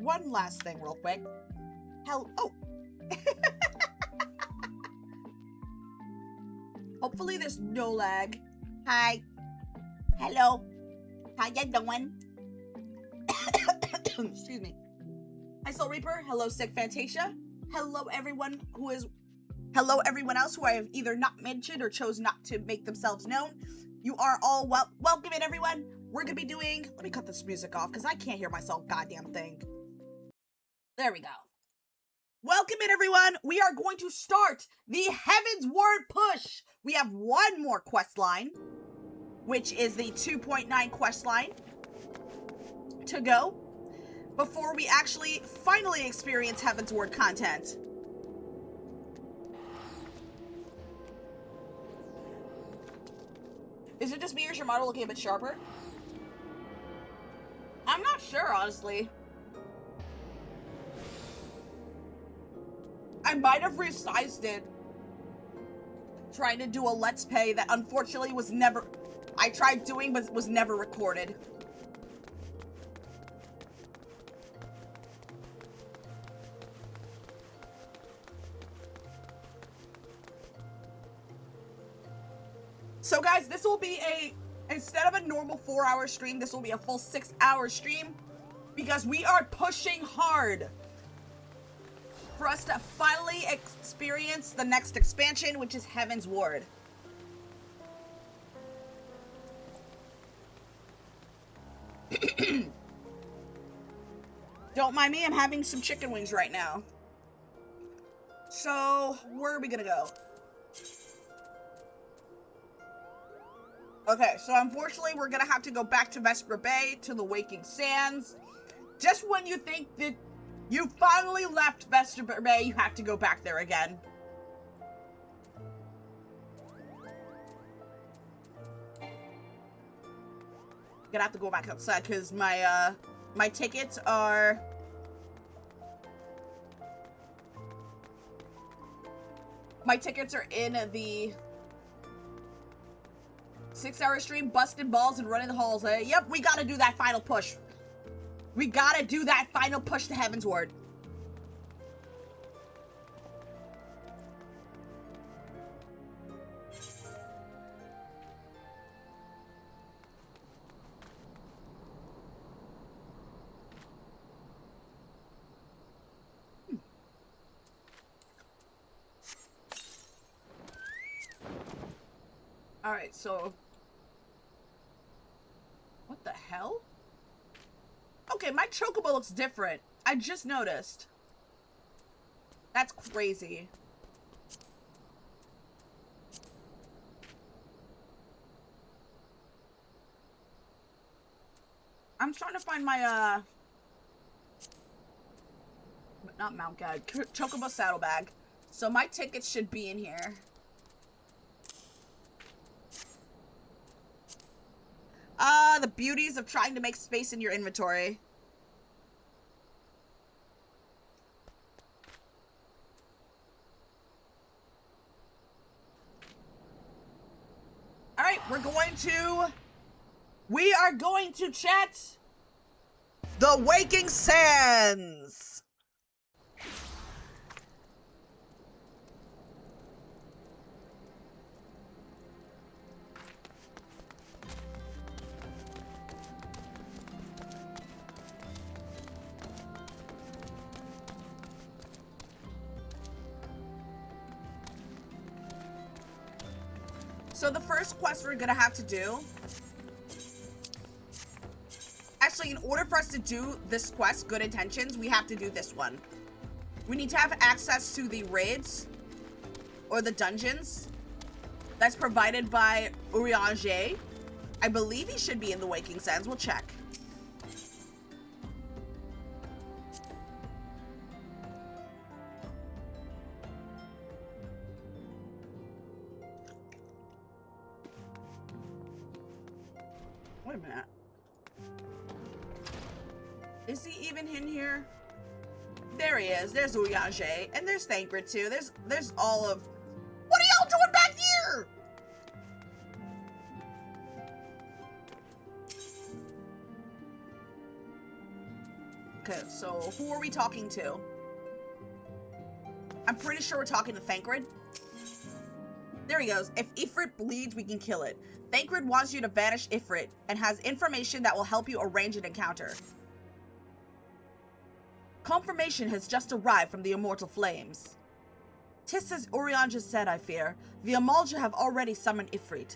one last thing real quick. Oh. Hopefully there's no lag. Hi. Hello. How you doing? Excuse me. Hi, Soul Reaper. Hello, Sick Fantasia. Hello, everyone else who I have either not mentioned or chose not to make themselves known. You are all welcome in, everyone. We're gonna be doing... Let me cut this music off because I can't hear myself goddamn thing. There we go. Welcome in, everyone. We are going to start the Heavensward push. We have one more quest line, which is the 2.9 quest line to go before we actually finally experience Heavensward content. Is it just me or is your model looking a bit sharper? I'm not sure, honestly. I might have resized it trying to do a Let's Play that unfortunately was never... I tried doing, but was never recorded. So guys, this will be instead of a normal 4-hour stream, this will be a full 6-hour stream because we are pushing hard for us to finally experience the next expansion, which is Heavensward. Don't mind me, I'm having some chicken wings right now. So, where are we gonna go? Okay, so unfortunately, we're gonna have to go back to Vesper Bay, to the Waking Sands. Just when you think that you finally left Vesper Bay, you have to go back there again. Gonna have to go back outside, because my tickets are... My tickets are in the 6-hour stream, busting balls and running the halls. Yep, we gotta do that final push. We gotta do that final push to Heavensward. Alright, so... What the hell? Okay, my chocobo looks different. I just noticed. That's crazy. I'm trying to find my, not mount guide, chocobo saddlebag. So my tickets should be in here. The beauties of trying to make space in your inventory. Alright, we are going to chat the Waking Sands. So the first quest we're gonna have to do... Actually, in order for us to do this quest, Good Intentions, we have to do this one. We need to have access to the raids, or the dungeons, that's provided by Urianger. I believe he should be in the Waking Sands. We'll check. Wait a minute. Is he even in here? There he is. There's Urianger. And there's Thancred too. There's all of... What are y'all doing back here? Okay, so who are we talking to? I'm pretty sure we're talking to Thancred. There he goes. If Ifrit bleeds, we can kill it. Thancred wants you to banish Ifrit and has information that will help you arrange an encounter. Confirmation has just arrived from the Immortal Flames. 'Tis as Orion just said, I fear. The Amalja have already summoned Ifrit.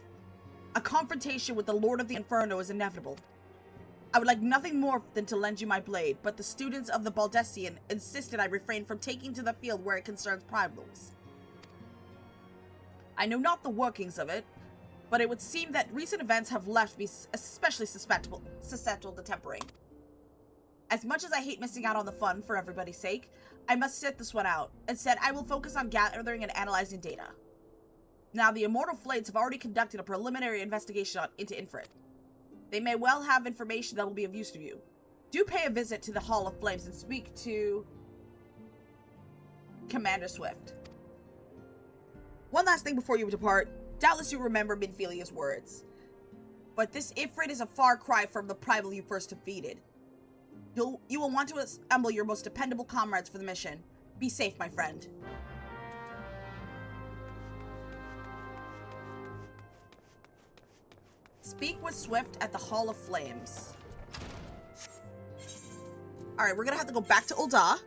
A confrontation with the Lord of the Inferno is inevitable. I would like nothing more than to lend you my blade, but the students of the Baldessian insisted I refrain from taking to the field where it concerns primals. I know not the workings of it, but it would seem that recent events have left me especially susceptible to tempering. As much as I hate missing out on the fun for everybody's sake, I must sit this one out. Instead, I will focus on gathering and analyzing data. Now, the Immortal Flames have already conducted a preliminary investigation into Ifrit. They may well have information that will be of use to you. Do pay a visit to the Hall of Flames and speak to Commander Swift. One last thing before you depart. Doubtless you remember Minfilia's words. But this Ifrit is a far cry from the primal you first defeated. You will want to assemble your most dependable comrades for the mission. Be safe, my friend. Speak with Swift at the Hall of Flames. Alright, we're gonna have to go back to Ul'dah.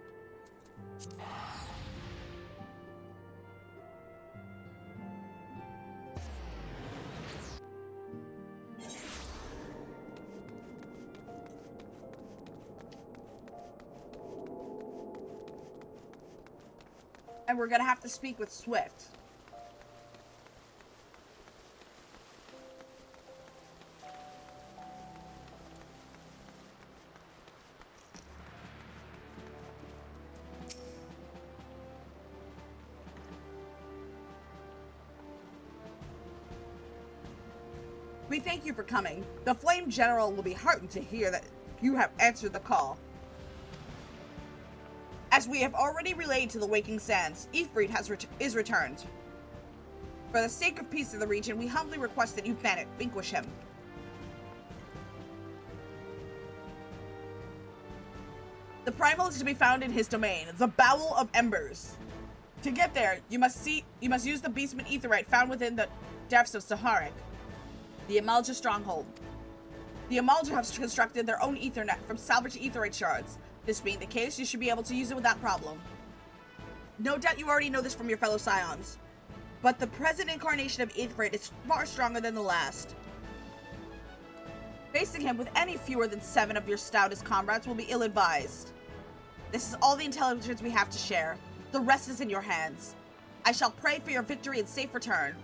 And we're gonna have to speak with Swift. We thank you for coming. The Flame General will be heartened to hear that you have answered the call. As we have already relayed to the Waking Sands, Ifrit is returned. For the sake of peace in the region, we humbly request that you vanquish him. The primal is to be found in his domain, the Bowel of Embers. To get there, you must use the Beastman Aetheryte found within the depths of Saharik, the Amalja stronghold. The Amalja have constructed their own Aethernet from salvaged Aetherite shards. This being the case, you should be able to use it without problem. No doubt you already know this from your fellow Scions, but the present incarnation of Ifrit is far stronger than the last. Facing him with any fewer than 7 of your stoutest comrades will be ill-advised. This is all the intelligence we have to share. The rest is in your hands. I shall pray for your victory and safe return.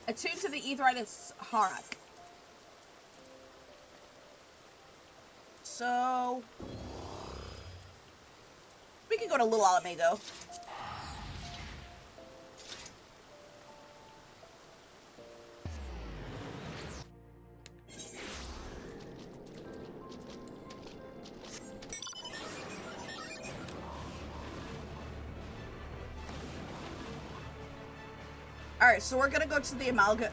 Attuned to the Aetherite is Harak. So we can go to Little Alamago. Alright, so we're gonna go to the Amalga.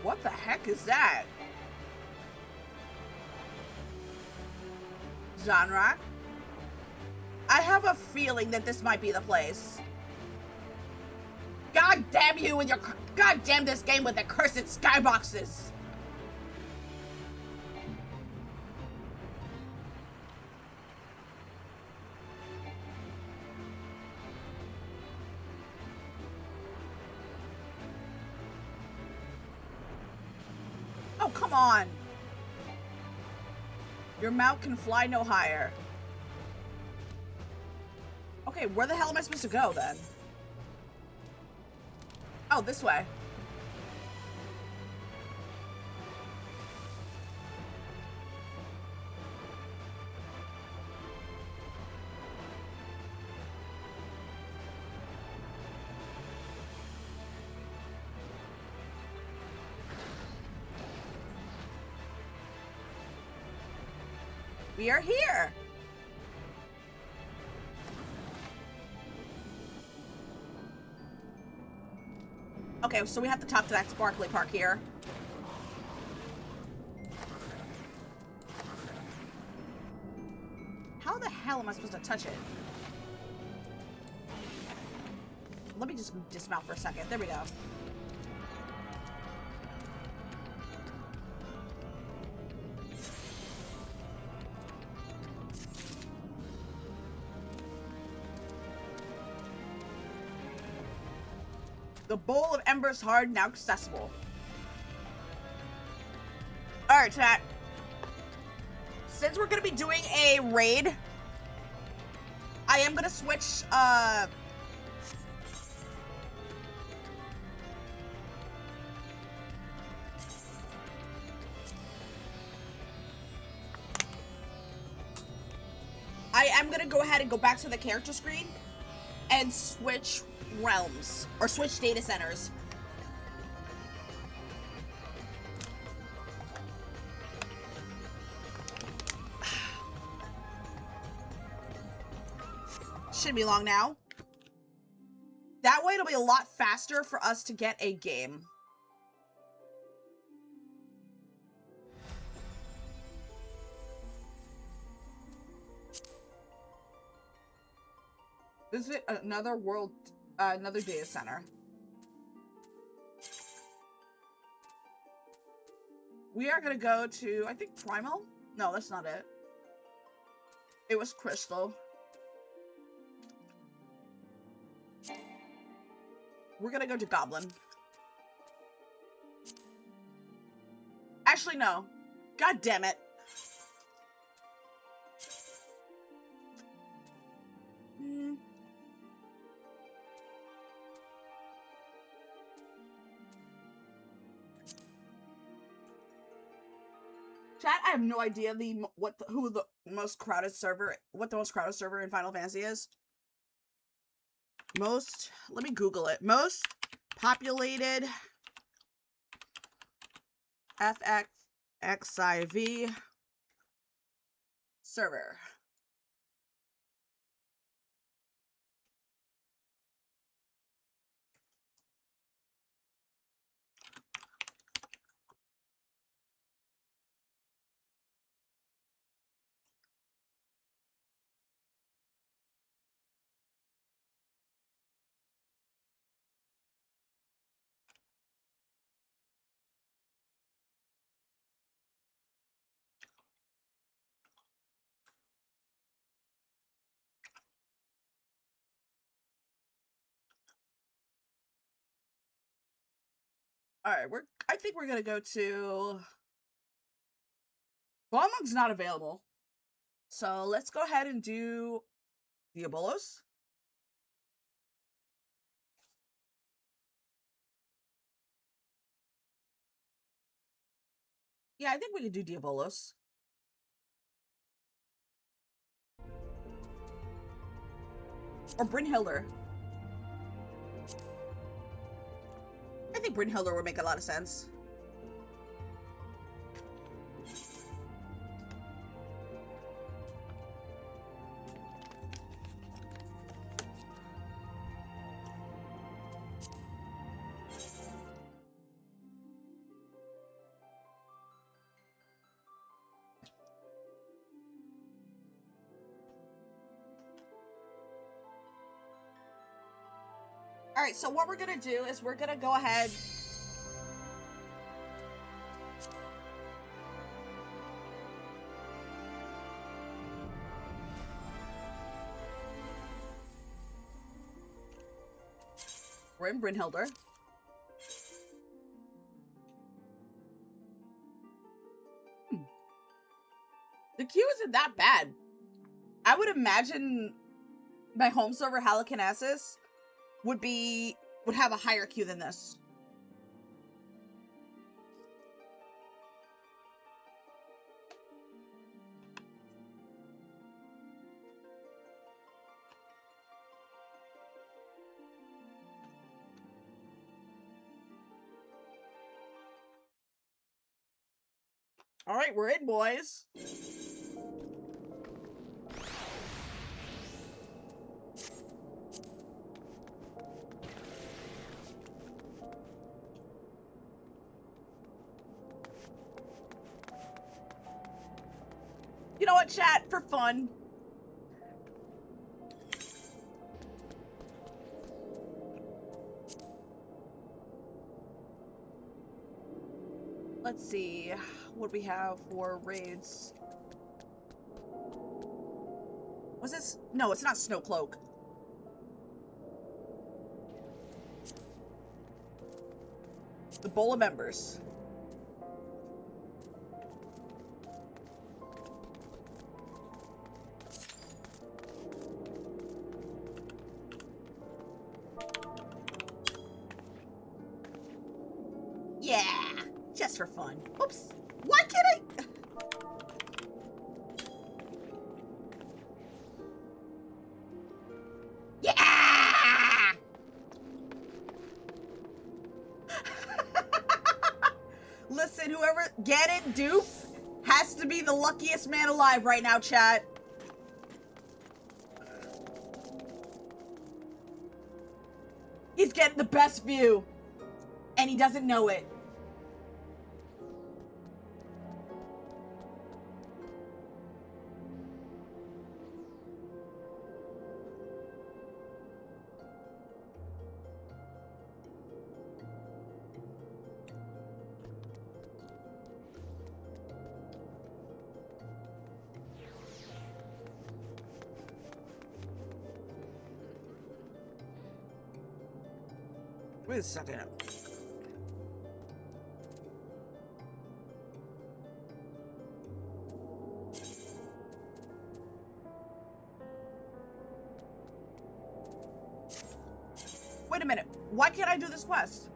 What the heck is that? Genre? I have a feeling that this might be the place. God damn you and your... God damn this game with the cursed skyboxes! Oh, come on! Your mount can fly no higher. Okay, where the hell am I supposed to go, then? Oh, this way. We are here! Okay, so we have to talk to that sparkly park here. How the hell am I supposed to touch it? Let me just dismount for a second. There we go. The Bowl of Ember's Heart now accessible. Alright, chat. Since we're gonna be doing a raid, I am gonna switch, I am gonna go ahead and go back to the character screen and switch realms, or switch data centers. Shouldn't be long now. That way it'll be a lot faster for us to get a game. Visit another world, another data center. We are gonna go to, I think, Primal? No, that's not it. It was Crystal. We're gonna go to Goblin. Actually, no. God damn it. Chat, I have no idea what the most crowded server in Final Fantasy is. Let me Google it. Most populated ffxiv server. Alright, I think we're gonna go to... Balmug's not available. So let's go ahead and do Diabolos. Yeah, I think we could do Diabolos. Or Brynhilder. I think Brynhilder would make a lot of sense. Alright, so what we're gonna do is we're gonna go ahead... We're in Brynhilder. The queue isn't that bad. I would imagine my home server, Halicarnassus, would have a higher queue than this. All right, we're in, boys. You know what, chat? For fun. Let's see what we have for raids. Was this? No, it's not Snowcloak. The Bowl of Embers. Yeah, just for fun. Oops. Why can't I? Yeah! Listen, whoever get it, Doof, has to be the luckiest man alive right now, chat. He's getting the best view, and he doesn't know it. Wait a second. Wait a minute. Why can't I do this quest?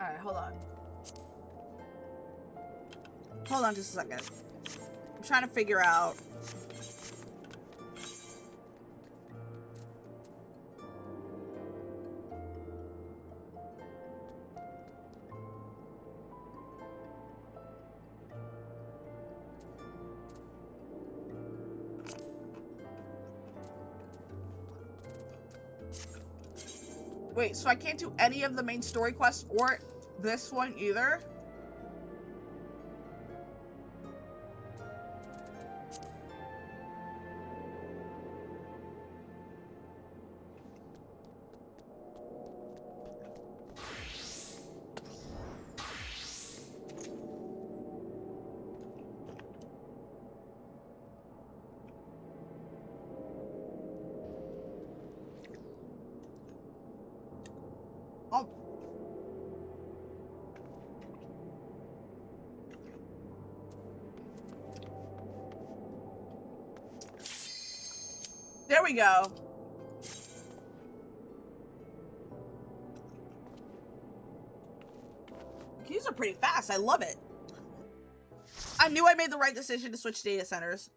Alright, hold on. Hold on just a second. I'm trying to figure out. Wait, so I can't do any of the main story quests or this one either? Oh. There we go. These are pretty fast. I love it. I knew I made the right decision to switch data centers.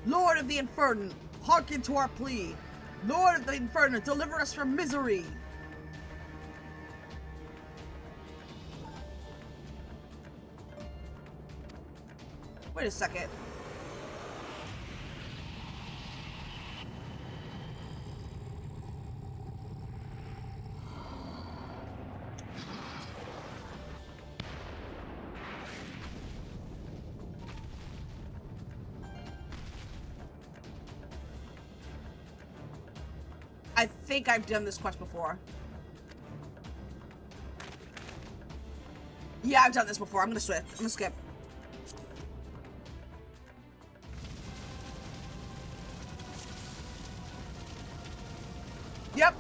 Lord of the Inferno, hearken to our plea. Lord of the Inferno, deliver us from misery. Wait a second. I think I've done this quest before. Yeah, I've done this before. I'm gonna switch. I'm gonna skip. Yep.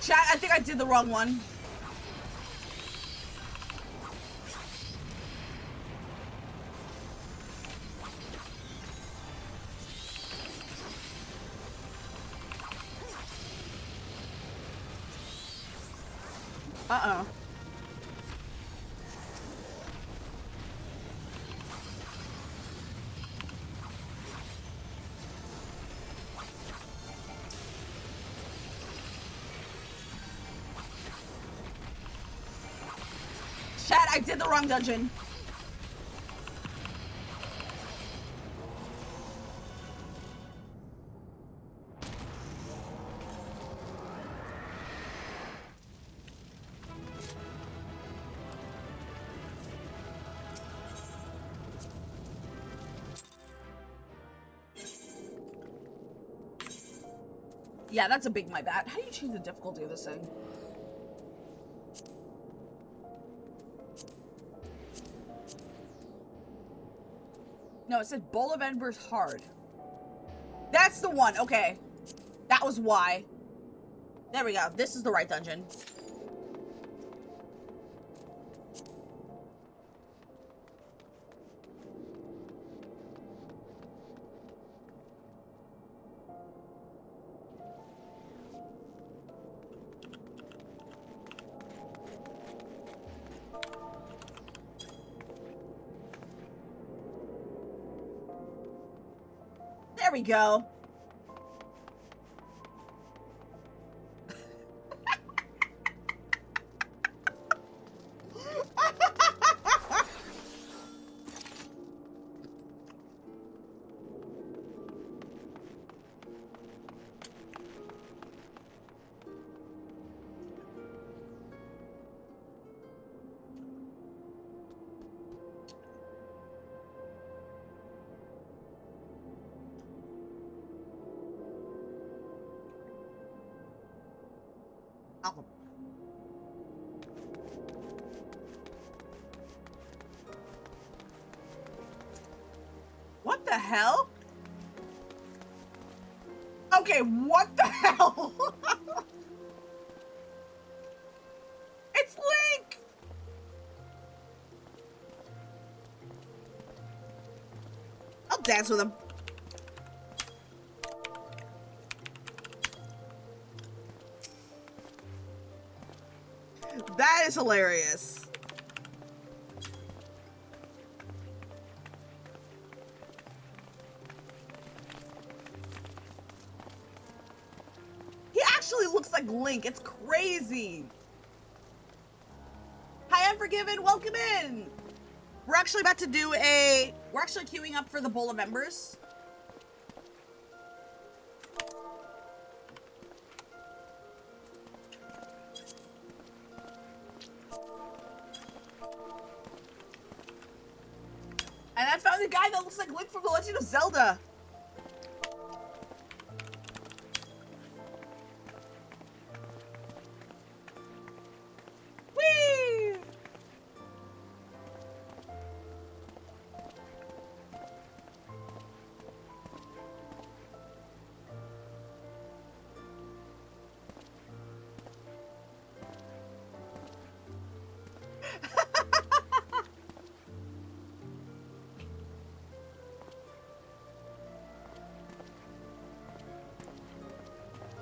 Chat, I think I did the wrong one. Uh-oh. Chat, I did the wrong dungeon. Yeah, that's a big my bad. How do you change the difficulty of this thing? No, it said Bowl of Embers hard. That's the one. Okay. That was why. There we go. This is the right dungeon. There we go. What the hell? Okay, what the hell? It's Link! I'll dance with him. That is hilarious. He actually looks like Link. It's crazy. Hi, Unforgiven. Welcome in. We're actually about to do we're actually queuing up for the Bowl of Embers. And I found a guy that looks like Link from The Legend of Zelda. Whee!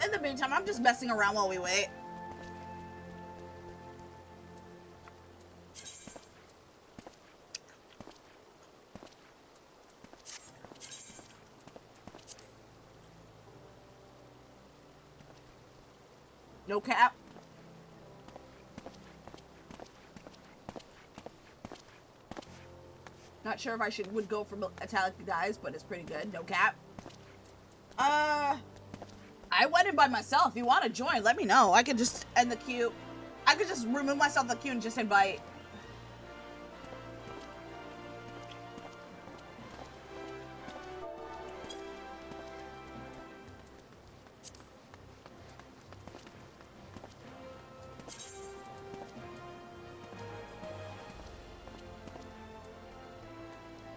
In the meantime, I'm just messing around while we wait. No cap. Not sure if I would go for Metallic Guys, but it's pretty good. No cap. I went in by myself. If you want to join, let me know. I could just end the queue. I could just remove myself the queue and just invite.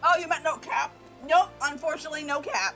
Oh, you meant no cap? Nope, unfortunately, no cap.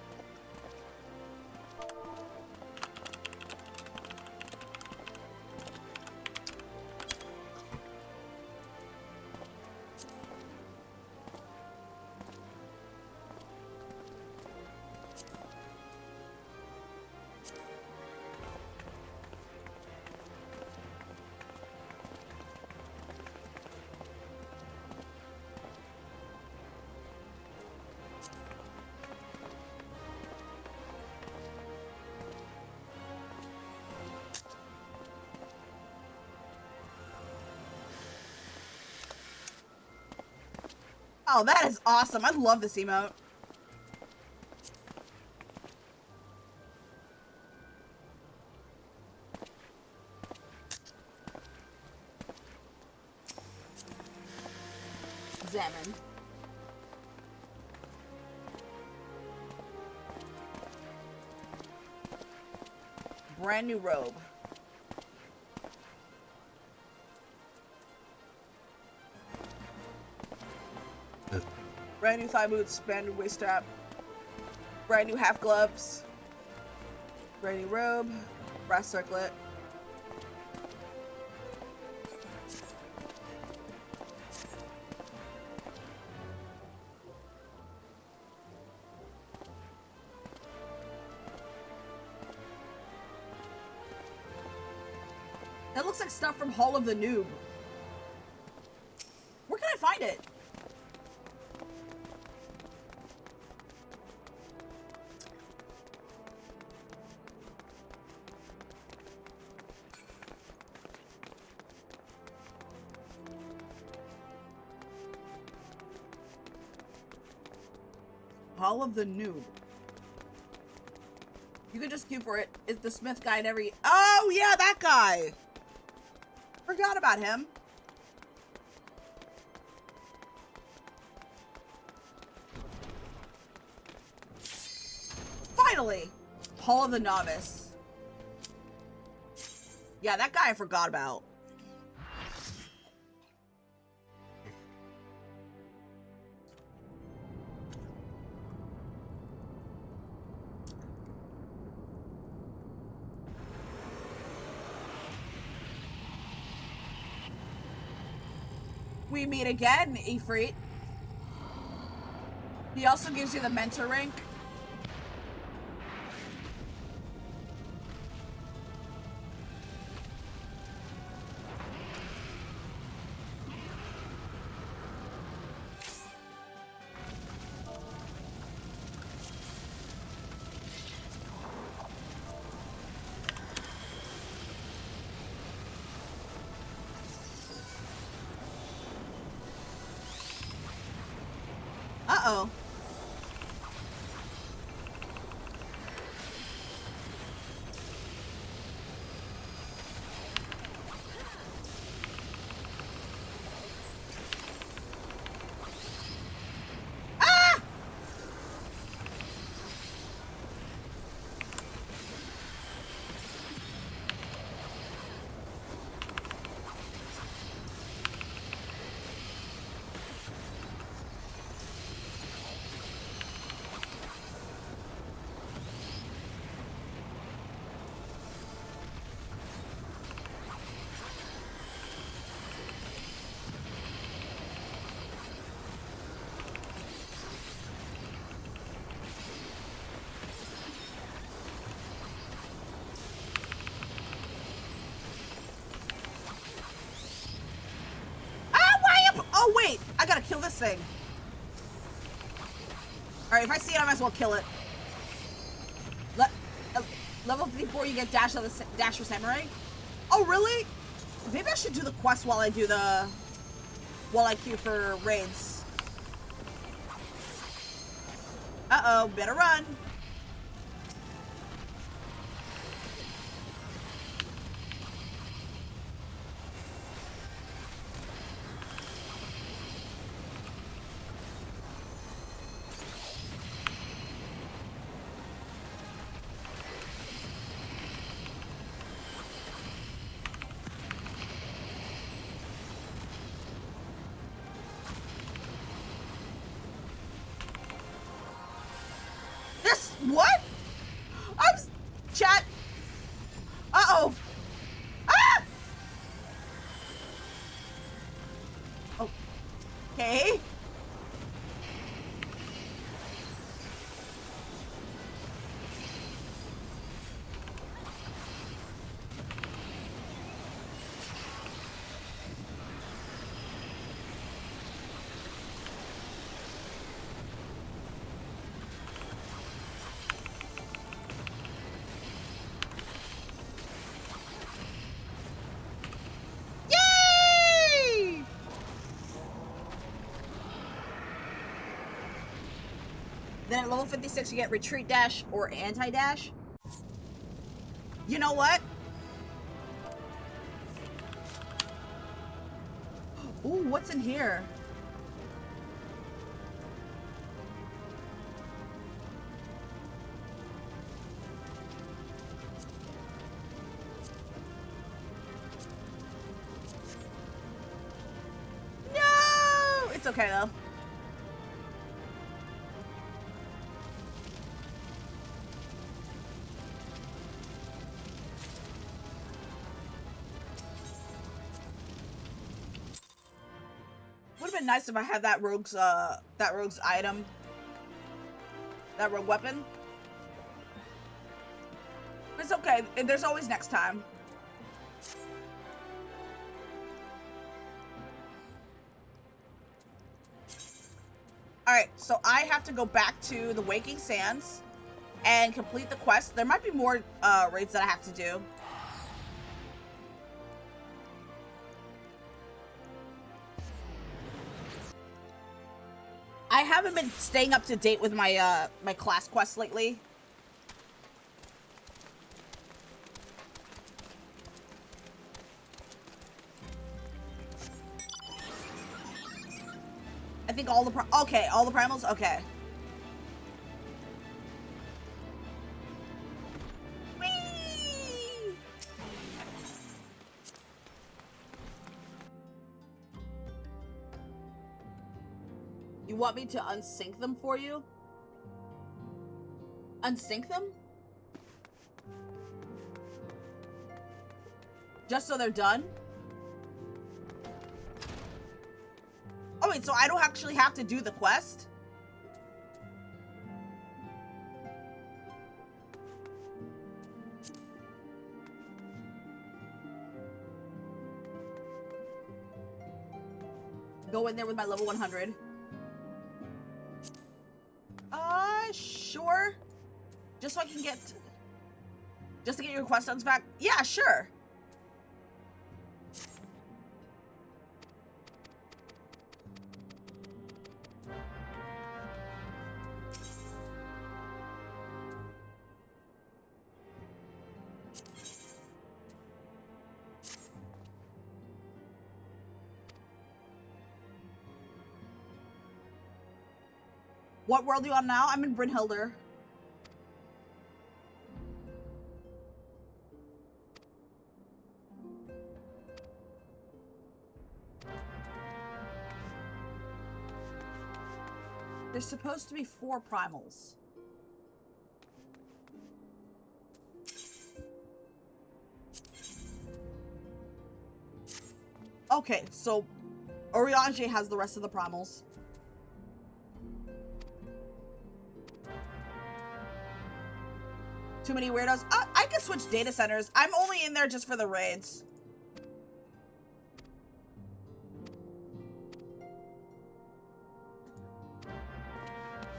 Oh, that is awesome. I love this emote. Examine. Brand new robe. Brand new thigh boots, brand new waist strap, brand new half gloves, brand new robe, brass circlet. That looks like stuff from Hall of the Noob. Where can I find it? Hall of the Noob. You can just queue for it. It's the Smith guy in every... Oh, yeah, that guy! Forgot about him. Finally! Hall of the Novice. Yeah, that guy I forgot about. We meet again, Ifrit. He also gives you the mentor rank. Uh-oh. Ah! Oh, wait! I gotta kill this thing. Alright, if I see it, I might as well kill it. Level 54, you get Dash for Samurai. Oh, really? Maybe I should do the quest while I queue for raids. Uh-oh, better run. What? Chat. Uh-oh. Ah! Okay. then level 56 you get retreat dash or anti-dash. You know what? Ooh, what's in here? No! It's okay though. Would have been nice if I had that rogue's item. That rogue weapon. It's okay. There's always next time. Alright, so I have to go back to the Waking Sands and complete the quest. There might be more raids that I have to do. I haven't been staying up to date with my my class quests lately. I think all the all the primals? Okay. Whee! You want me to unsync them for you? Unsync them? Just so they're done? Oh wait, so I don't actually have to do the quest? Go in there with my level 100. Sure. Just so I can get... Just to get your quest stones back? Yeah, sure. What world are you on now? I'm in Brynhilder. There's supposed to be 4 primals. Okay, so Oriange has the rest of the primals. Too many weirdos. I can switch data centers. I'm only in there just for the raids.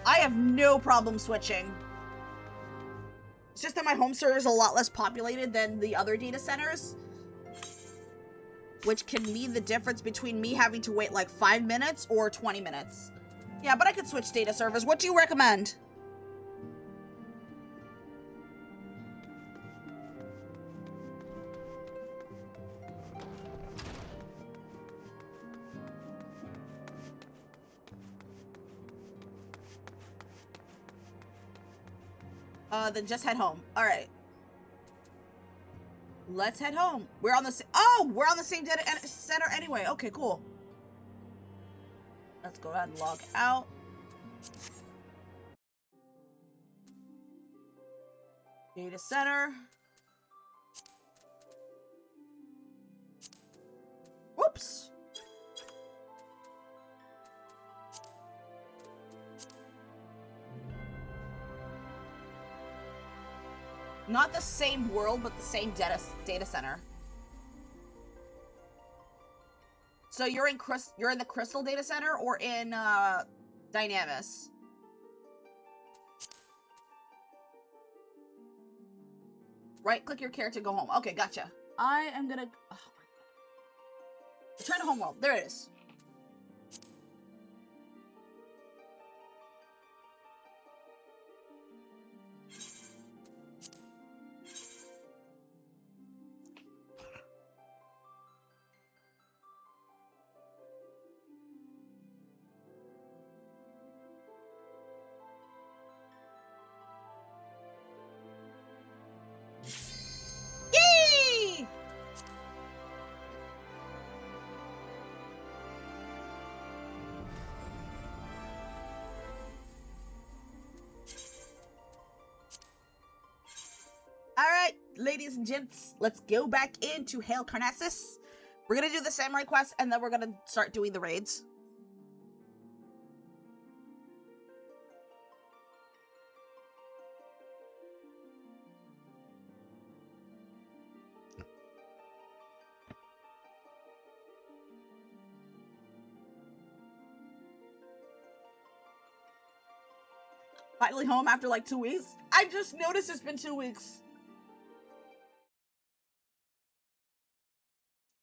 I have no problem switching. It's just that my home server is a lot less populated than the other data centers, which can mean the difference between me having to wait like 5 minutes or 20 minutes. Yeah, but I could switch data servers. What do you recommend? Then just head home. All right. Let's head home. We're on the we're on the same data center anyway. Okay, cool. Let's go ahead and log out. Data center. Whoops. Not the same world, but the same data center. So you're in the Crystal data center or in Dynamis? Right click your character, go home. Okay, gotcha. I am gonna return to homeworld. There it is. ladies and gents, let's go back into Hail Carnassus. We're gonna do the samurai quest, and then we're gonna start doing the raids. Finally home after like 2 weeks. I just noticed it's been 2 weeks.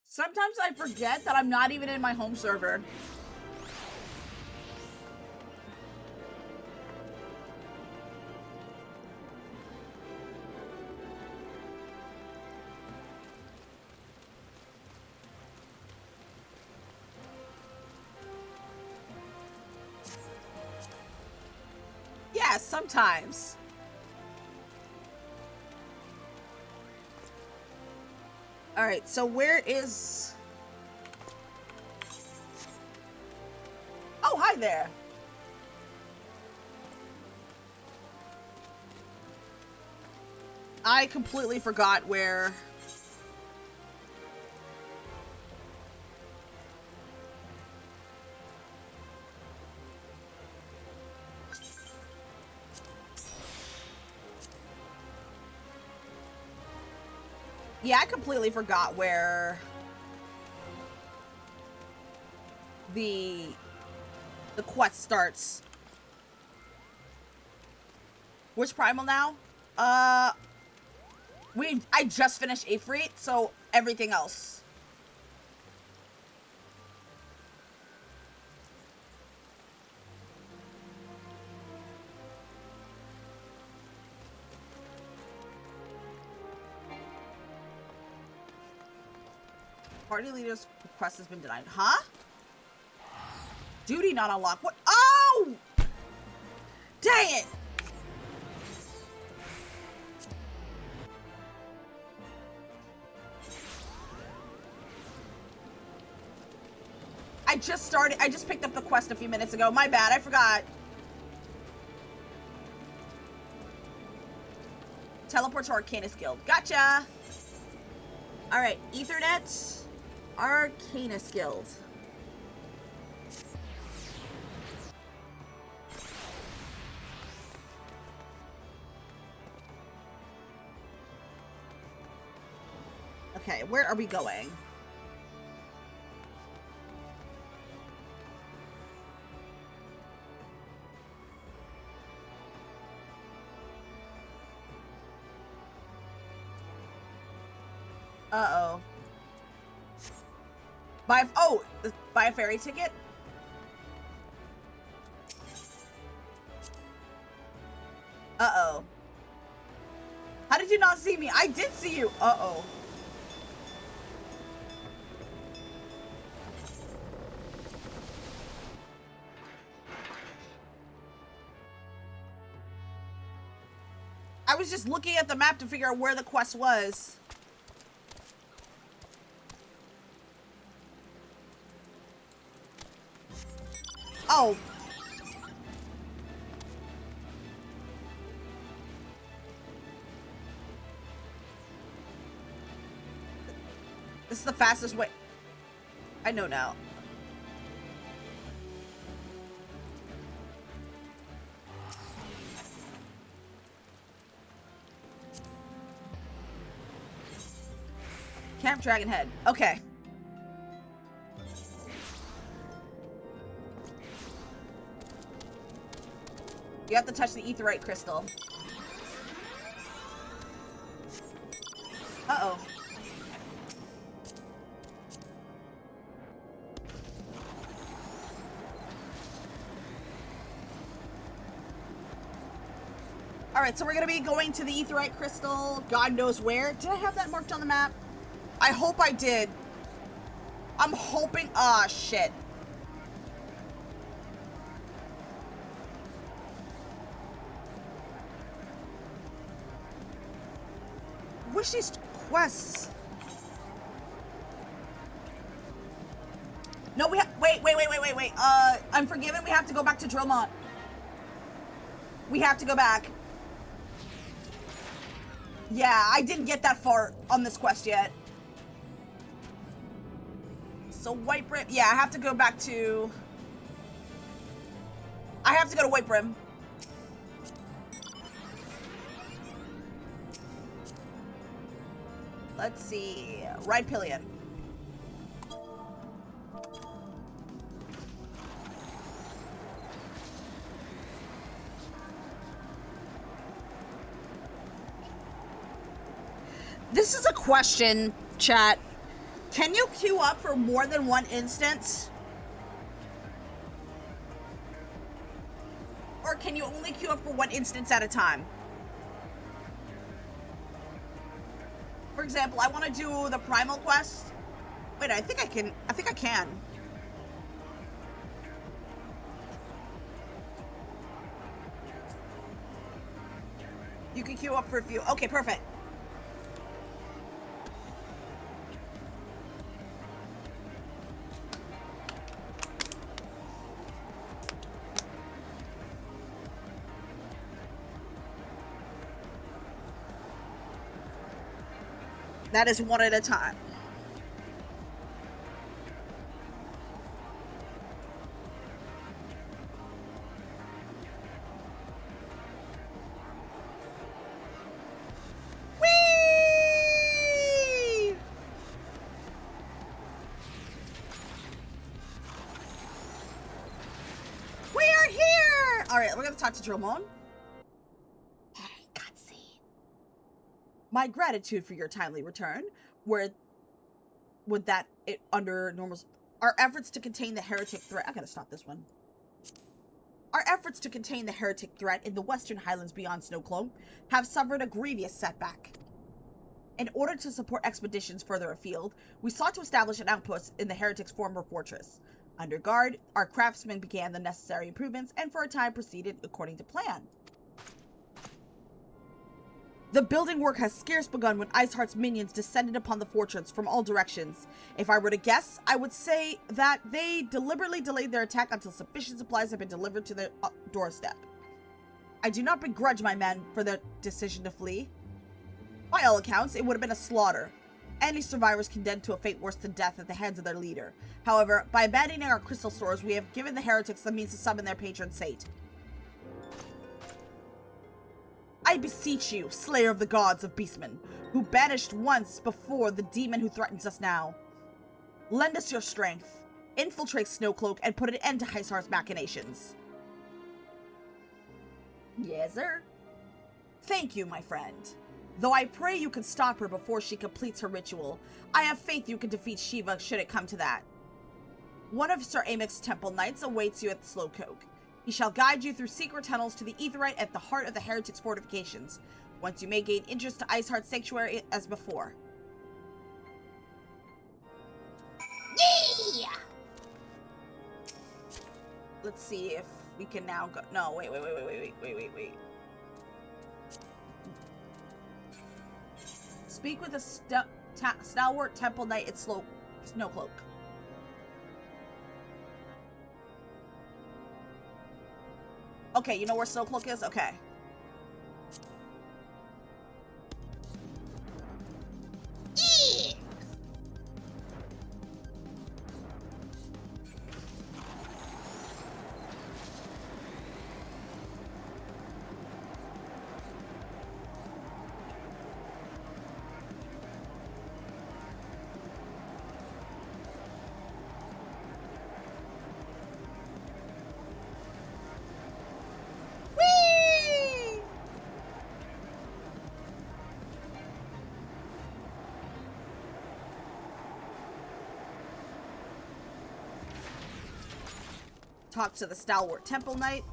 Sometimes I forget that I'm not even in my home server. Yeah, sometimes. Alright, so where is... Oh, hi there. I completely forgot where... Yeah, I completely forgot where the quest starts. Which primal now? I just finished Ifrit, so everything else. Party leader's request has been denied. Huh? Duty not unlocked. What? Oh! Dang it! I just picked up the quest a few minutes ago. My bad, I forgot. Teleport to Arcanus Guild. Gotcha! Alright, Ethernet. Arcanus Guild. Okay, where are we going? Uh-oh. Buy a ferry ticket? Uh-oh. How did you not see me? I did see you! Uh-oh. I was just looking at the map to figure out where the quest was. Oh. This is the fastest way. I know now. Camp Dragonhead. Okay. You have to touch the aetheryte crystal. Uh-oh. Alright, so we're gonna be going to the aetheryte crystal, God knows where. Did I have that marked on the map? I hope I did. I'm hoping... Ah, shit. Wish these quests. No, we have. Wait. Unforgiven. We have to go back to Drillmont. We have to go back. Yeah, I didn't get that far on this quest yet. So White Brim, yeah, I have to go back to... I have to go to White Brim. Let's see, Ride Pillion. This is a question, chat. Can you queue up for more than one instance? Or can you only queue up for one instance at a time? For example, I want to do the primal quest. Wait, I think I can. You can queue up for a few. Okay, perfect. That is one at a time. Whee! We are here! Alright, we're gonna talk to Dramon. My gratitude for your timely return. Would that it under normal? Our efforts to contain the heretic threat. I gotta stop this one. Our efforts to contain the heretic threat in the Western Highlands beyond Snowcloak have suffered a grievous setback. In order to support expeditions further afield, we sought to establish an outpost in the heretic's former fortress. Under guard, our craftsmen began the necessary improvements and for a time proceeded according to plan. The building work has scarce begun when Iceheart's minions descended upon the fortress from all directions. If I were to guess, I would say that they deliberately delayed their attack until sufficient supplies have been delivered to their doorstep. I do not begrudge my men for their decision to flee. By all accounts, it would have been a slaughter. Any survivors condemned to a fate worse than death at the hands of their leader. However, by abandoning our crystal stores, we have given the heretics the means to summon their patron saint. I beseech you, slayer of the gods of beastmen, who banished once before the demon who threatens us now. Lend us your strength, infiltrate Snowcloak, and put an end to Iceheart's machinations. Yes, sir. Thank you, my friend. Though I pray you can stop her before she completes her ritual, I have faith you can defeat Shiva should it come to that. One of Sir Amic's temple knights awaits you at the Snowcloak. He shall guide you through secret tunnels to the Aetheryte at the heart of the Heretic's fortifications. Once you may gain entrance to Iceheart's sanctuary as before. Yeah! Let's see if we can now go. No, wait. Speak with a stalwart temple knight at Snowcloak. Okay, you know where Snowcloak is? Okay. Yeah. Talk to the stalwart temple knight.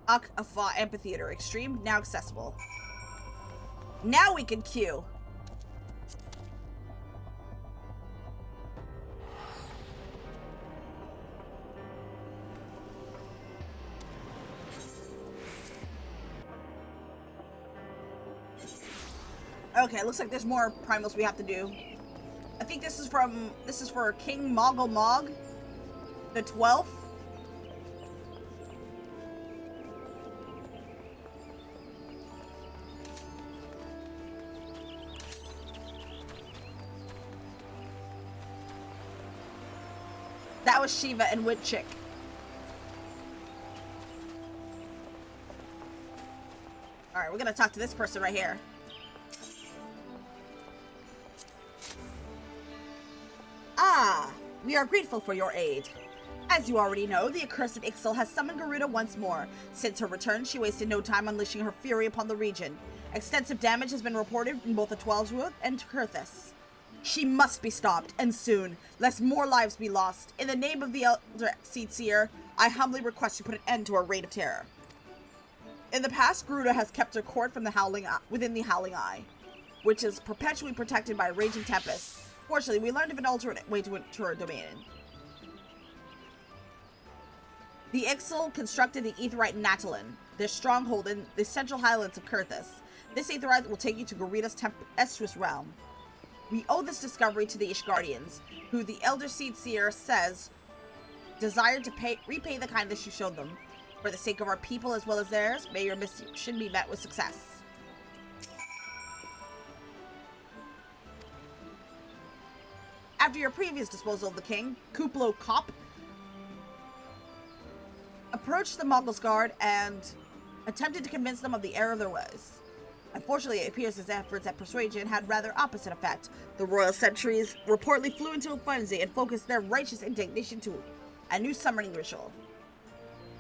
HEAVENSWARD Amphitheater Extreme now accessible. Now we can queue. Okay, looks like there's more primals we have to do. I think this is for King Moggle Mog, the 12th. How is Shiva and Witchick? Alright, we're gonna talk to this person right here. Ah, we are grateful for your aid. As you already know, the accursed Ixal has summoned Garuda once more. Since her return, she wasted no time unleashing her fury upon the region. Extensive damage has been reported in both the Twelveswood and Kurthis. She must be stopped, and soon, lest more lives be lost. In the name of the Elder Seer, I humbly request you put an end to her reign of terror. In the past, Garuda has kept her court from within the Howling Eye, which is perpetually protected by a raging tempest. Fortunately, we learned of an alternate way to enter her domain. The Ixal constructed the Aetheryte Natalin, their stronghold in the central highlands of Kurthis. This Aetheryte will take you to Garuda's tempestuous realm. We owe this discovery to the Ishgardians, who the Elder Seer says desired to repay the kindness you showed them. For the sake of our people as well as theirs, may your mission be met with success. After your previous disposal of the king, Kuplo Kop approached the Mongols Guard and attempted to convince them of the error of their ways. Unfortunately, it appears his efforts at persuasion had rather opposite effect. The royal sentries reportedly flew into a frenzy and focused their righteous indignation to a new summoning ritual.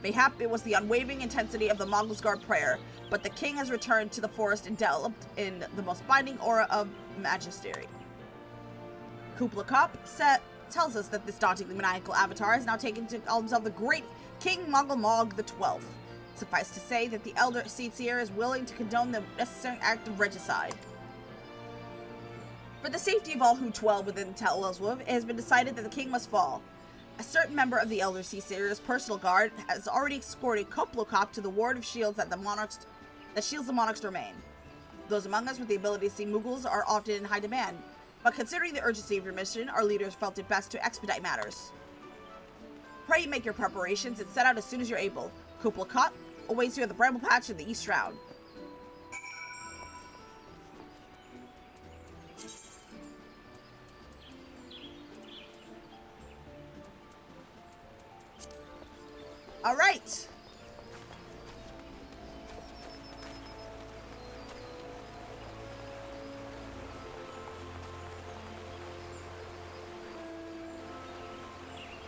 Mayhap it was the unwavering intensity of the Mongols Guard prayer, but the king has returned to the forest enveloped in the most binding aura of majesty. Kupla Kop tells us that this dauntingly maniacal avatar has now taken to call himself the great King Mongol Mog the 12th. Suffice to say that the Elder Seer is willing to condone the necessary act of regicide. For the safety of all who dwell within Twelveswood, it has been decided that the king must fall. A certain member of the Elder Seer's personal guard has already escorted Koplokop to the ward of shields that shields the monarch's domain. Those among us with the ability to see Mughals are often in high demand, but considering the urgency of your mission, our leaders felt it best to expedite matters. Pray you make your preparations and set out as soon as you're able. Kuplakot awaits you at the bramble patch in the East Round. All right.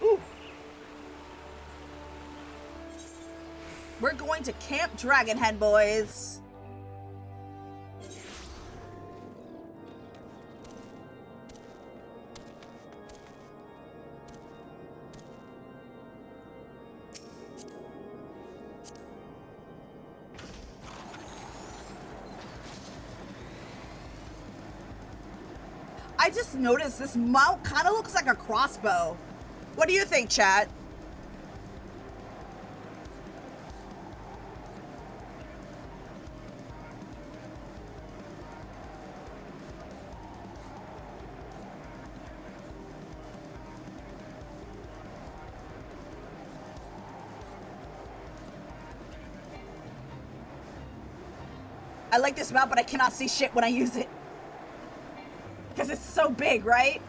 Ooh. We're going to Camp Dragonhead, boys. I just noticed this mount kind of looks like a crossbow. What do you think, chat? I like this mount, but I cannot see shit when I use it. Because it's so big, right?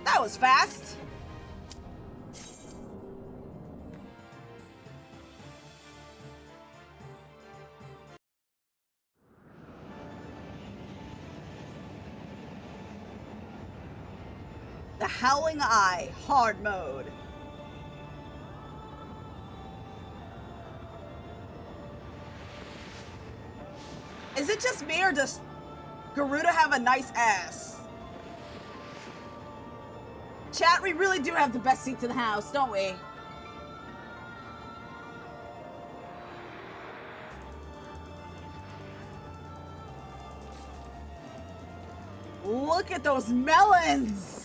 That was fast. The Howling Eye, hard mode. Is it just me or does Garuda have a nice ass? Chat, we really do have the best seats in the house, don't we? Look at those melons!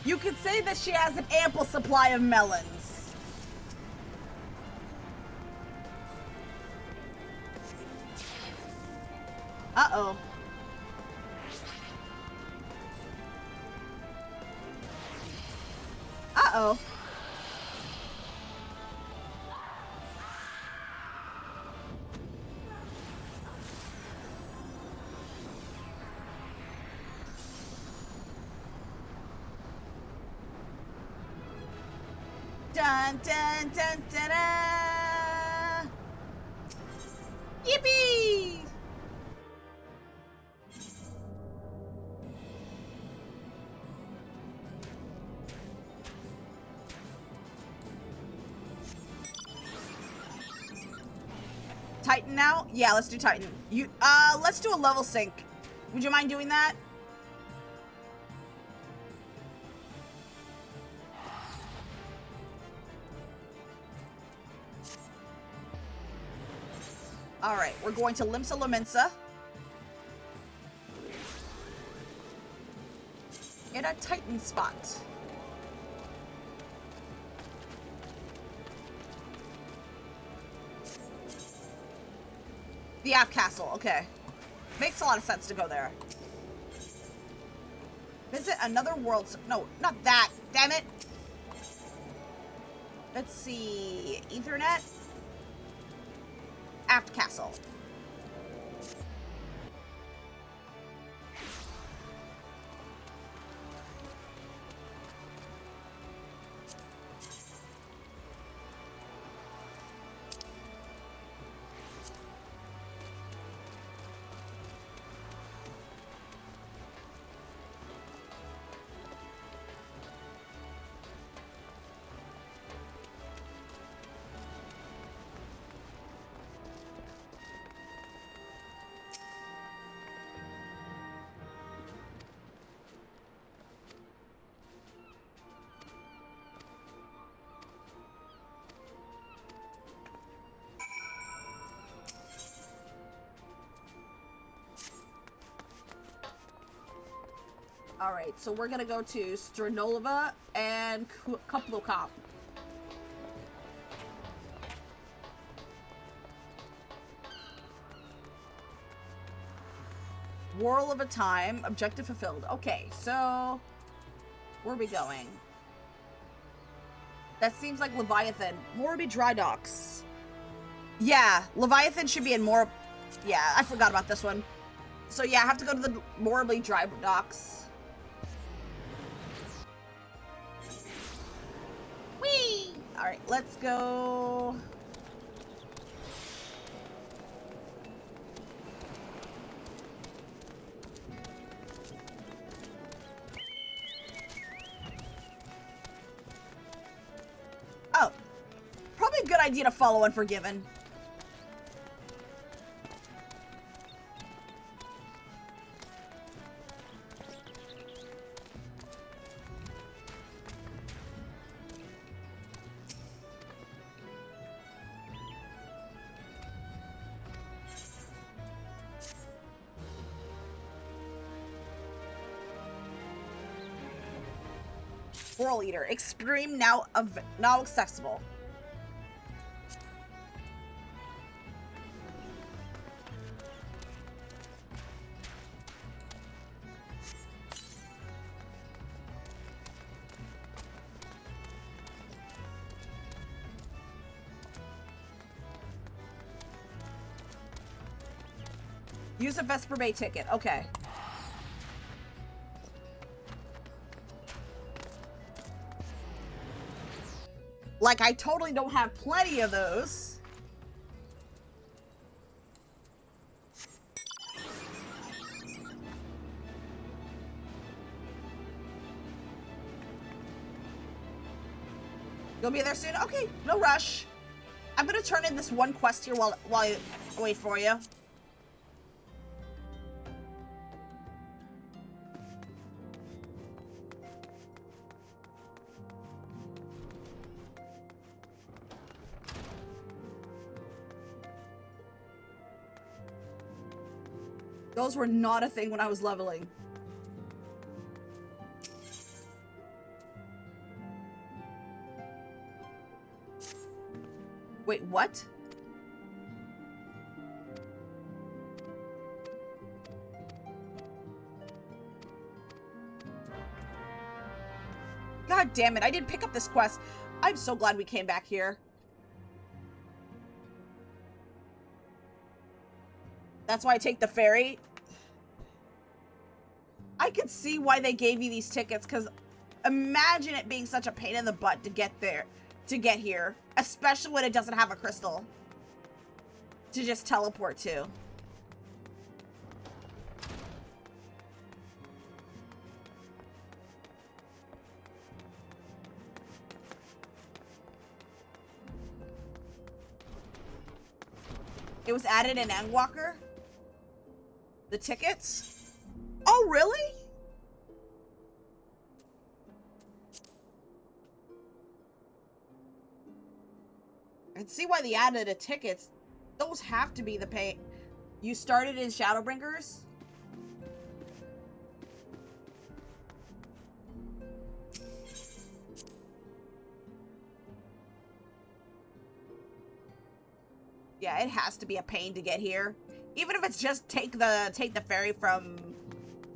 You could say that she has an ample supply of melons. Uh-oh. Uh-oh. Dun dun dun dun dun! Yippee! Titan now? Yeah, let's do Titan. Let's do a level sync. Would you mind doing that? Alright, we're going to Limsa Lominsa. In a Titan spot. The Aft Castle, okay. Makes a lot of sense to go there. Visit another world. No, not that. Damn it. Let's see. Ethernet. Aft Castle. Alright, so we're gonna go to Stranolova and Kuplokop. Whirl of a Time, objective fulfilled. Okay, so where are we going? That seems like Leviathan. Morby Dry Docks. Yeah, Leviathan should be in more. Yeah, I forgot about this one. So yeah, I have to go to the Morby Dry Docks. Whee! Alright, let's go. Oh, probably a good idea to follow Unforgiven. Whirl Eater, Extreme now accessible. Use a Vesper Bay ticket. Okay. Like, I totally don't have plenty of those. You'll be there soon? Okay, no rush. I'm gonna turn in this one quest here while I wait for you. Those were not a thing when I was leveling. Wait, what? God damn it, I didn't pick up this quest. I'm so glad we came back here. That's why I take the ferry. I could see why they gave you these tickets, because imagine it being such a pain in the butt to get there, to get here. Especially when it doesn't have a crystal to just teleport to. It was added in Endwalker? The tickets? Oh, really? I can see why they added the tickets. Those have to be the pay. You started in Shadowbringers? Yeah, it has to be a pain to get here. Even if it's just take the ferry from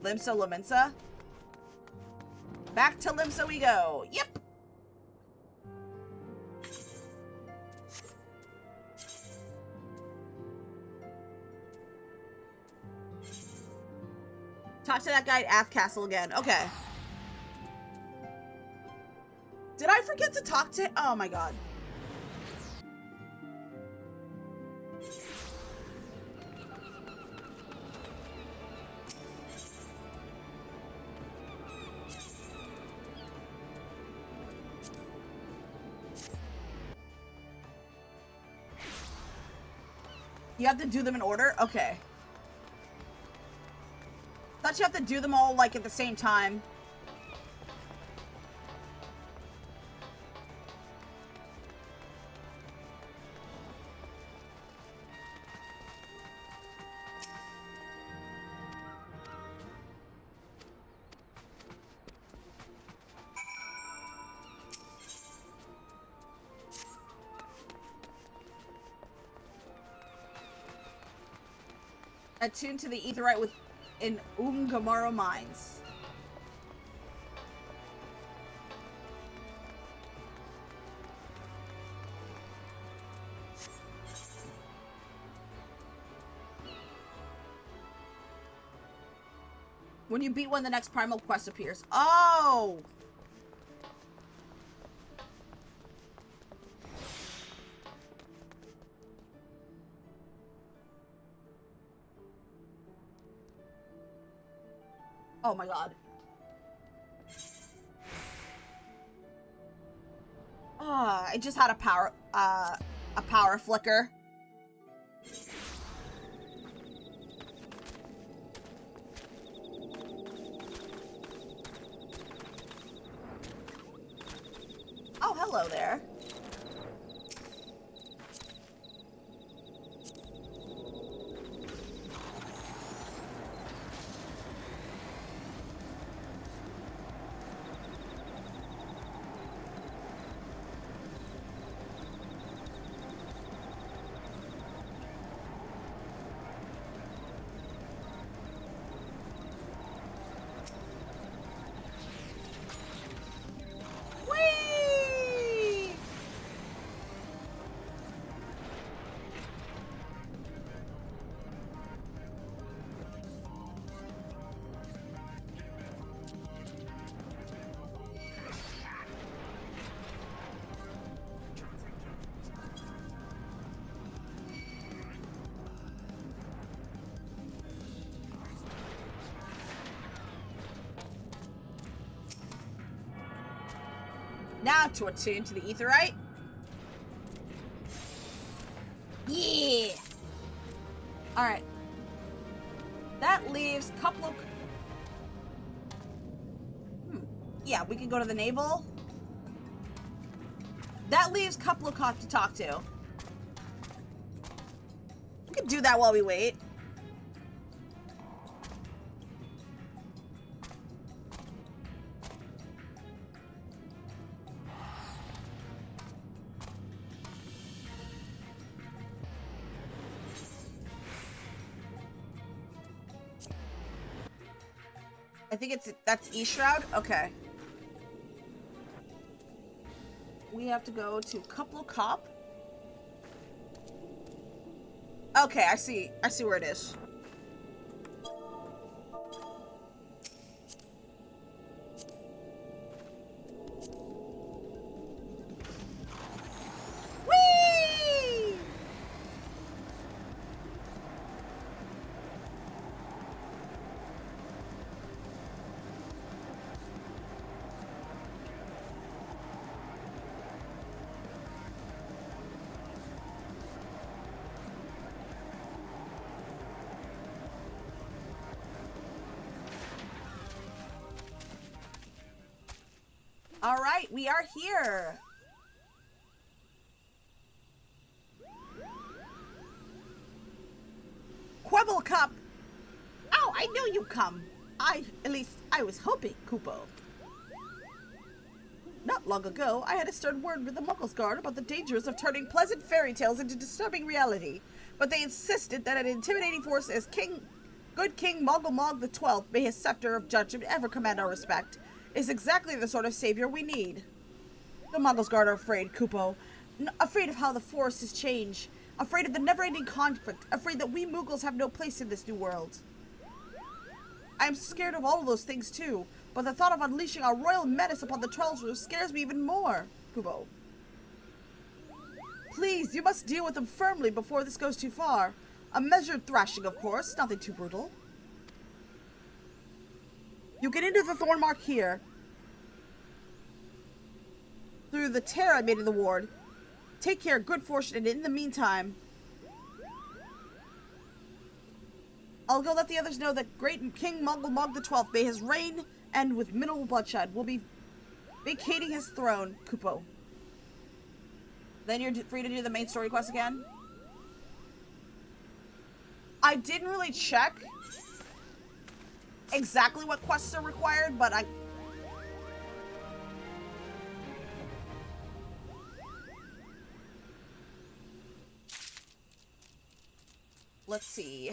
Limsa Laminsa. Back to Limsa we go. Yep. Talk to that guy at Aft Castle again. Okay. Did I forget to talk to him? Oh my god. You have to do them in order? Okay. Thought you have to do them all, like, at the same time. Attuned to the Aetheryte in Umgamaro Mines. When you beat one, the next primal quest appears. Oh! Oh my god. Ah, I just had a power flicker. Oh, hello there. Now to attune to the Aetheryte. Yeah! Alright. That leaves a couple of... Yeah, we can go to the Naval. That leaves Kuplokok to talk to. We can do that while we wait. I think that's E-Shroud? Okay. We have to go to Couple Cop. Okay, I see where it is. Whee! All right, we are here. Quibble Cup. Oh, I knew you'd come. At least I was hoping, Kupo. Not long ago, I had a stern word with the Muggles Guard about the dangers of turning pleasant fairy tales into disturbing reality, but they insisted that an intimidating force as Good King Muggle Mog the 12th, may his scepter of judgment ever command our respect, is exactly the sort of savior we need. The Muggles Guard are afraid, Kupo. Afraid of how the force has changed. Afraid of the never-ending conflict. Afraid that we Muggles have no place in this new world. I am scared of all of those things too, but the thought of unleashing our royal menace upon the Trollsroof scares me even more, Kupo. Please, you must deal with them firmly before this goes too far. A measured thrashing, of course, nothing too brutal. You get into the thorn mark here, through the tear I made in the ward. Take care, good fortune, and in the meantime, I'll go let the others know that great King Muggle Mog the 12th, may his reign end with minimal bloodshed, will be vacating his throne, Kupo. Then you're free to do the main story quest again. I didn't really check exactly what quests are required, but let's see.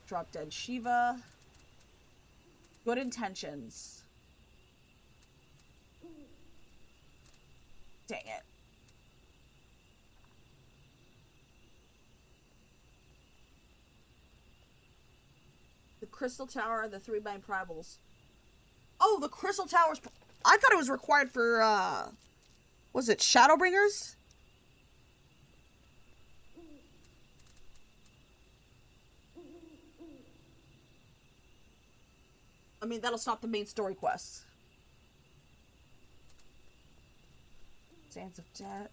Drop Dead Shiva. Good intentions. Dang it. The Crystal Tower and the 3 Mind Primals. Oh, the Crystal Tower's... I thought it was required for, was it Shadowbringers? I mean, that'll stop the main story quests. Sands of Death.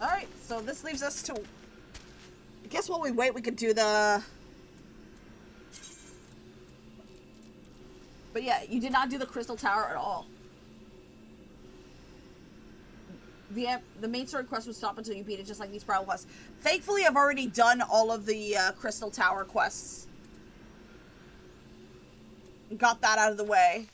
Alright, so this leaves us to... I guess while we wait, we could do the... But yeah, you did not do the Crystal Tower at all. The main story quest would stop until you beat it, just like these Primal quests. Thankfully, I've already done all of the Crystal Tower quests. Got that out of the way.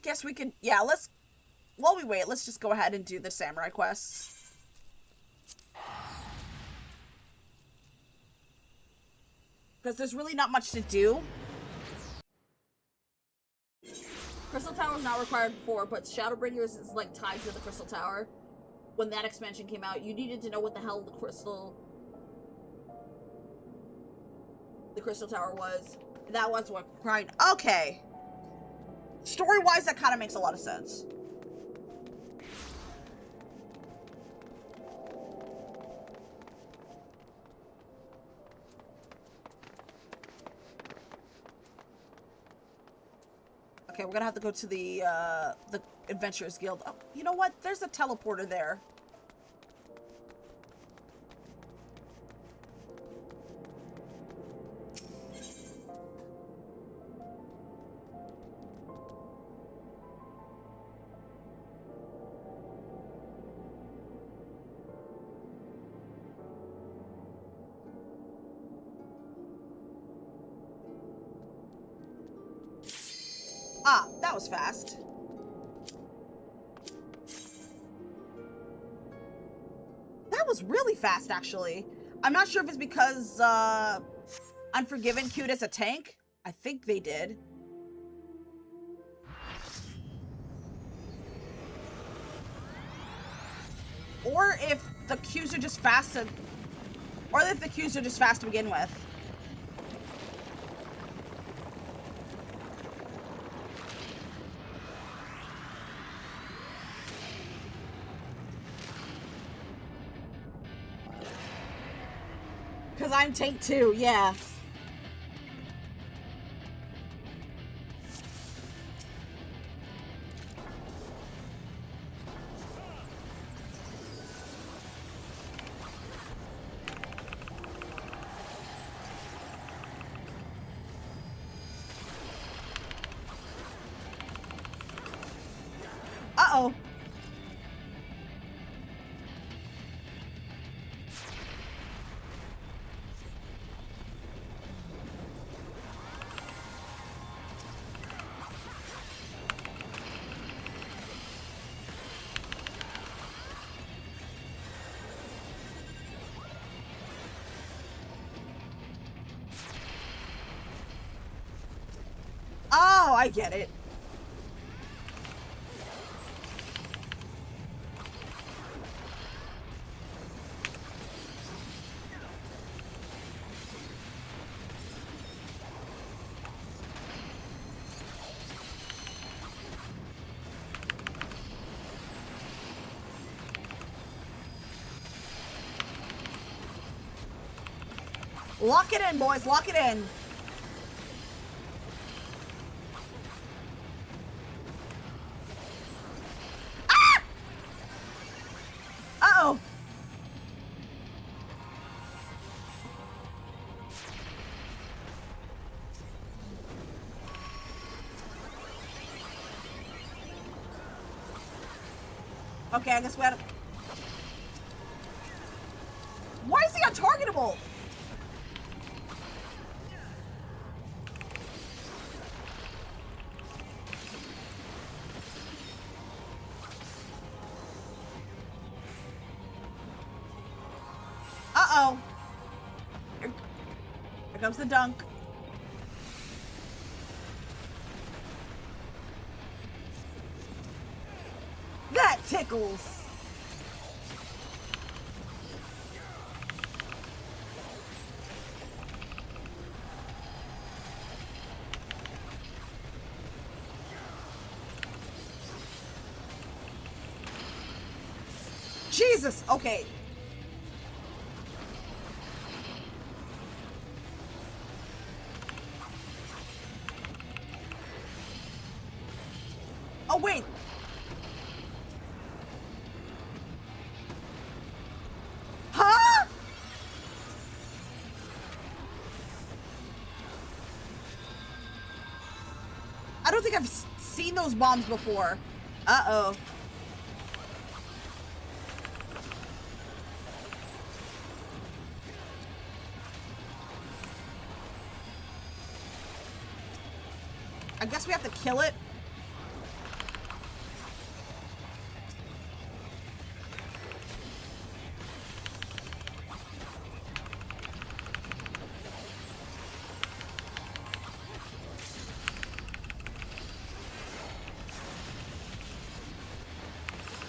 guess we can, yeah, let's, while we wait, let's just go ahead and do the samurai quests. Because there's really not much to do. Crystal Tower is not required before, but Shadowbringers is like tied to the Crystal Tower. When that expansion came out, you needed to know what the hell the Crystal Tower was. That was what required. Okay. Story-wise, that kind of makes a lot of sense. Okay, we're gonna have to go to the Adventurers Guild. Oh, you know what? There's a teleporter there. Ah, that was fast. That was really fast, actually. I'm not sure if it's because Unforgiven queued as a tank. I think they did. Or if the queues are just fast to... Or if the queues are just fast to begin with. Because I'm tank too, yeah. Uh-oh. Oh, I get it. Lock it in, boys. Lock it in. Ah! Uh-oh. Okay, I guess we had to... Why is he untargetable? Uh-oh. Here comes the dunk. That tickles. Jesus. Okay. Oh, wait. Huh? I don't think I've seen those bombs before. Uh-oh. I guess we have to kill it.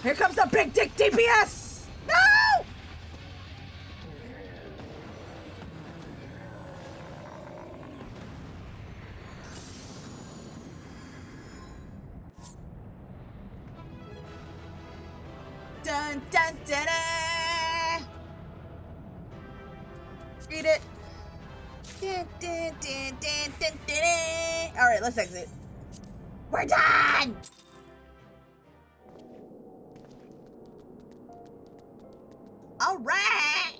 Here comes the big dick DPS! No! Dun dun dun dun! Read it. Dun, dun, dun, dun, dun, dun, dun. All right, let's exit. We're done! All right!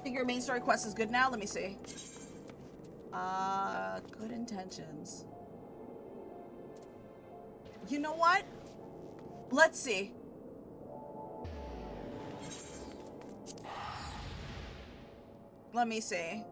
Think your main story quest is good now? Let me see. Good intentions. You know what? Let's see. Let me see.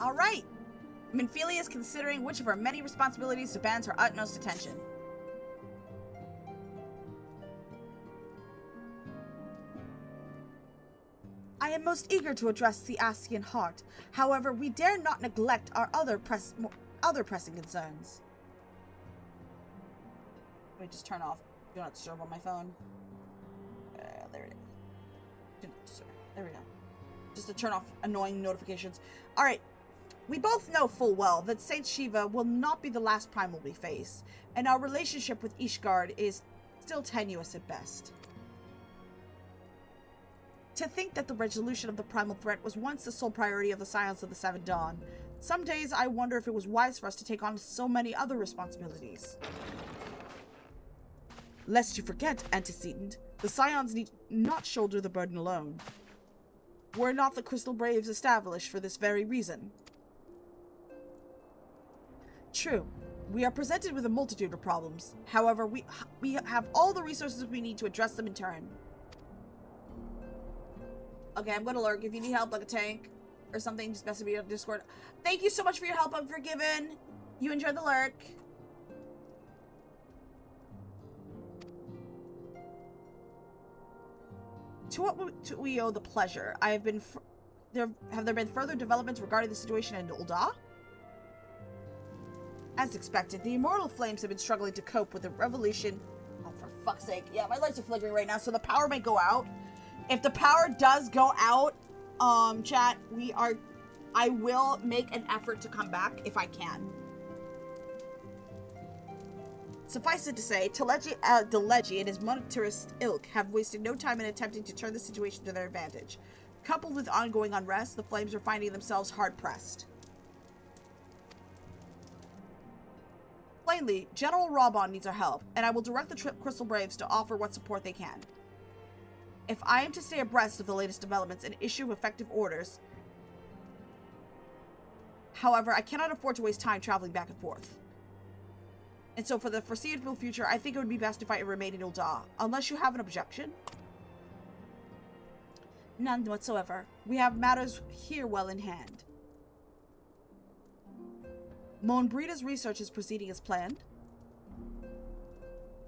All right. Minfilia is considering which of her many responsibilities demands her utmost attention. I am most eager to address the Ascian heart. However, we dare not neglect our other pressing concerns. Let me just turn off Do Not Disturb on my phone. There it is. Do Not Disturb. There we go. Just to turn off annoying notifications. All right. We both know full well that Saint Shiva will not be the last primal we face, and our relationship with Ishgard is still tenuous at best. To think that the resolution of the primal threat was once the sole priority of the Scions of the Seven Dawn, some days I wonder if it was wise for us to take on so many other responsibilities. Lest you forget, Antecedent, the Scions need not shoulder the burden alone. Were not the Crystal Braves established for this very reason? True. We are presented with a multitude of problems. However, we have all the resources we need to address them in turn. Okay, I'm gonna lurk. If you need help, like a tank or something, just message me on Discord. Thank you so much for your help. I'm forgiven. You enjoyed the lurk. To what do we owe the pleasure? Have there been further developments regarding the situation in Ul'dah? As expected, the Immortal Flames have been struggling to cope with the revolution. Oh, for fuck's sake. Yeah, my lights are flickering right now, so the power may go out. If the power does go out, chat, I will make an effort to come back if I can. Suffice it to say, Delegi and his monetarist ilk have wasted no time in attempting to turn the situation to their advantage. Coupled with ongoing unrest, the Flames are finding themselves hard-pressed. Plainly, General Raubon needs our help, and I will direct the Crystal Braves to offer what support they can. If I am to stay abreast of the latest developments and issue effective orders, however, I cannot afford to waste time traveling back and forth. And so for the foreseeable future, I think it would be best if I remain in Ul'dah, unless you have an objection. None whatsoever. We have matters here well in hand. Monbrida's research is proceeding as planned.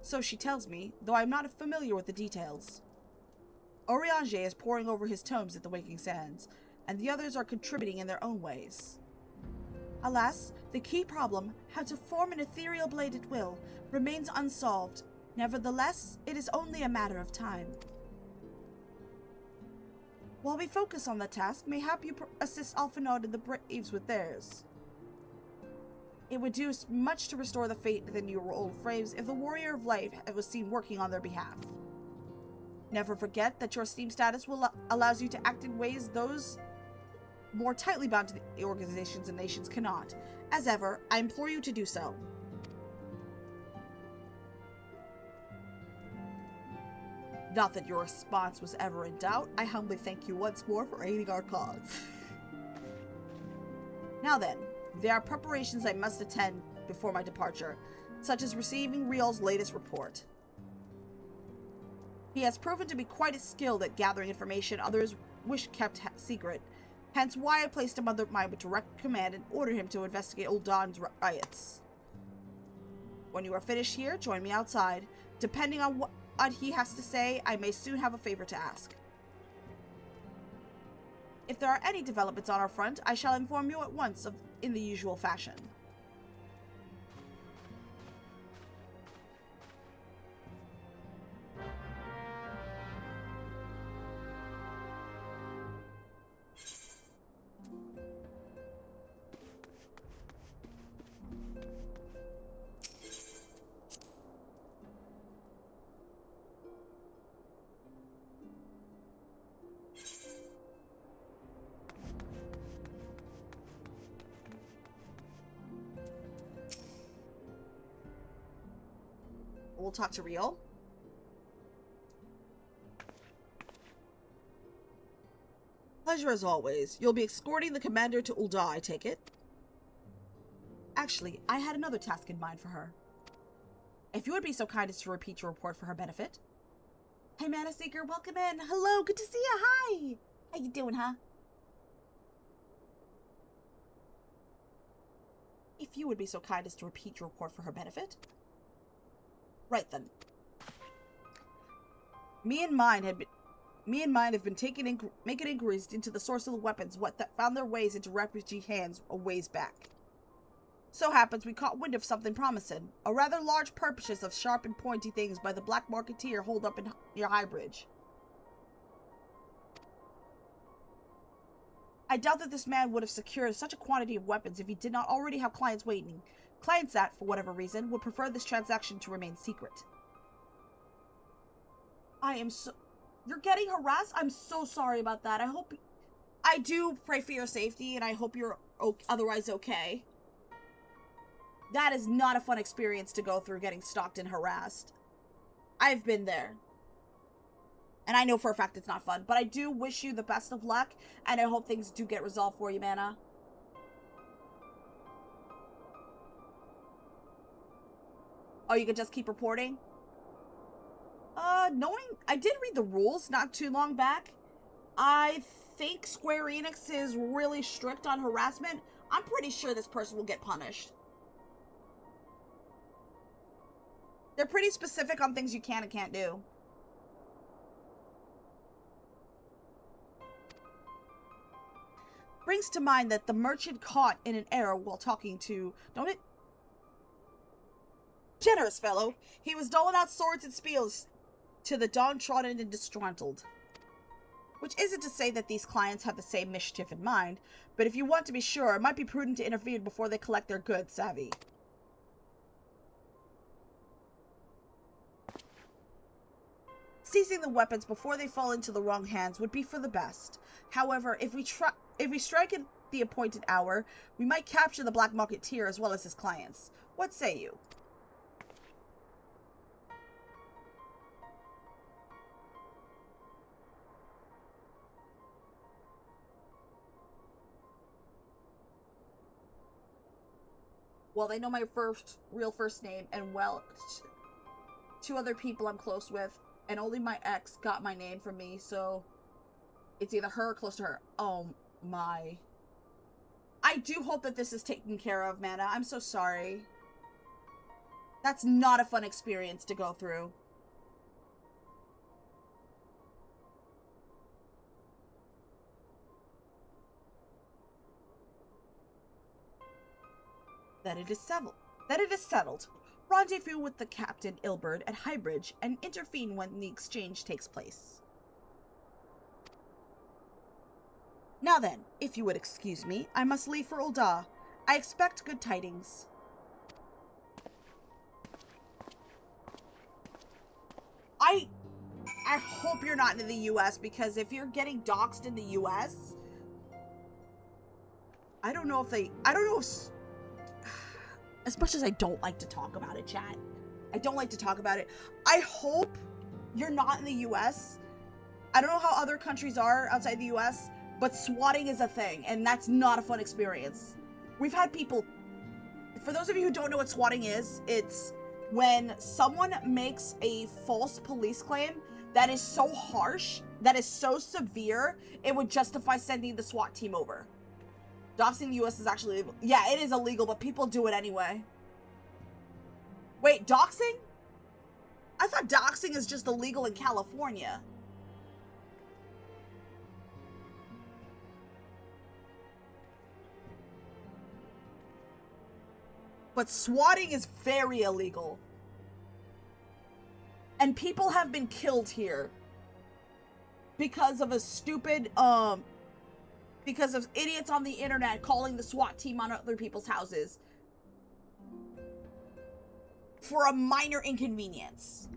So she tells me, though I am not familiar with the details. Oriange is poring over his tomes at the Waking Sands, and the others are contributing in their own ways. Alas, the key problem, how to form an ethereal blade at will, remains unsolved. Nevertheless, it is only a matter of time. While we focus on the task, mayhap you assist Alphinaud and the Braves with theirs. It would do much to restore the faith within your old frames if the Warrior of Life was seen working on their behalf. Never forget that your Steam status allows you to act in ways more tightly bound to the organizations and nations cannot. As ever, I implore you to do so. Not that your response was ever in doubt, I humbly thank you once more for aiding our cause. Now then, there are preparations I must attend before my departure, such as receiving Riel's latest report. He has proven to be quite as skilled at gathering information others wish kept secret, hence why I placed him under my direct command and ordered him to investigate Old Dawn's riots. When you are finished here, join me outside. Depending on what he has to say, I may soon have a favor to ask. If there are any developments on our front, I shall inform you at once in the usual fashion. We'll talk to Riel. Pleasure as always. You'll be escorting the commander to Ul'dah, I take it? Actually, I had another task in mind for her. If you would be so kind as to repeat your report for her benefit. Hey, Mana Seeker, welcome in. Hello, good to see you. Hi. How you doing, huh? If you would be so kind as to repeat your report for her benefit. Right then. Me and mine have been making inquiries into the source of the weapons that found their ways into refugee hands a ways back. So happens we caught wind of something promising. A rather large purchase of sharp and pointy things by the black marketeer holed up near High Bridge. I doubt that this man would have secured such a quantity of weapons if he did not already have clients waiting. Clients that, for whatever reason, would prefer this transaction to remain secret. You're getting harassed? I'm so sorry about that. I do pray for your safety, and I hope you're otherwise okay. That is not a fun experience to go through, getting stalked and harassed. I've been there. And I know for a fact it's not fun, but I do wish you the best of luck, and I hope things do get resolved for you, Mana. Oh, you can just keep reporting? I did read the rules not too long back. I think Square Enix is really strict on harassment. I'm pretty sure this person will get punished. They're pretty specific on things you can and can't do. Brings to mind that the merchant caught in an error while talking to, don't it? Generous fellow. He was doling out swords and spears to the downtrodden and disgruntled. Which isn't to say that these clients have the same mischief in mind, but if you want to be sure, it might be prudent to intervene before they collect their goods, savvy. Seizing the weapons before they fall into the wrong hands would be for the best. However, if we strike at the appointed hour, we might capture the black marketeer as well as his clients. What say you? Well, they know my real first name, and well, two other people I'm close with, and only my ex got my name from me, so it's either her or close to her. Oh my. I do hope that this is taken care of, Mana. I'm so sorry. That's not a fun experience to go through. That it is settled. Rendezvous with the Captain Ilberd at Highbridge and intervene when the exchange takes place. Now then, if you would excuse me, I must leave for Ul'dah. I expect good tidings. I hope you're not in the US, because if you're getting doxxed in the US, I don't know if, as much as I don't like to talk about it, chat. I don't like to talk about it. I hope you're not in the US. I don't know how other countries are outside the US, but swatting is a thing, and that's not a fun experience. We've had people, for those of you who don't know what swatting is, it's when someone makes a false police claim that is so harsh, that is so severe, it would justify sending the SWAT team over. Doxing in the US is actually illegal. Yeah, it is illegal, but people do it anyway. Wait, doxing? I thought doxing is just illegal in California. But swatting is very illegal. And people have been killed here because of a stupid, because of idiots on the internet calling the SWAT team on other people's houses for a minor inconvenience.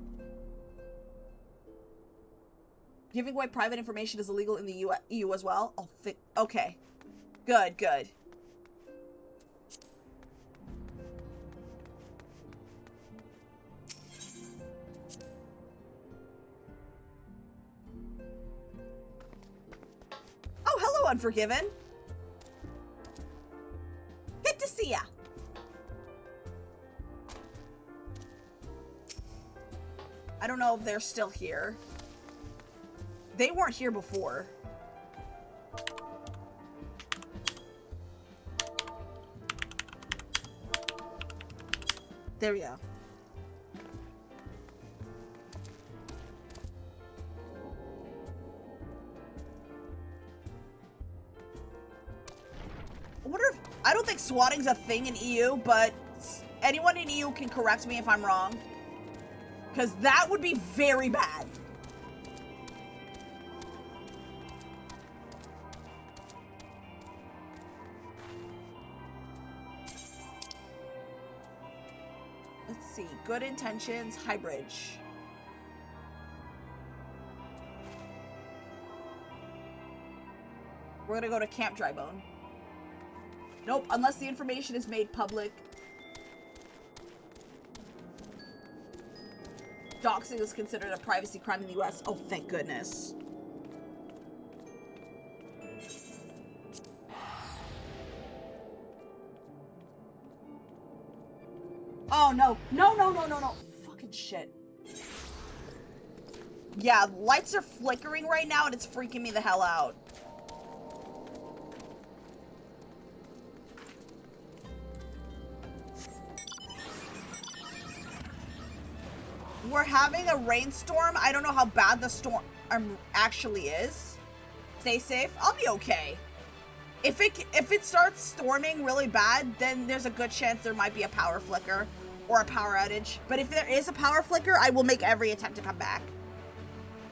Giving away private information is illegal in the EU as well? Oh, okay. Good, good. Oh, hello, Unforgiven. Good to see ya. I don't know if they're still here. They weren't here before. There we go. I don't think swatting's a thing in EU, but anyone in EU can correct me if I'm wrong. Because that would be very bad. Let's see. Good intentions, high bridge. We're gonna go to Camp Drybone. Nope, unless the information is made public. Doxing is considered a privacy crime in the US. Oh, thank goodness. Oh, no. No, no, no, no, no. Fucking shit. Yeah, lights are flickering right now and it's freaking me the hell out. We're having a rainstorm. I don't know how bad the storm actually is. Stay safe. I'll be okay. If it starts storming really bad, then there's a good chance there might be a power flicker or a power outage. But if there is a power flicker, I will make every attempt to come back.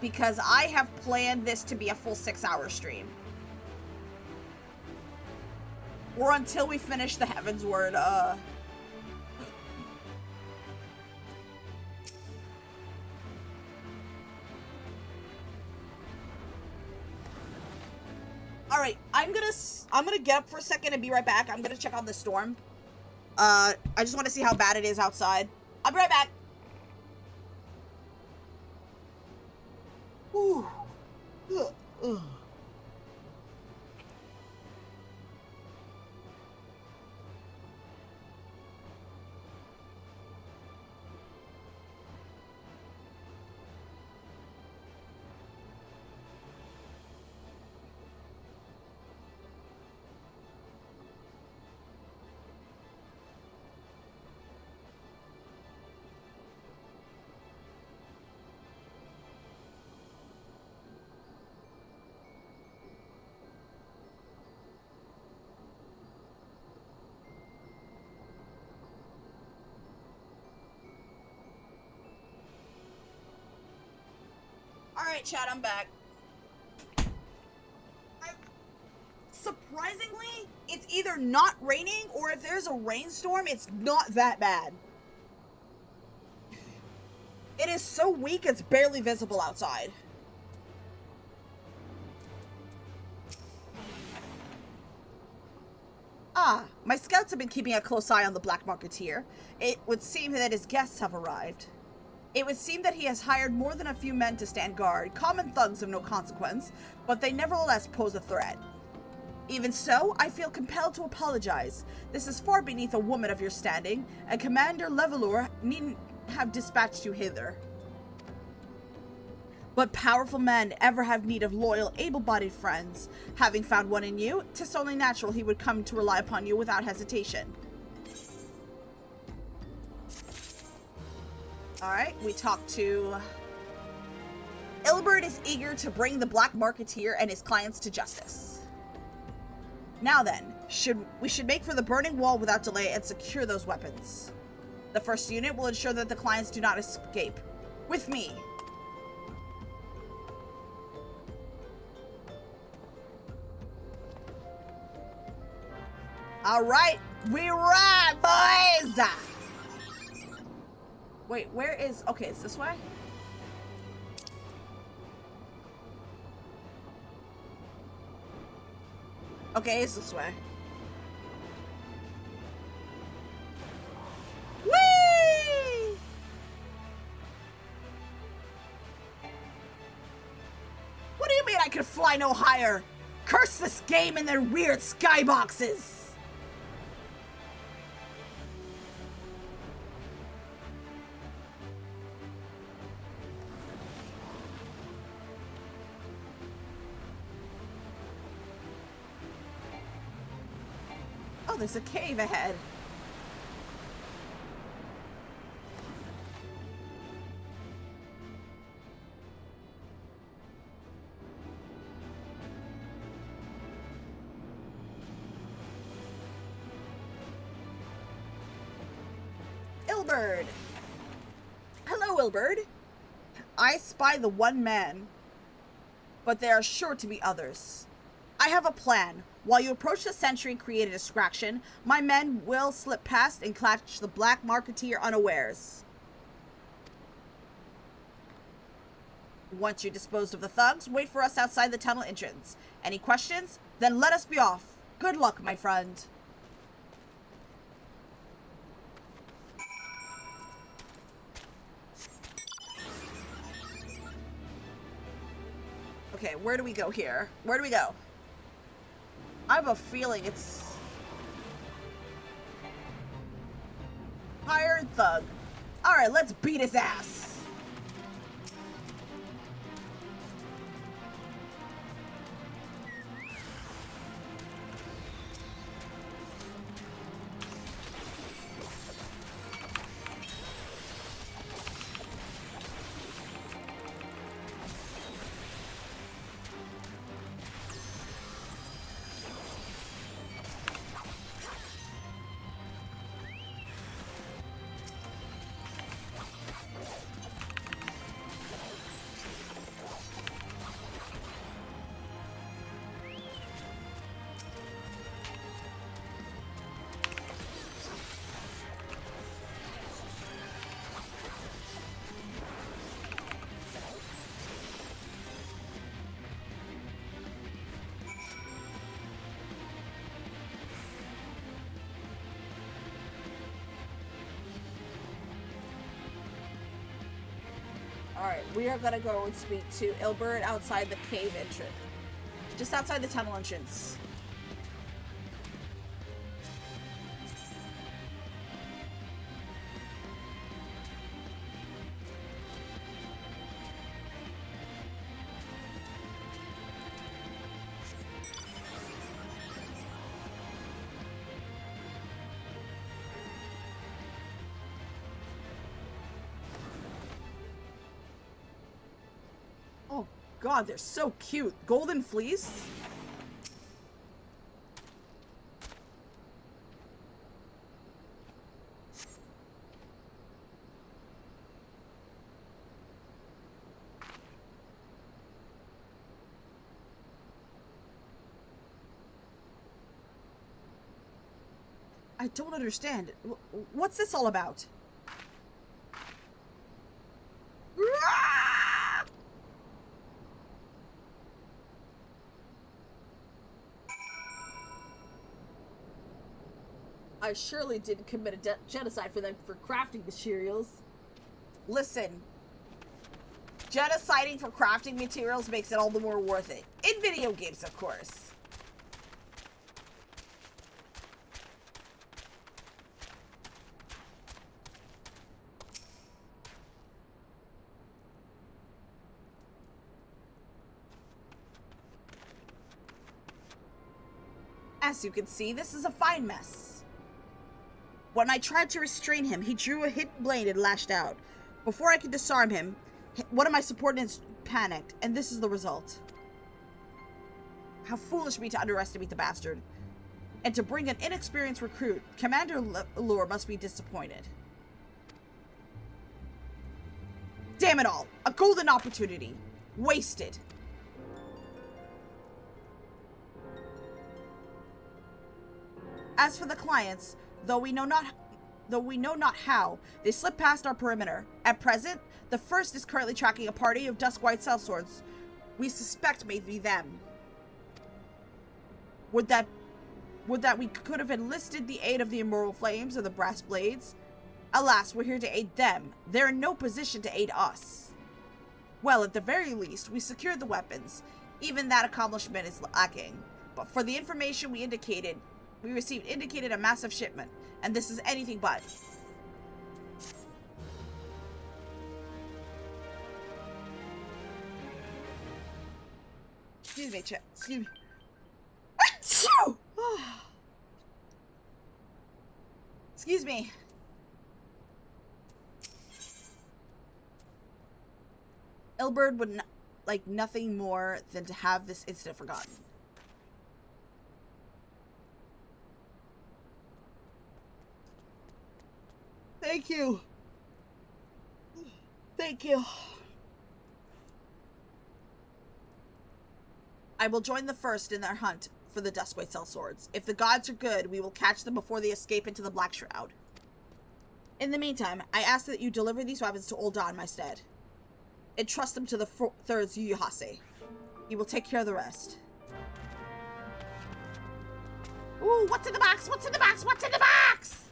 Because I have planned this to be a full 6-hour stream. Or until we finish the HEAVENSWARD, Alright, I'm gonna get up for a second and be right back. I'm gonna check on the storm. I just want to see how bad it is outside. I'll be right back. Whew. Ugh. Alright, chat, I'm back. Surprisingly, it's either not raining or if there's a rainstorm, it's not that bad. It is so weak, it's barely visible outside. Ah, my scouts have been keeping a close eye on the black marketeer. It would seem that his guests have arrived. It would seem that he has hired more than a few men to stand guard, common thugs of no consequence, but they nevertheless pose a threat. Even so, I feel compelled to apologize. This is far beneath a woman of your standing, and Commander Levelure needn't have dispatched you hither. But powerful men ever have need of loyal, able-bodied friends. Having found one in you, 'tis only natural he would come to rely upon you without hesitation. Alright, we talked to... Ilbert is eager to bring the black marketeer and his clients to justice. Now then, we should make for the burning wall without delay and secure those weapons. The first unit will ensure that the clients do not escape. With me. Alright, we ride, boys! Wait, where is... Okay, it's this way? Okay, it's this way. Whee! What do you mean I can fly no higher? Curse this game and their weird skyboxes! Oh, there's a cave ahead. Ilbert. Hello, Ilbert. I spy the one man, but there are sure to be others. I have a plan. While you approach the sentry and create a distraction, my men will slip past and catch the black marketeer unawares. Once you disposed of the thugs, wait for us outside the tunnel entrance. Any questions? Then let us be off. Good luck, my friend. Okay, where do we go here? Where do we go? I have a feeling it's... Hired thug. Alright, let's beat his ass. Alright, we are gonna go and speak to Ilbert outside the cave entrance. Just outside the tunnel entrance. Oh god, they're so cute. Golden fleece? I don't understand. What's this all about? I surely didn't commit a genocide for them for crafting materials. Listen. Genociding for crafting materials makes it all the more worth it. In video games, of course. As you can see, this is a fine mess. When I tried to restrain him, he drew a hidden blade and lashed out. Before I could disarm him, one of my subordinates panicked, and this is the result. How foolish of me to underestimate the bastard. And to bring an inexperienced recruit, Commander Lure must be disappointed. Damn it all! A golden opportunity. Wasted. As for the clients, though we know not how, they slip past our perimeter. At present, the first is currently tracking a party of dusk white sellswords. We suspect may be them. Would that we could have enlisted the aid of the Immortal Flames or the Brass Blades? Alas, we're here to aid them. They're in no position to aid us. Well, at the very least, we secured the weapons. Even that accomplishment is lacking. But for the information we received indicated a massive shipment, and this is anything but. Excuse me, chat. Excuse me. Excuse me. Ilberd would like nothing more than to have this incident forgotten. Thank you. Thank you. I will join the first in their hunt for the Duskway sellswords. If the gods are good, we will catch them before they escape into the Black Shroud. In the meantime, I ask that you deliver these weapons to Ul'dah in my stead. Entrust them to the third Yuyahase. He will take care of the rest. Ooh, what's in the box? What's in the box? What's in the box?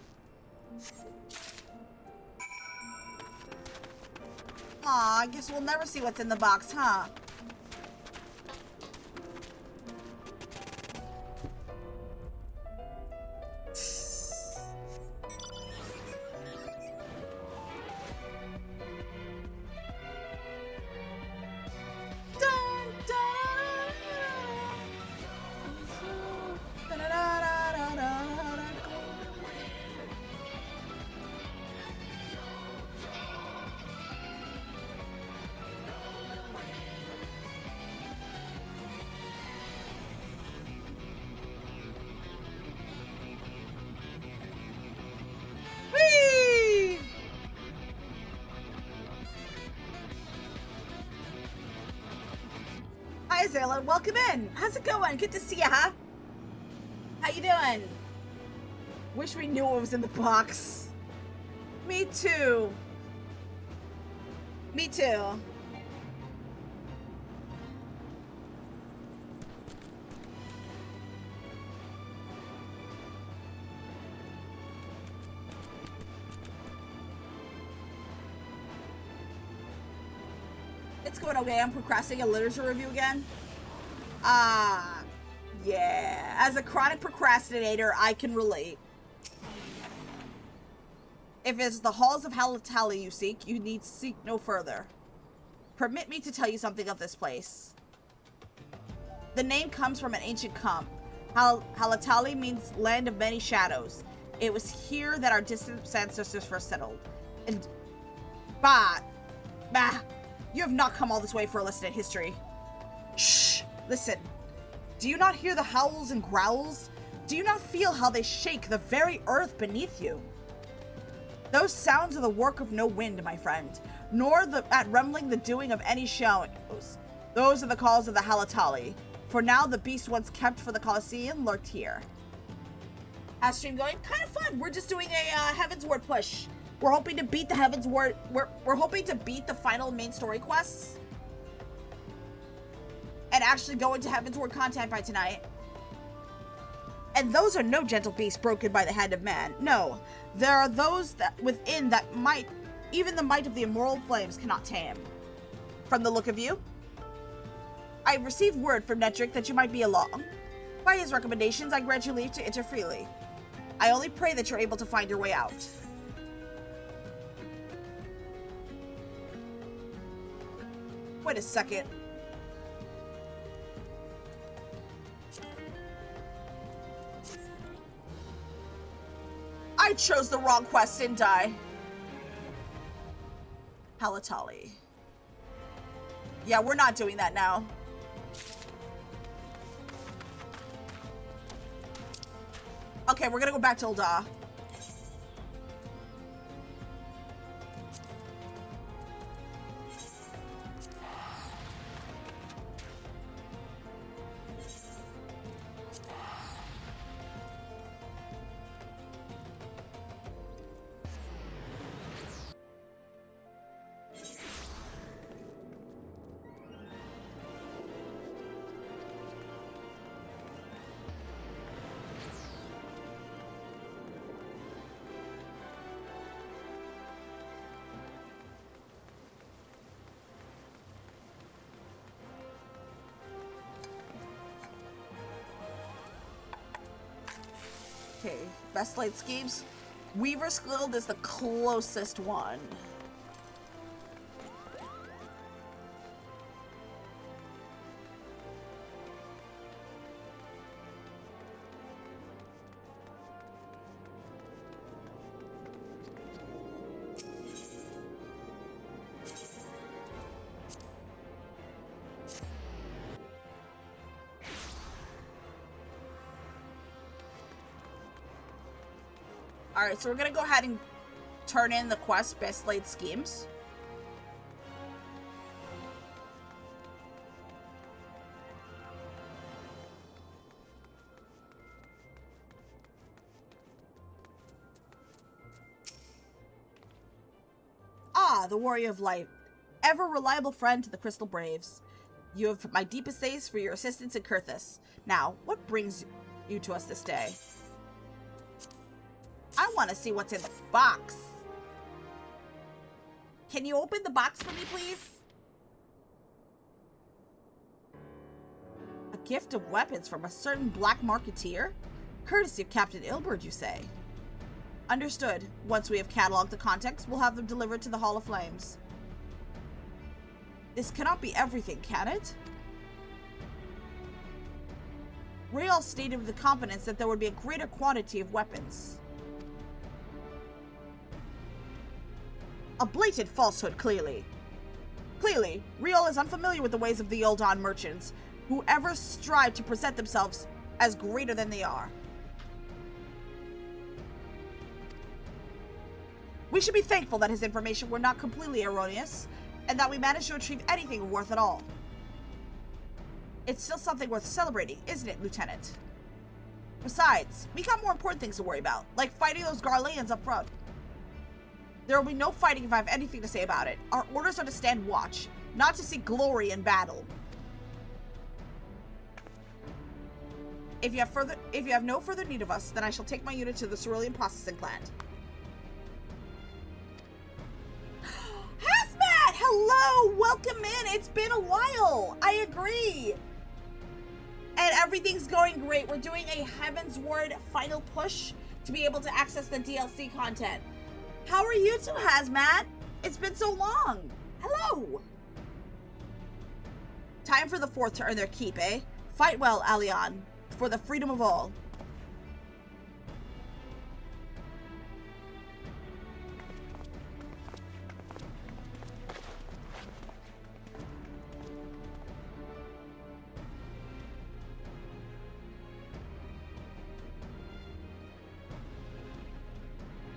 Aw, I guess we'll never see what's in the box, huh? Hi, Zayla. Welcome in. How's it going? Good to see ya, huh? How you doing? Wish we knew what was in the box. Me too. Me too. It's going okay. I'm procrastinating a literature review again. Yeah. As a chronic procrastinator, I can relate. If it's the halls of Halatali you seek, you need seek no further. Permit me to tell you something of this place. The name comes from an ancient comp. Halatali means land of many shadows. It was here that our distant ancestors first settled. And bah, you have not come all this way for a lesson in history. Shh, listen. Do you not hear the howls and growls? Do you not feel how they shake the very earth beneath you? Those sounds are the work of no wind, my friend, nor at rumbling the doing of any shadows. Those are the calls of the Halatali. For now, the beast once kept for the Colosseum lurked here. How's stream going? Kind of fun. We're just doing a Heavensward push. We're hoping to beat the Heavensward. We're hoping to beat the final main story quests and actually go into Heavensward content by tonight. And those are no gentle beasts broken by the hand of man. No, there are those that within that might, even the might of the immortal flames cannot tame. From the look of you, I have received word from Nedrick that you might be along. By his recommendations, I grant you leave to enter freely. I only pray that you're able to find your way out. Wait a second. I chose the wrong quest, didn't I? Halatali. Yeah, we're not doing that now. Okay, we're gonna go back to Ul'dah. Okay, best laid schemes. Weaver's Guild is the closest one. Alright, so we're gonna go ahead and turn in the quest best laid schemes. Ah, the warrior of light. Ever reliable friend to the Crystal Braves. You have my deepest thanks for your assistance in Kurthus. Now, what brings you to us this day? I want to see what's in the box. Can you open the box for me, please? A gift of weapons from a certain black marketeer? Courtesy of Captain Ilberd, you say? Understood. Once we have cataloged the contents, we'll have them delivered to the Hall of Flames. This cannot be everything, can it? Rael stated with confidence that there would be a greater quantity of weapons. A blatant falsehood, clearly. Clearly, Riel is unfamiliar with the ways of the Ul'dah merchants, who ever strive to present themselves as greater than they are. We should be thankful that his information were not completely erroneous, and that we managed to retrieve anything worth at all. It's still something worth celebrating, isn't it, Lieutenant? Besides, we got more important things to worry about, like fighting those Garleans up front. There will be no fighting if I have anything to say about it. Our orders are to stand watch, not to seek glory in battle. If you have no further need of us, then I shall take my unit to the Cerulean processing plant. Hazmat! Hello! Welcome in! It's been a while! I agree! And everything's going great. We're doing a Heavensward final push to be able to access the DLC content. How are you two, Hazmat? It's been so long. Hello. Time for the Fourth to earn their keep, eh? Fight well, Alion, for the freedom of all.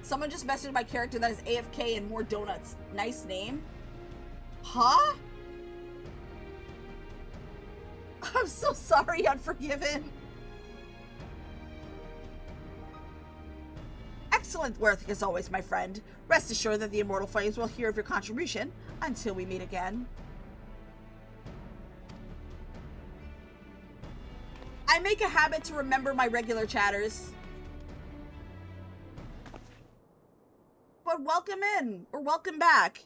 Someone just messaged my character that is AFK and more donuts. Nice name. Huh? I'm so sorry, Unforgiven. Excellent work as always, my friend. Rest assured that the Immortal Flames will hear of your contribution until we meet again. I may make a habit to remember my regular chatters. But welcome in, or welcome back.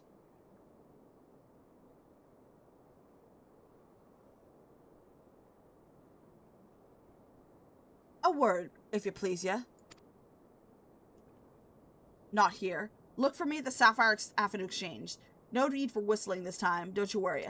A word, if you please, yeah? Not here. Look for me at the Sapphire Avenue Exchange. No need for whistling this time, don't you worry.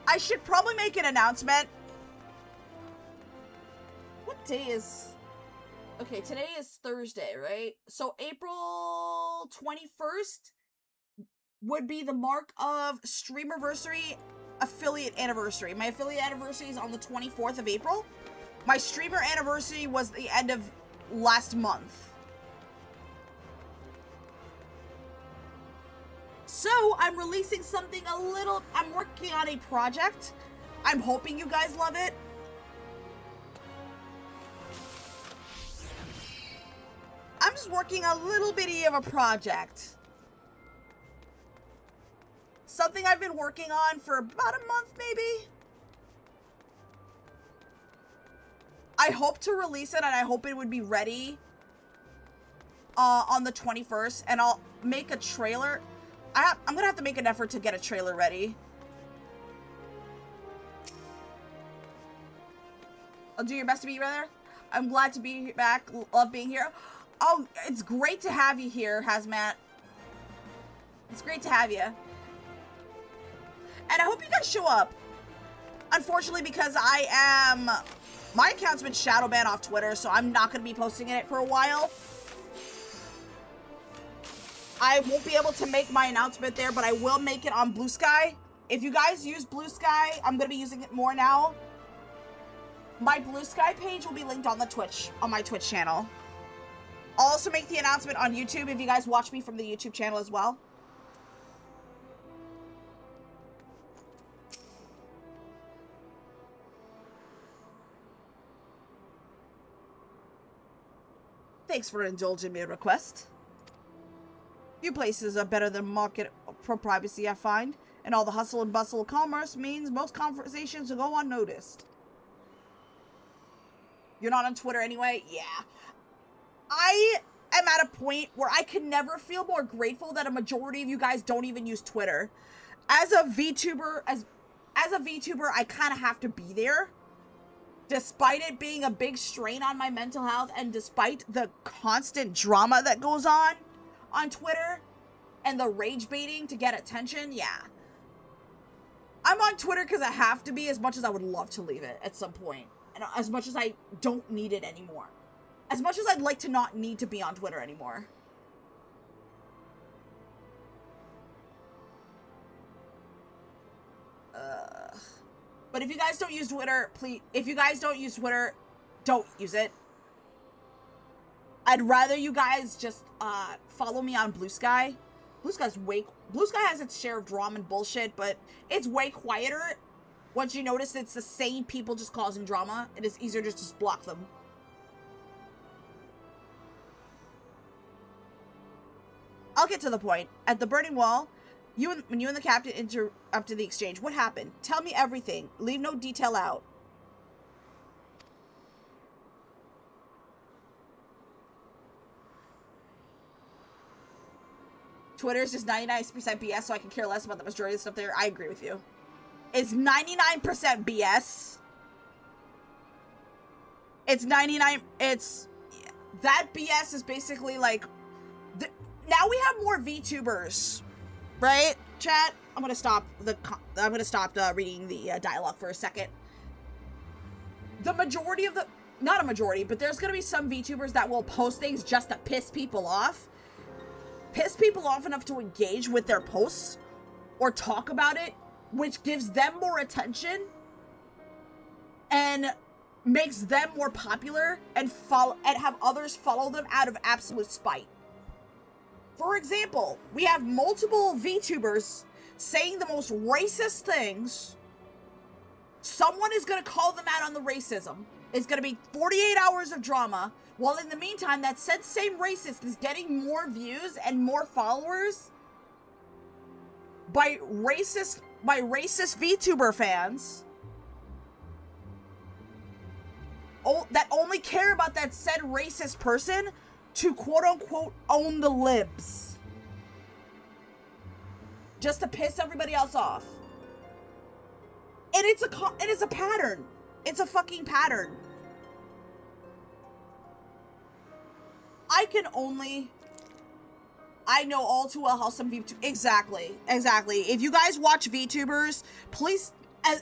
I should probably make an announcement. What day is... Okay, today is Thursday, right? So April 21st would be the mark of Streamerversary affiliate anniversary. My affiliate anniversary is on the 24th of April. My streamer anniversary was the end of last month. So, I'm releasing something a little... I'm working on a project. I'm hoping you guys love it. I'm just working a little bitty of a project. Something I've been working on for about a month, maybe. I hope to release it, and I hope it would be ready on the 21st, and I'll make a trailer... I'm gonna have to make an effort to get a trailer ready. I'll do your best to be there. I'm glad to be back. Love being here. Oh, it's great to have you here, Hazmat. It's great to have you. And I hope you guys show up. Unfortunately, because my account's been shadow banned off Twitter, so I'm not gonna be posting in it for a while. I won't be able to make my announcement there, but I will make it on Blue Sky. If you guys use Blue Sky, I'm going to be using it more now. My Blue Sky page will be linked on the Twitch, on my Twitch channel. I'll also make the announcement on YouTube if you guys watch me from the YouTube channel as well. Thanks for indulging me request. Few places are better than market for privacy, I find, and all the hustle and bustle of commerce means most conversations will go unnoticed. You're not on Twitter anyway? Yeah. I am at a point where I can never feel more grateful that a majority of you guys don't even use Twitter. As a VTuber, I kind of have to be there. Despite it being a big strain on my mental health, and despite the constant drama that goes on Twitter and the rage baiting to get attention, yeah. I'm on Twitter because I have to be, as much as I would love to leave it at some point. And as much as I don't need it anymore. As much as I'd like to not need to be on Twitter anymore. But if you guys don't use Twitter, please, if you guys don't use Twitter, don't use it. I'd rather you guys just follow me on Blue Sky. Blue Sky has its share of drama and bullshit, but it's way quieter. Once you notice it's the same people just causing drama, it is easier to just block them. I'll get to the point. At the Burning Wall, when you and the captain interrupted the exchange, what happened? Tell me everything. Leave no detail out. Twitter is just 99% BS, so I can care less about the majority of the stuff there. I agree with you. It's 99% BS. It's 99... It's... That BS is basically like... now we have more VTubers. Right? Chat? I'm gonna stop reading the dialogue for a second. The majority of the... Not a majority, but there's gonna be some VTubers that will post things just to piss people off. Piss people off enough to engage with their posts or talk about it, which gives them more attention. And makes them more popular and have others follow them out of absolute spite. For example, we have multiple VTubers saying the most racist things. Someone is going to call them out on the racism. It's going to be 48 hours of drama, while in the meantime, that said same racist is getting more views and more followers by racist VTuber fans that only care about that said racist person to quote-unquote own the libs. Just to piss everybody else off. And it is a pattern. It's a fucking pattern. I know all too well how some VTubers... Exactly. If you guys watch VTubers, please,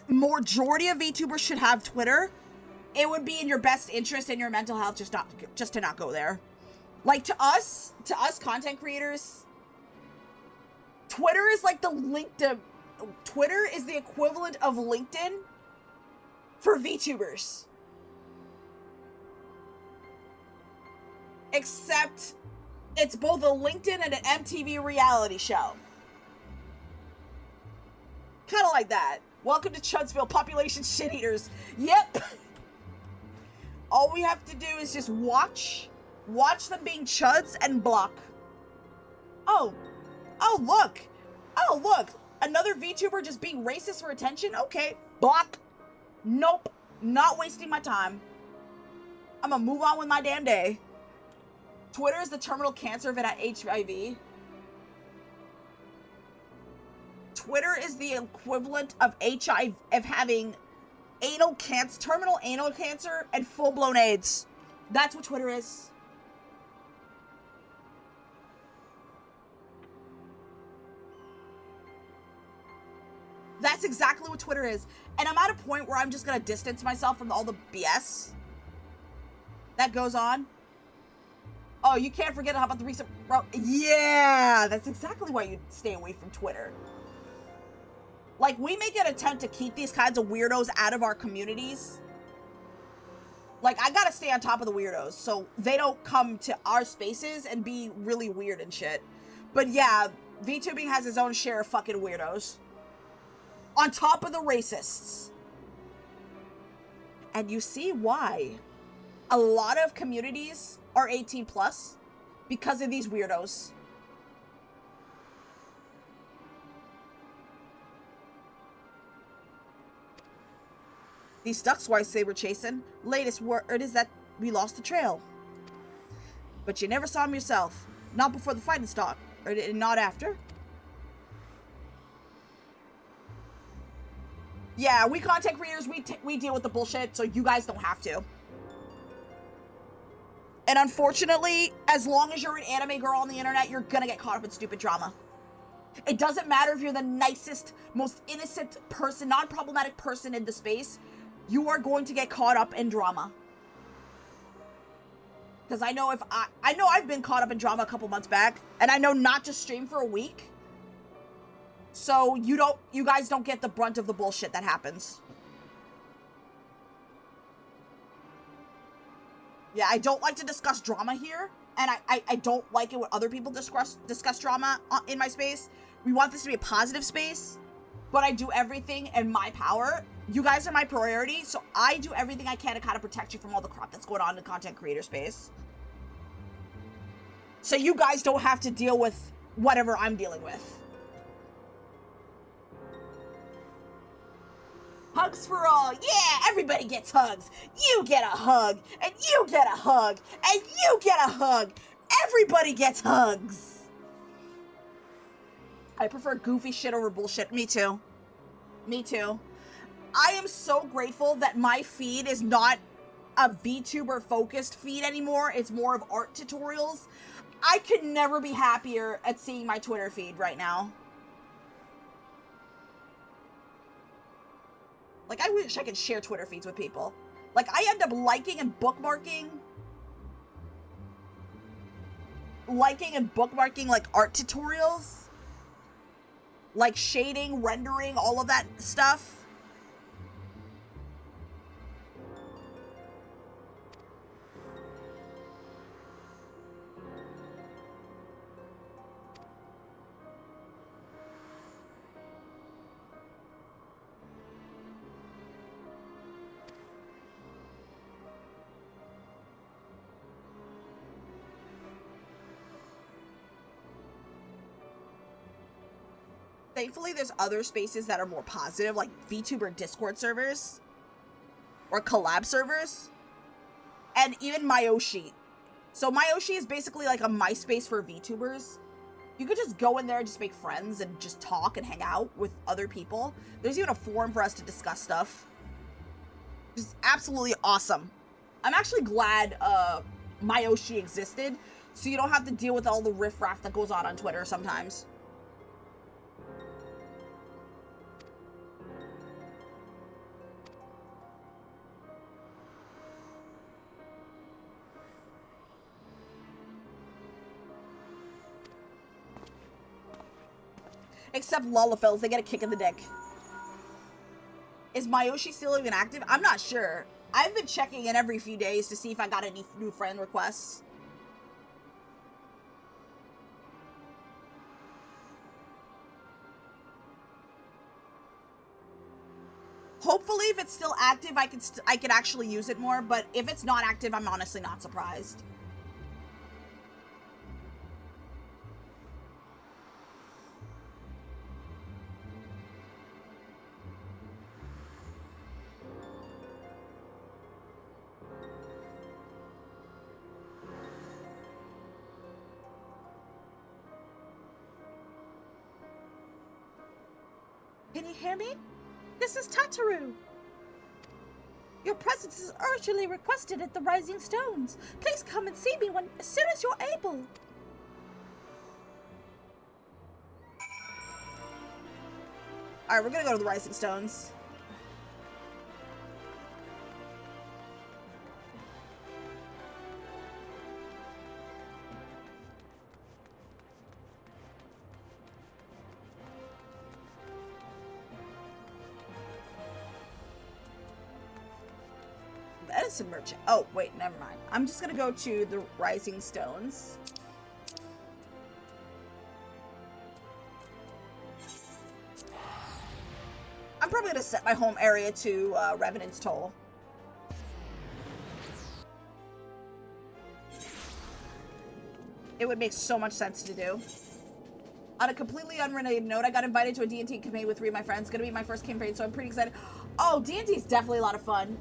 majority of VTubers should have Twitter. It would be in your best interest and your mental health just to not go there. Like, to us content creators, Twitter is like the LinkedIn... Twitter is the equivalent of LinkedIn for VTubers. Except it's both a LinkedIn and an MTV reality show. Kind of like that. Welcome to Chudsville, population shit eaters. Yep. All we have to do is just watch them being chuds and block. Oh look. Another VTuber just being racist for attention? Okay, block. Nope, not wasting my time. I'm gonna move on with my damn day. Twitter is the terminal cancer of HIV. Twitter is the equivalent of HIV, of having anal cancer, terminal anal cancer, and full-blown AIDS. That's what Twitter is. That's exactly what Twitter is. And I'm at a point where I'm just gonna distance myself from all the BS that goes on. Oh, you can't forget about the recent... Bro, yeah, that's exactly why you stay away from Twitter. Like, we make an attempt to keep these kinds of weirdos out of our communities. Like, I gotta stay on top of the weirdos so they don't come to our spaces and be really weird and shit. But yeah, VTubing has its own share of fucking weirdos. On top of the racists. And you see why a lot of communities are 18 plus because of these weirdos. These ducks twice they were chasing. Latest word is that we lost the trail. But you never saw them yourself. Not before the fighting started, or not after. Yeah, we content creators, we deal with the bullshit, so you guys don't have to. And unfortunately, as long as you're an anime girl on the internet, you're gonna get caught up in stupid drama. It doesn't matter if you're the nicest, most innocent person, non-problematic person in the space, you are going to get caught up in drama. Because I know I've been caught up in drama a couple months back, and I know not to stream for a week. So you guys don't get the brunt of the bullshit that happens. Yeah, I don't like to discuss drama here, and I don't like it when other people discuss drama in my space. We want this to be a positive space, but I do everything in my power. You guys are my priority, so I do everything I can to kind of protect you from all the crap that's going on in the content creator space. So you guys don't have to deal with whatever I'm dealing with. Hugs for all. Yeah, everybody gets hugs. You get a hug, and you get a hug, and you get a hug. Everybody gets hugs. I prefer goofy shit over bullshit. Me too. Me too. I am so grateful that my feed is not a VTuber focused feed anymore. It's more of art tutorials. I could never be happier at seeing my Twitter feed right now. Like, I wish I could share Twitter feeds with people. Like, I end up liking and bookmarking like art tutorials. Like shading, rendering, all of that stuff. Thankfully, there's other spaces that are more positive, like VTuber Discord servers. Or collab servers. And even Myoshi. So Myoshi is basically like a MySpace for VTubers. You could just go in there and just make friends and just talk and hang out with other people. There's even a forum for us to discuss stuff. It's absolutely awesome. I'm actually glad Myoshi existed, so you don't have to deal with all the riffraff that goes on Twitter sometimes. Except Lollafels, they get a kick in the dick. Is Myoshi still even active? I'm not sure. I've been checking in every few days to see if I got any new friend requests. Hopefully, if it's still active, I can actually use it more. But if it's not active, I'm honestly not surprised. Can you hear me? This is Tataru. Your presence is urgently requested at the Rising Stones. Please come and see me as soon as you're able. Alright, we're gonna go to the Rising Stones. Edison Merchant. Oh, wait, never mind. I'm just gonna go to the Rising Stones. I'm probably gonna set my home area to Revenant's Toll. It would make so much sense to do. On a completely unrelated note, I got invited to a D&T campaign with 3 of my friends. It's gonna be my first campaign, so I'm pretty excited. Oh, D&T is definitely a lot of fun.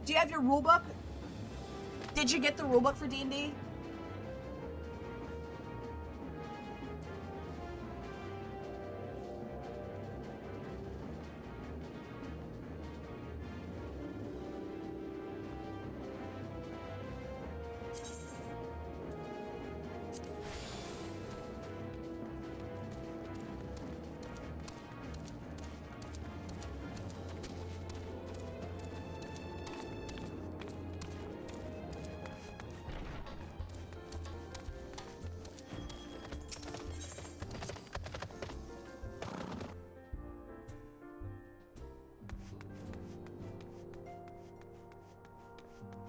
Do you have your rulebook? Did you get the rulebook for D&D?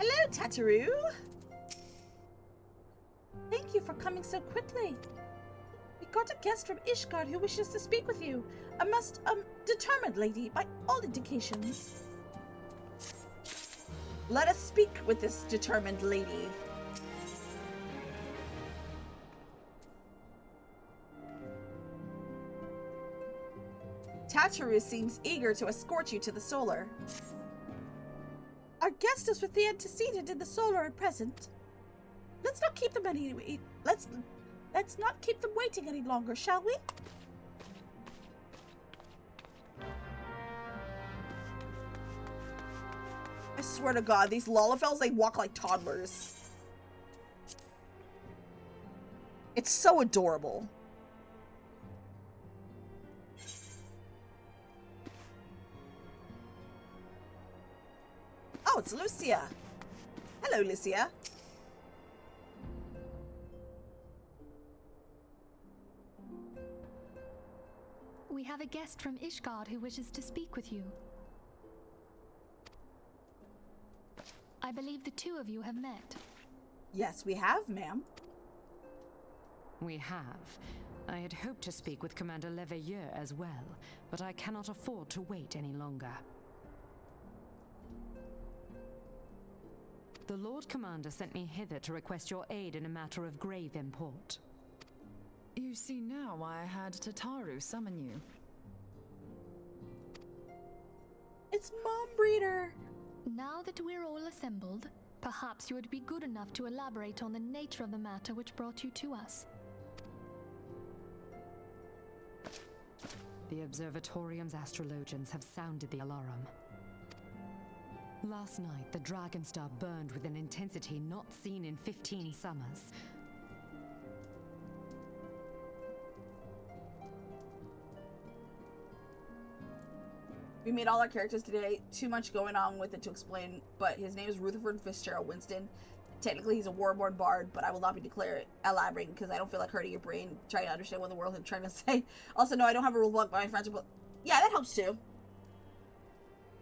Hello, Tataru. Thank you for coming so quickly. We got a guest from Ishgard who wishes to speak with you. A most, determined lady by all indications. Let us speak with this determined lady. Tataru seems eager to escort you to the Solar. Our guest is with the antecedent in the Solar at present. Let's not keep them let's not keep them waiting any longer, shall we? I swear to God, these Lollafels, they walk like toddlers. It's so adorable. Oh, it's Lucia. Hello, Lucia. We have a guest from Ishgard who wishes to speak with you. I believe the 2 of you have met. Yes, we have, ma'am. We have. I had hoped to speak with Commander Leveilleur as well, but I cannot afford to wait any longer. The Lord Commander sent me hither to request your aid in a matter of grave import. You You see now why I had Tataru summon you. It's Mom Breeder. Now that we're all assembled, perhaps you would be good enough to elaborate on the nature of the matter which brought you to us. The Observatorium's astrologians have sounded the alarm. Last night, the Dragon Star burned with an intensity not seen in 15 summers. We made all our characters today. Too much going on with it to explain, but his name is Rutherford Fitzgerald Winston. Technically, he's a warborn bard, but I will not be elaborating because I don't feel like hurting your brain trying to understand what the world is trying to say. Also, no, I don't have a rule book, but my friends are... Yeah, that helps too.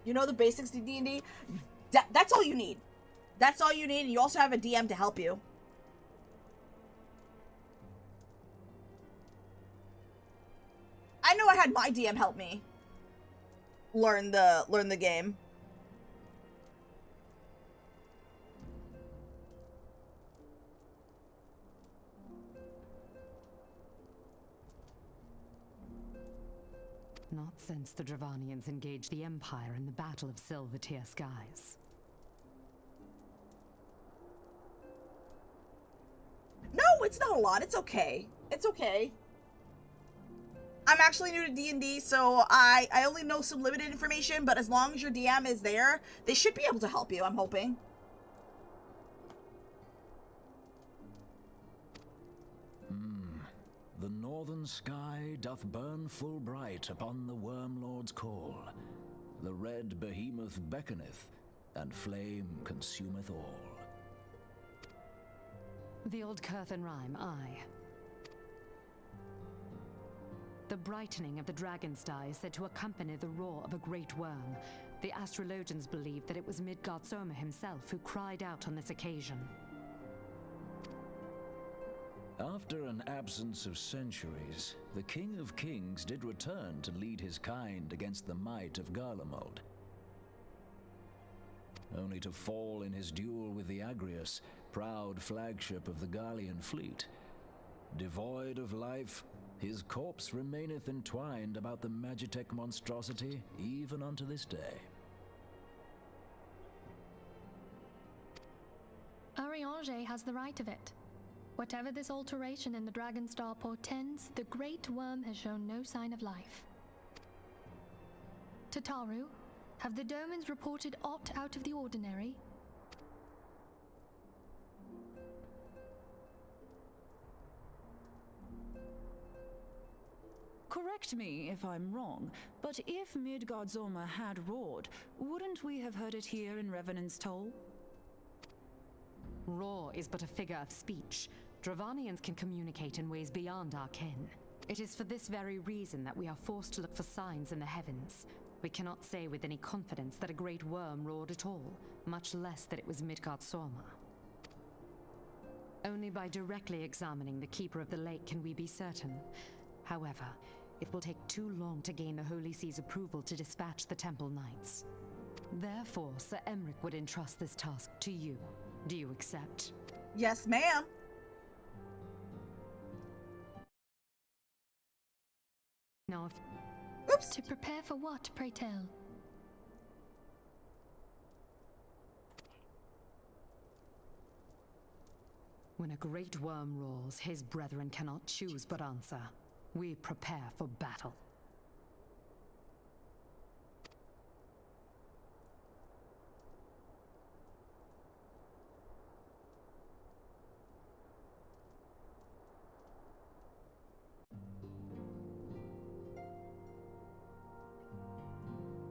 You know the basics to D&D? That's all you need. That's all you need, and you also have a DM to help you. I know I had my DM help me learn the game. Not since the Dravanians engaged the Empire in the Battle of Silvertier Skies. No, it's not a lot. It's okay. It's okay. I'm actually new to D&D, so I only know some limited information, but as long as your DM is there, they should be able to help you, I'm hoping. The northern sky doth burn full bright upon the Wormlord's call. The red behemoth beckoneth, and flame consumeth all. The old Curthan rhyme, aye. The brightening of the Dragon Star is said to accompany the roar of a great worm. The astrologians believe that it was Midgardsormr himself who cried out on this occasion. After an absence of centuries, the King of Kings did return to lead his kind against the might of Garlemald, only to fall in his duel with the Agrius, proud flagship of the Garlean fleet. Devoid of life, his corpse remaineth entwined about the Magitech monstrosity even unto this day. Ariange has the right of it. Whatever this alteration in the Dragon Star portends, the Great Worm has shown no sign of life. Tataru, have the Domans reported aught out of the ordinary? Correct me if I'm wrong, but if Midgardsormr had roared, wouldn't we have heard it here in Revenant's Toll? Roar is but a figure of speech. Dravanians can communicate in ways beyond our ken. It is for this very reason that we are forced to look for signs in the heavens. We cannot say with any confidence that a great worm roared at all, much less that it was Midgardsormr. Only by directly examining the Keeper of the Lake can we be certain. However, it will take too long to gain the Holy See's approval to dispatch the Temple Knights. Therefore, Sir Emric would entrust this task to you. Do you accept? Yes, ma'am. Now, Oops. To prepare for what, pray tell? when a great worm roars, his brethren cannot choose but answer. We prepare for battle.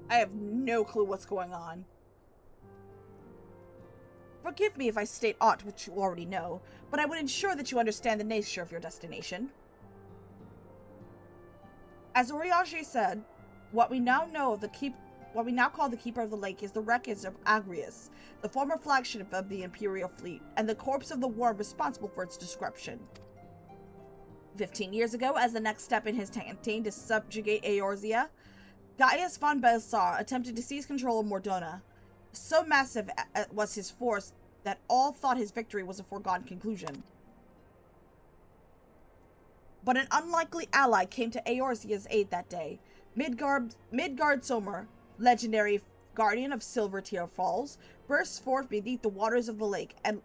I have no clue what's going on. Forgive me if I state aught which you already know, but I would ensure that you understand the nature of your destination. As Uriashi said, what we now call the Keeper of the Lake is the wreckage of Agrius, the former flagship of the Imperial fleet, and the corpse of the worm responsible for its destruction. 15 years ago, as the next step in his campaign to subjugate Eorzea, Gaius von Belsar attempted to seize control of Mordona. So massive was his force that all thought his victory was a foregone conclusion. But an unlikely ally came to Eorzea's aid that day. Midgard Sommer, legendary guardian of Silvertear Falls, burst forth beneath the waters of the lake and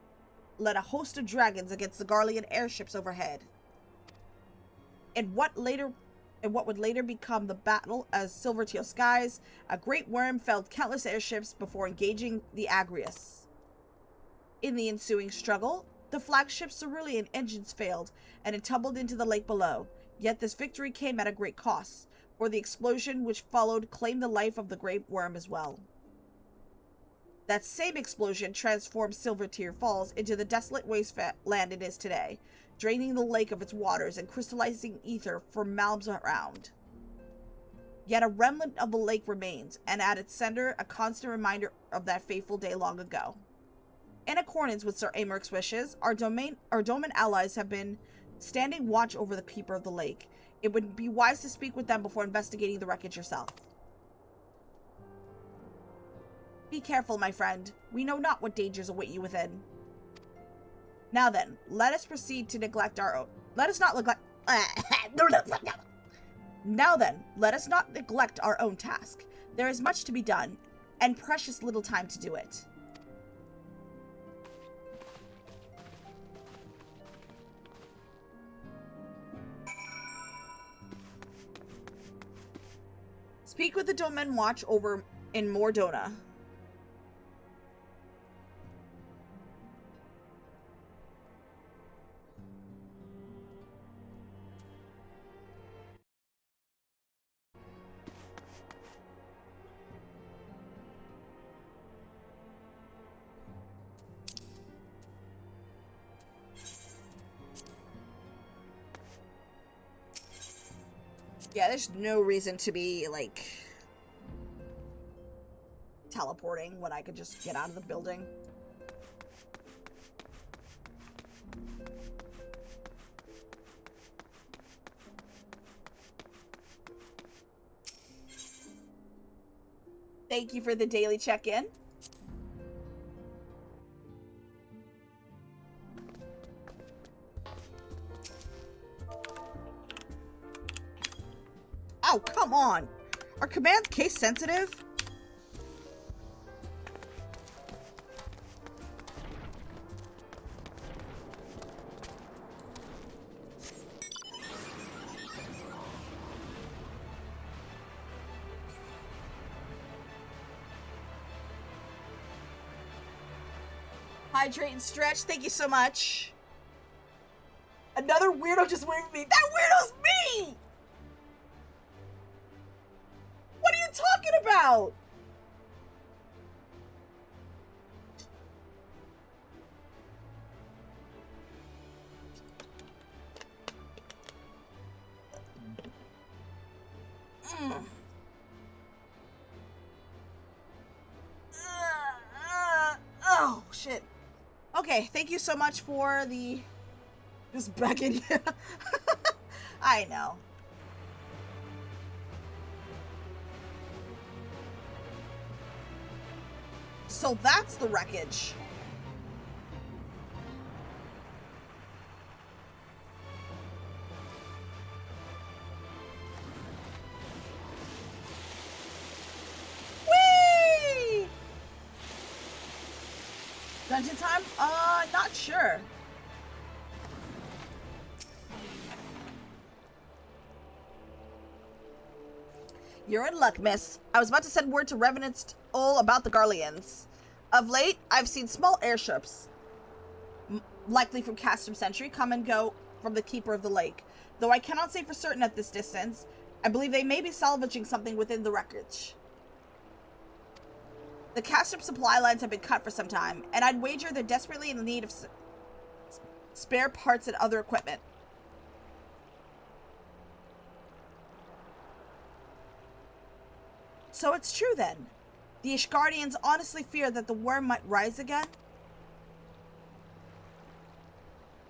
led a host of dragons against the Garlean airships overhead. In what would later become the battle as Silvertear skies, a great worm felled countless airships before engaging the Agrius. In the ensuing struggle, the flagship's cerulean engines failed, and it tumbled into the lake below. Yet this victory came at a great cost, for the explosion which followed claimed the life of the great worm as well. That same explosion transformed Silvertear Falls into the desolate wasteland it is today, draining the lake of its waters and crystallizing ether for miles around. Yet a remnant of the lake remains, and at its center, a constant reminder of that fateful day long ago. In accordance with Sir Ameryk's wishes, our domain allies have been standing watch over the keeper of the lake. It would be wise to speak with them before investigating the wreckage yourself. Be careful, my friend. We know not what dangers await you within. Now then, let us proceed to neglect our own. Now then, let us not neglect our own task. There is much to be done, and precious little time to do it. Speak with the Domain Watch over in Mordona. Yeah, there's no reason to be, like, teleporting when I could just get out of the building. Thank you for the daily check-in. Oh, come on! Are commands case sensitive? Hydrate and stretch, thank you so much. Another weirdo just waved me. That weirdo's me! What are you talking about? Oh, shit. Okay, thank you so much for the... Just back in here. I know. So that's the wreckage. Whee! Dungeon time? Not sure. You're in luck, miss. I was about to send word to Revenants all about the Garleans. Of late, I've seen small airships, likely from Castrum Century, come and go from the Keeper of the Lake. Though I cannot say for certain at this distance, I believe they may be salvaging something within the wreckage. The Castrum supply lines have been cut for some time, and I'd wager they're desperately in need of spare parts and other equipment. So it's true then. The Ishgardians honestly fear that the worm might rise again?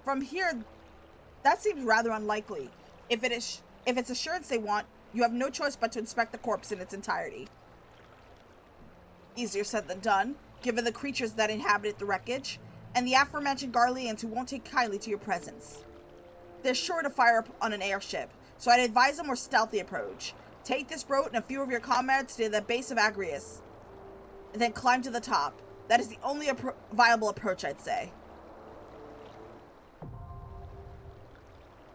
From here, that seems rather unlikely. If it's assurance they want, you have no choice but to inspect the corpse in its entirety. Easier said than done, given the creatures that inhabited the wreckage, and the aforementioned Garleans who won't take kindly to your presence. they're sure to fire up on an airship, so I'd advise a more stealthy approach. Take this boat and a few of your comrades to the base of Agrius, and then climb to the top. That is the only viable approach, I'd say.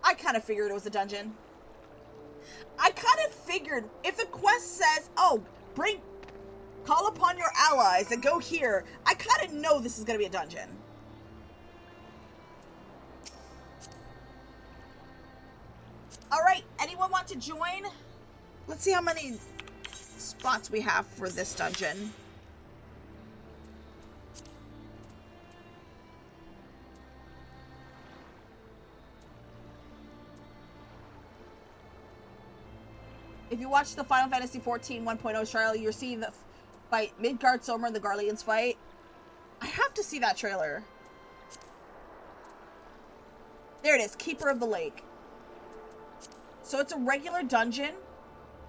I kind of figured it was a dungeon. I kind of figured if the quest says, oh, call upon your allies and go here, I kind of know this is going to be a dungeon. All right, anyone want to join? Let's see how many spots we have for this dungeon. If you watch the Final Fantasy XIV 1.0 trailer, you're seeing the fight Midgard, Somer, and the Garleans fight. I have to see that trailer. There it is, Keeper of the Lake. So it's a regular dungeon.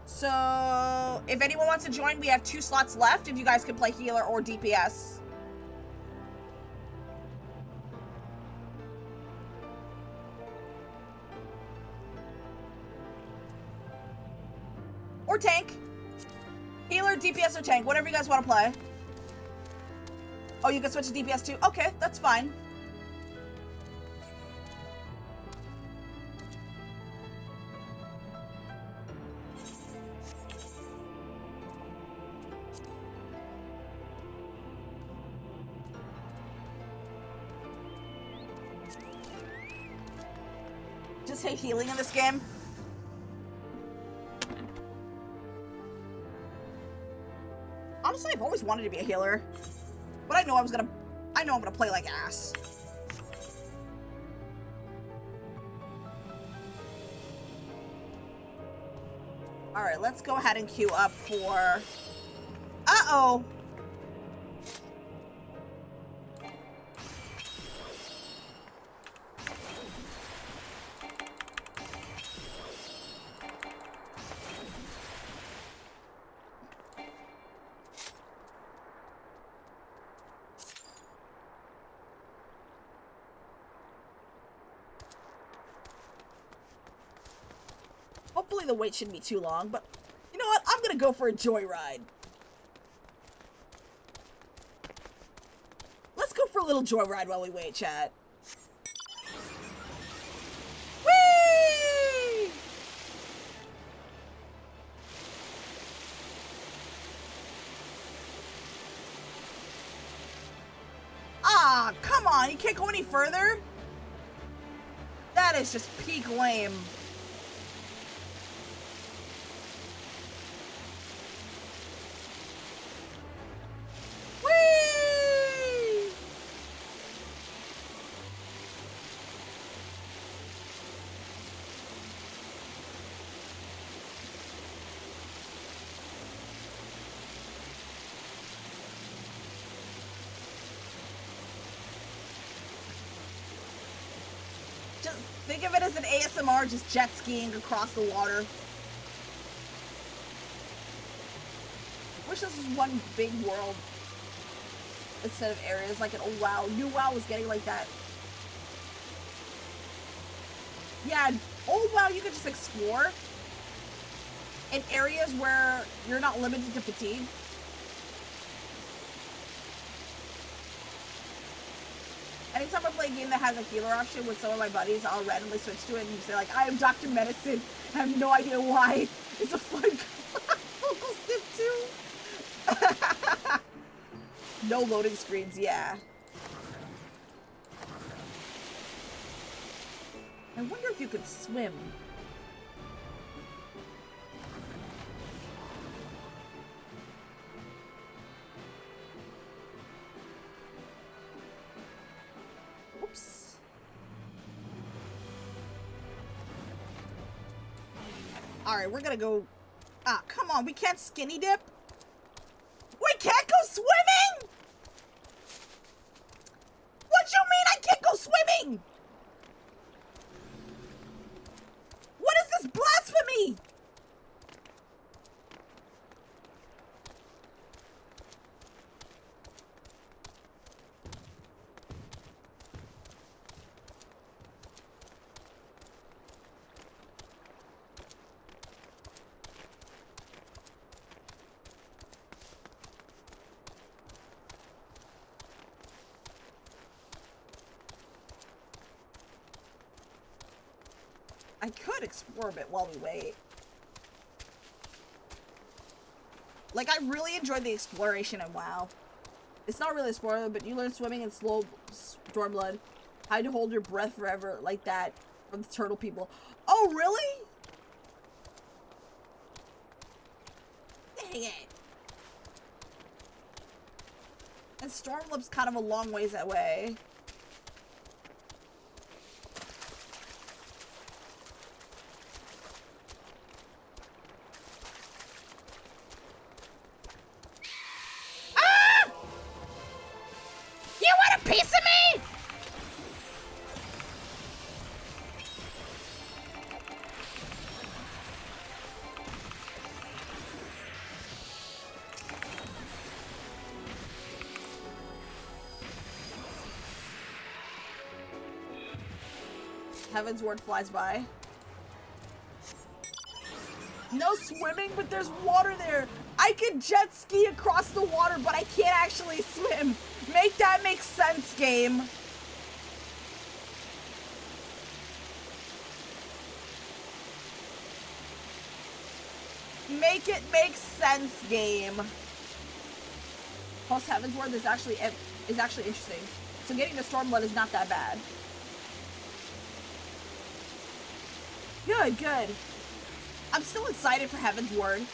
So if anyone wants to join, we have 2 slots left if you guys can play healer or DPS. Or tank. Healer, DPS, or tank. Whatever you guys want to play. Oh, you can switch to DPS too? Okay, that's fine. Just hate healing in this game. Honestly, I've always wanted to be a healer, but I know I'm gonna play like ass. All right, let's go ahead and queue up for. Uh-oh. Hopefully the wait shouldn't be too long, but you know what? I'm gonna go for a joyride. Let's go for a little joyride while we wait, chat. Whee! Ah, come on, you can't go any further? That is just peak lame. Think of it as an ASMR, just jet skiing across the water. Wish this was one big world instead of areas like an old WoW. New WoW was getting like that. Yeah, old WoW you could just explore in areas where you're not limited to fatigue. Anytime I play a game that has a healer option with some of my buddies, I'll randomly switch to it and say like, I am Dr. Medicine. I have no idea why. It's a fun vocal snip too. No loading screens, yeah. I wonder if you could swim. Oops. Alright, we're gonna go... Ah, come on, we can't skinny dip? We can't go swimming?! What you mean I can't go swimming?! What is this blasphemy?! I could explore a bit while we wait. Like, I really enjoyed the exploration in WoW. It's not really a spoiler, but you learn swimming in slow Stormblood. How to hold your breath forever, like that, from the turtle people. Oh, really? Dang it. And Stormlood's kind of a long ways away. You want a piece of me? Heavensward flies by. No swimming, but there's water there. I can jet ski across the water, but I can't actually swim. Make that make sense, game. Make it make sense, game. Plus, Heavensward is actually interesting. So getting the Stormblood is not that bad. Good, good. I'm still excited for Heavensward.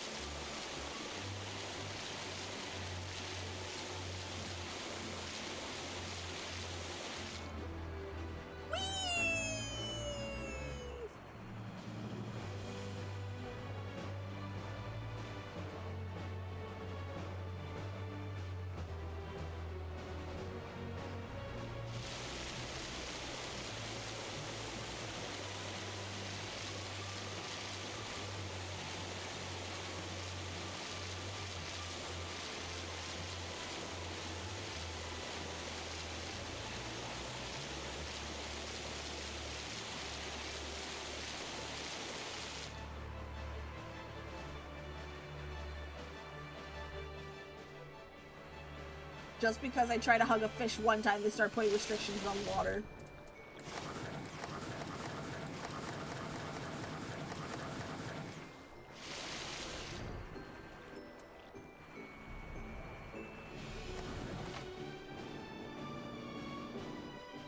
Just because I try to hug a fish one time, they start putting restrictions on water.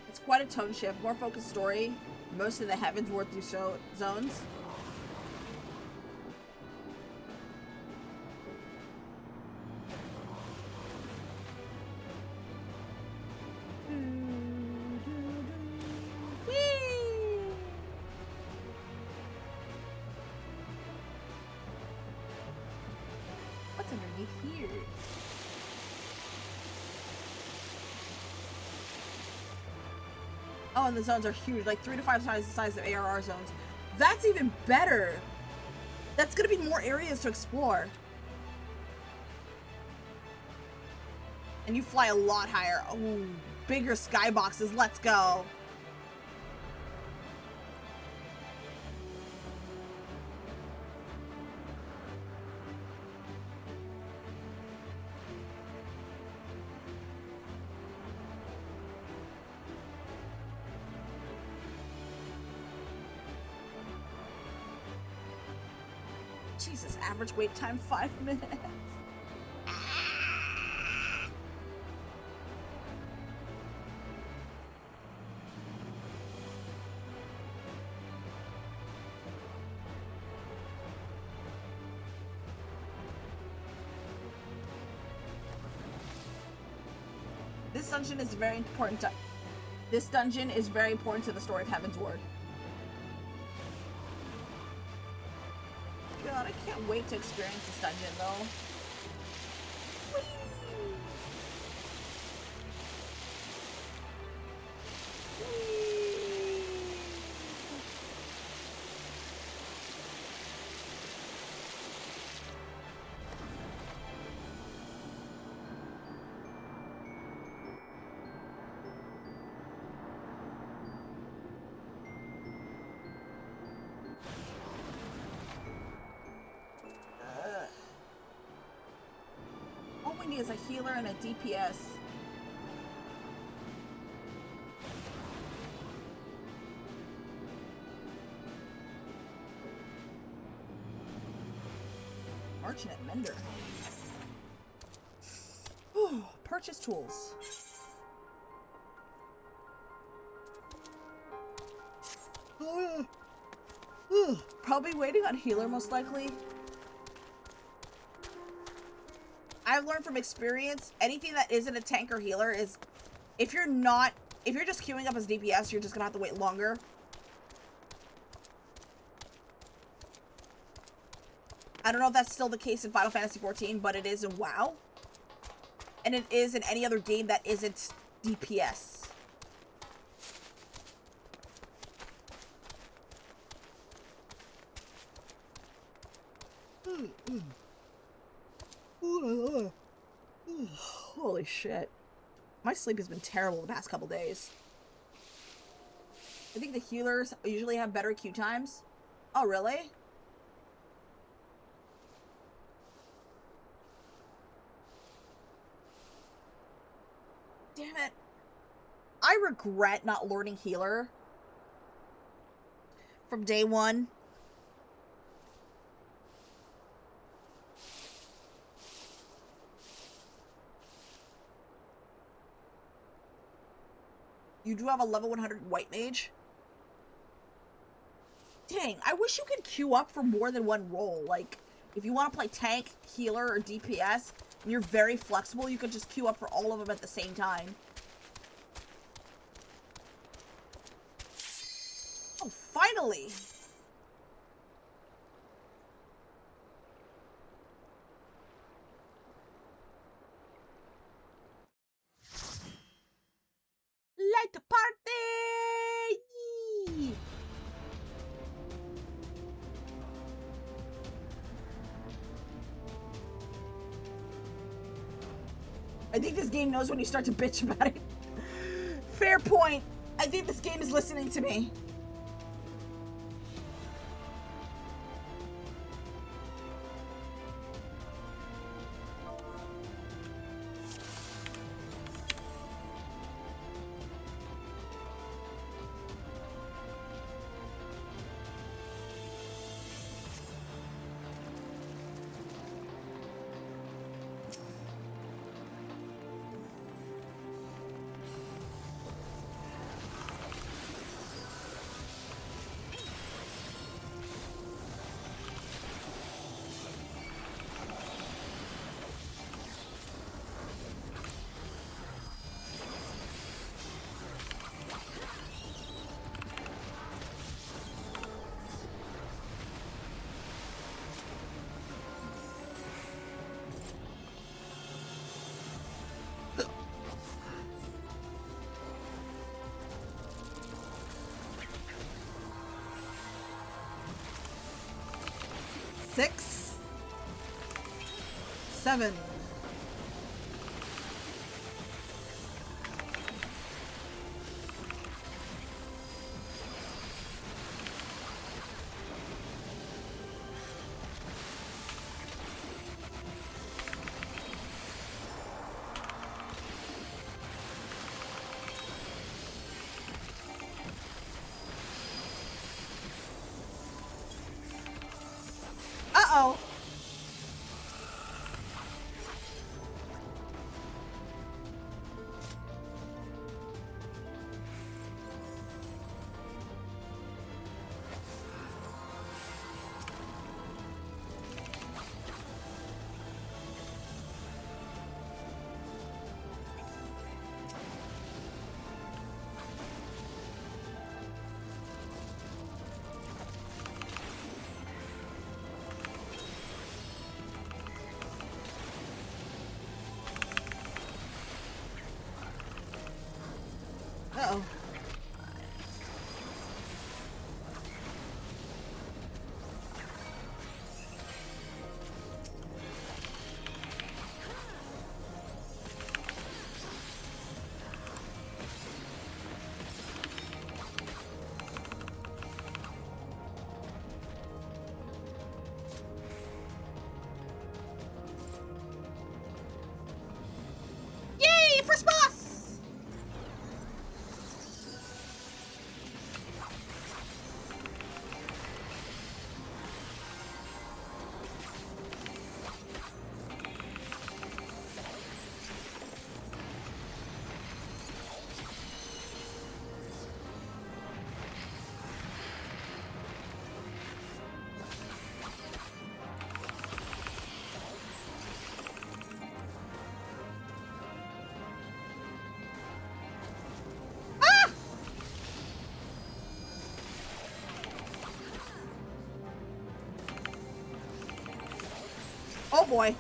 It's quite a tone shift, more focused story, most of the Heavensward zones. What's underneath here? Oh, and the zones are huge, like 3 to 5 times the size of ARR zones. That's even better. That's gonna be more areas to explore. And you fly a lot higher. Oh, bigger skyboxes. Let's go. Jesus, average wait time 5 minutes. This dungeon is very important to the story of Heavensward. God, I can't wait to experience this dungeon though. Whee! All we need is a healer and a DPS. Merchant and Mender. Whew, purchase tools. Probably waiting on healer, most likely. I've learned from experience, anything that isn't a tank or healer is, if you're just queuing up as DPS, you're just gonna have to wait longer. I don't know if that's still the case in Final Fantasy XIV, but it is in WoW. And it is in any other game that isn't DPS. Holy shit. My sleep has been terrible the past couple days. I think the healers usually have better queue times. Oh, really? Damn it. I regret not learning healer from day one. You do have a level 100 white mage. Dang, I wish you could queue up for more than one role. Like, if you want to play tank, healer, or DPS, and you're very flexible, you could just queue up for all of them at the same time. Oh, finally! Light the party! Yee! I think this game knows when you start to bitch about it. Fair point. I think this game is listening to me. Six, 7. Uh-oh. boy.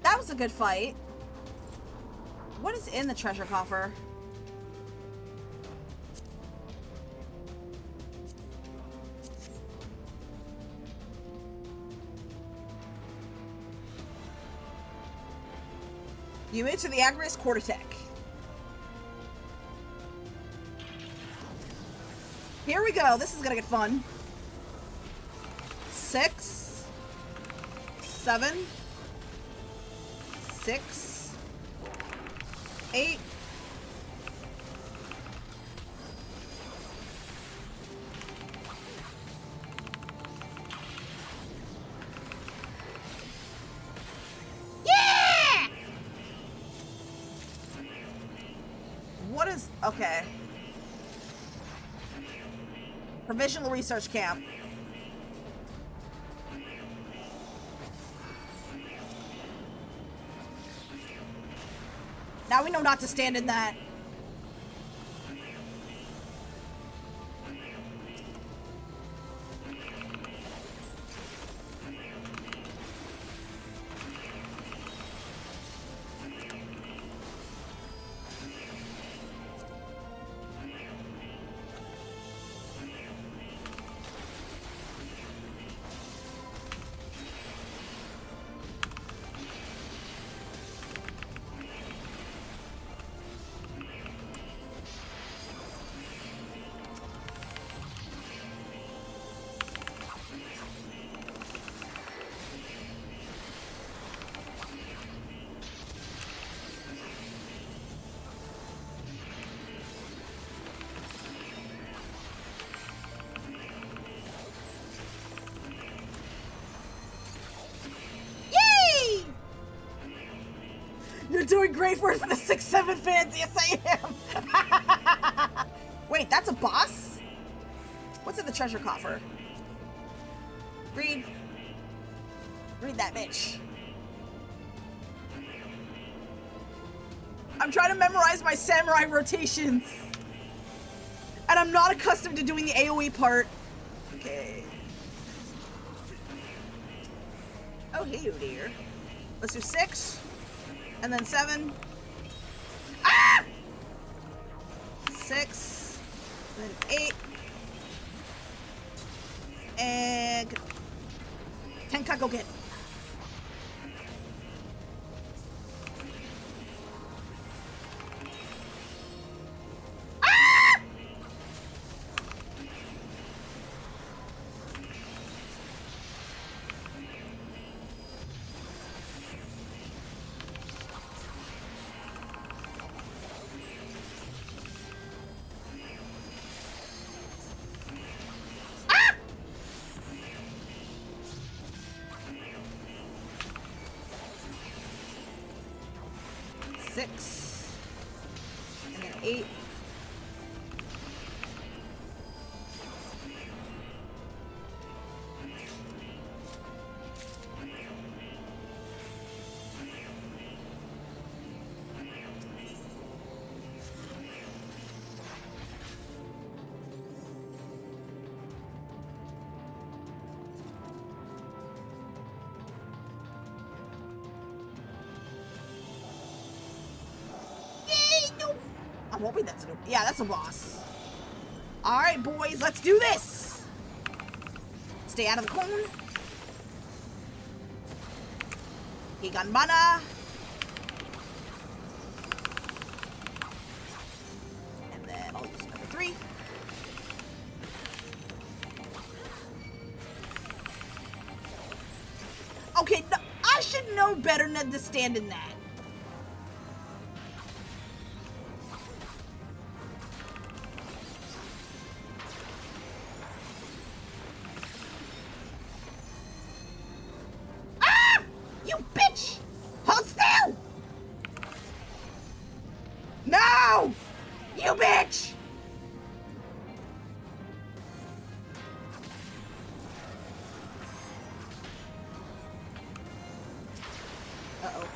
That was a good fight. What is in the treasure coffer? You move to the Agrius Quartertech. Here we go. This is gonna get fun. 6, 7, 6, 8. Yeah! What is... Okay. Provisional research camp. Now we know not to stand in that. You're doing great work for the 6-7 fans. Yes, I am. Wait, that's a boss? What's in the treasure coffer? Read that bitch. I'm trying to memorize my samurai rotations. And I'm not accustomed to doing the AoE part. Okay. Oh, hey, you dear. Let's do 6. And then 7. Ah! 6. Then 8. And 10 Kagogen. Ah! Six, and then 8, I'm hoping that's a... Yeah, that's a boss. Alright, boys, let's do this! Stay out of the cone. He got mana. And then I'll use number 3. Okay, no, I should know better than to stand in that. Ah! You bitch! Hold still! No! You bitch! Uh-oh.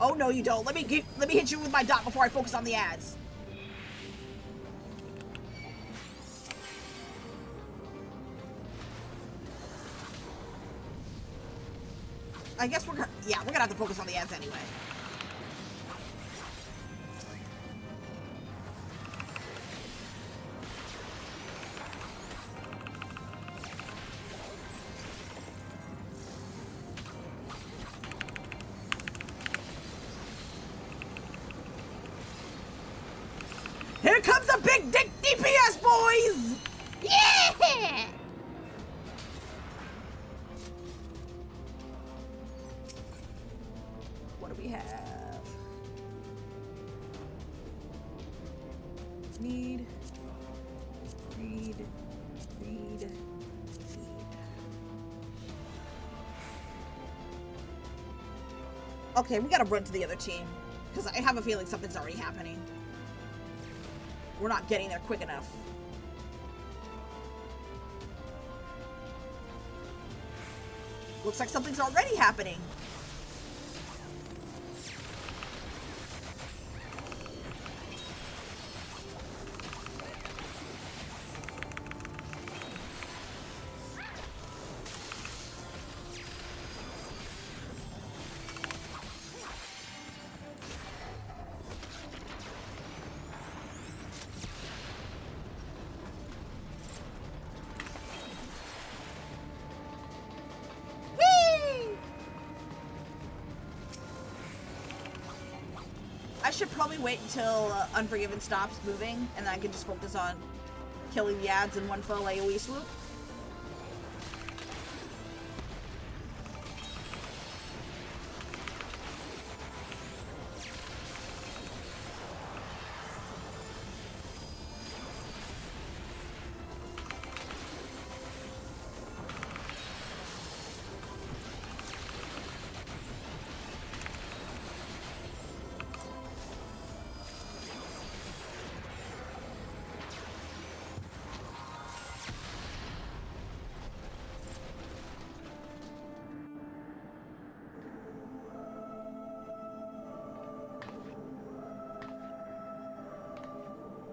Oh no, you don't. Let me hit you with my dot before I focus on the ads. I guess we're gonna have to focus on the ads anyway. Here comes a big dick DPS, boys! Yeah! What do we have? Need. Okay, we gotta run to the other team. Because I have a feeling something's already happening. We're not getting there quick enough. Looks like something's already happening. I should probably wait until Unforgiven stops moving, and then I can just focus on killing the ads in one fell AoE swoop.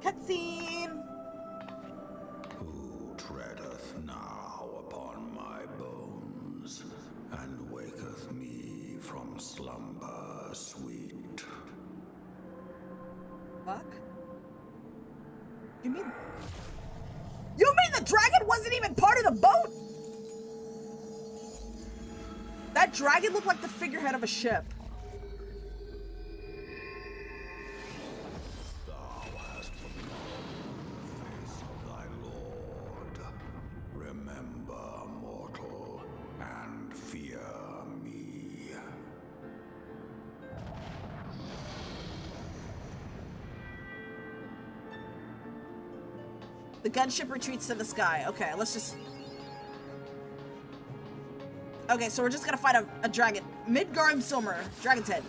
Cutscene! Who treadeth now upon my bones, and waketh me from slumber sweet? Fuck? You mean the dragon wasn't even part of the boat? That dragon looked like the figurehead of a ship. The gunship retreats to the sky. Okay, let's just... Okay, so we're just gonna fight a dragon. Midgard Silmer. Dragon's head.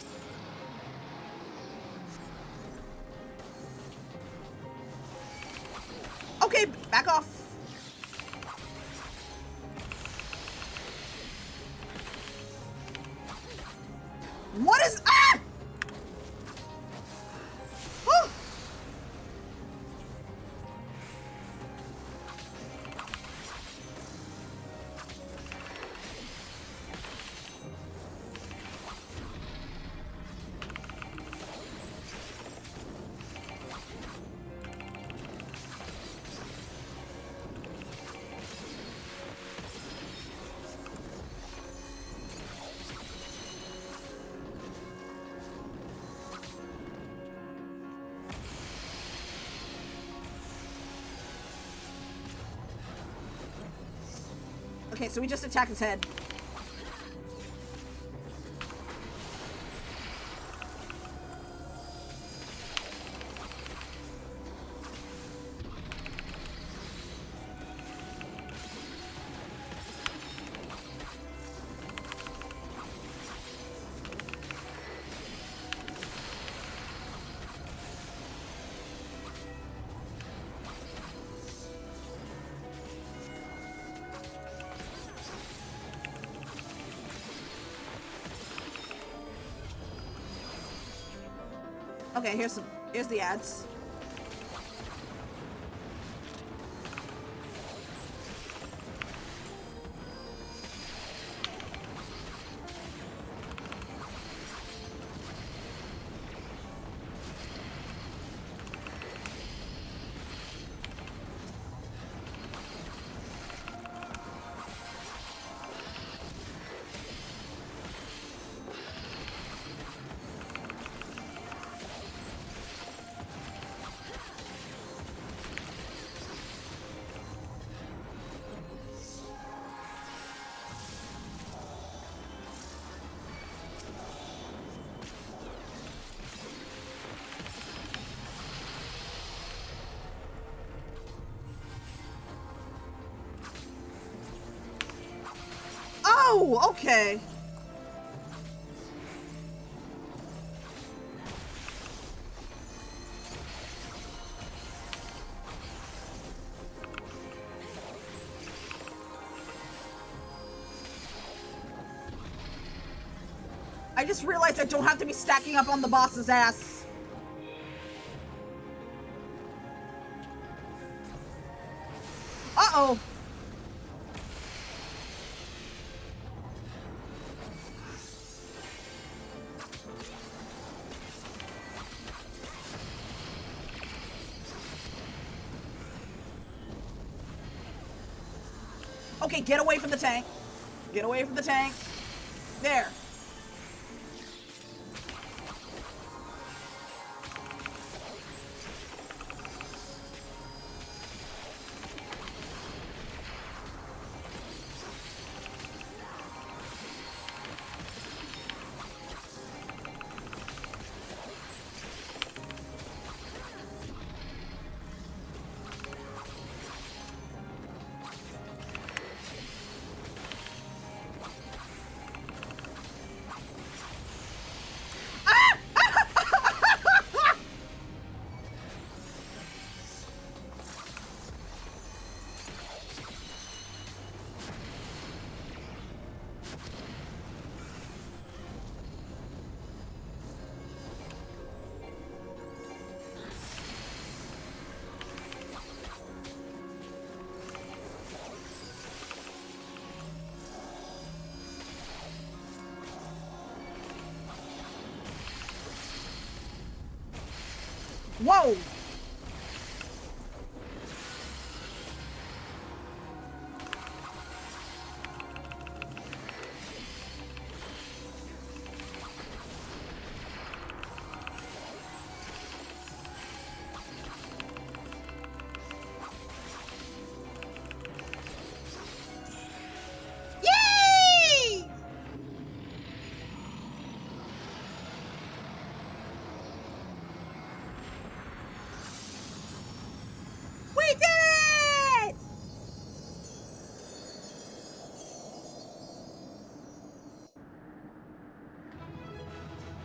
Okay, back off. What is... Ah! Okay, so we just attacked his head. Okay, here's the ads. Oh, okay. I just realized I don't have to be stacking up on the boss's ass. Uh-oh. Okay, get away from the tank. Get away from the tank. There. Whoa! Yay! We did it!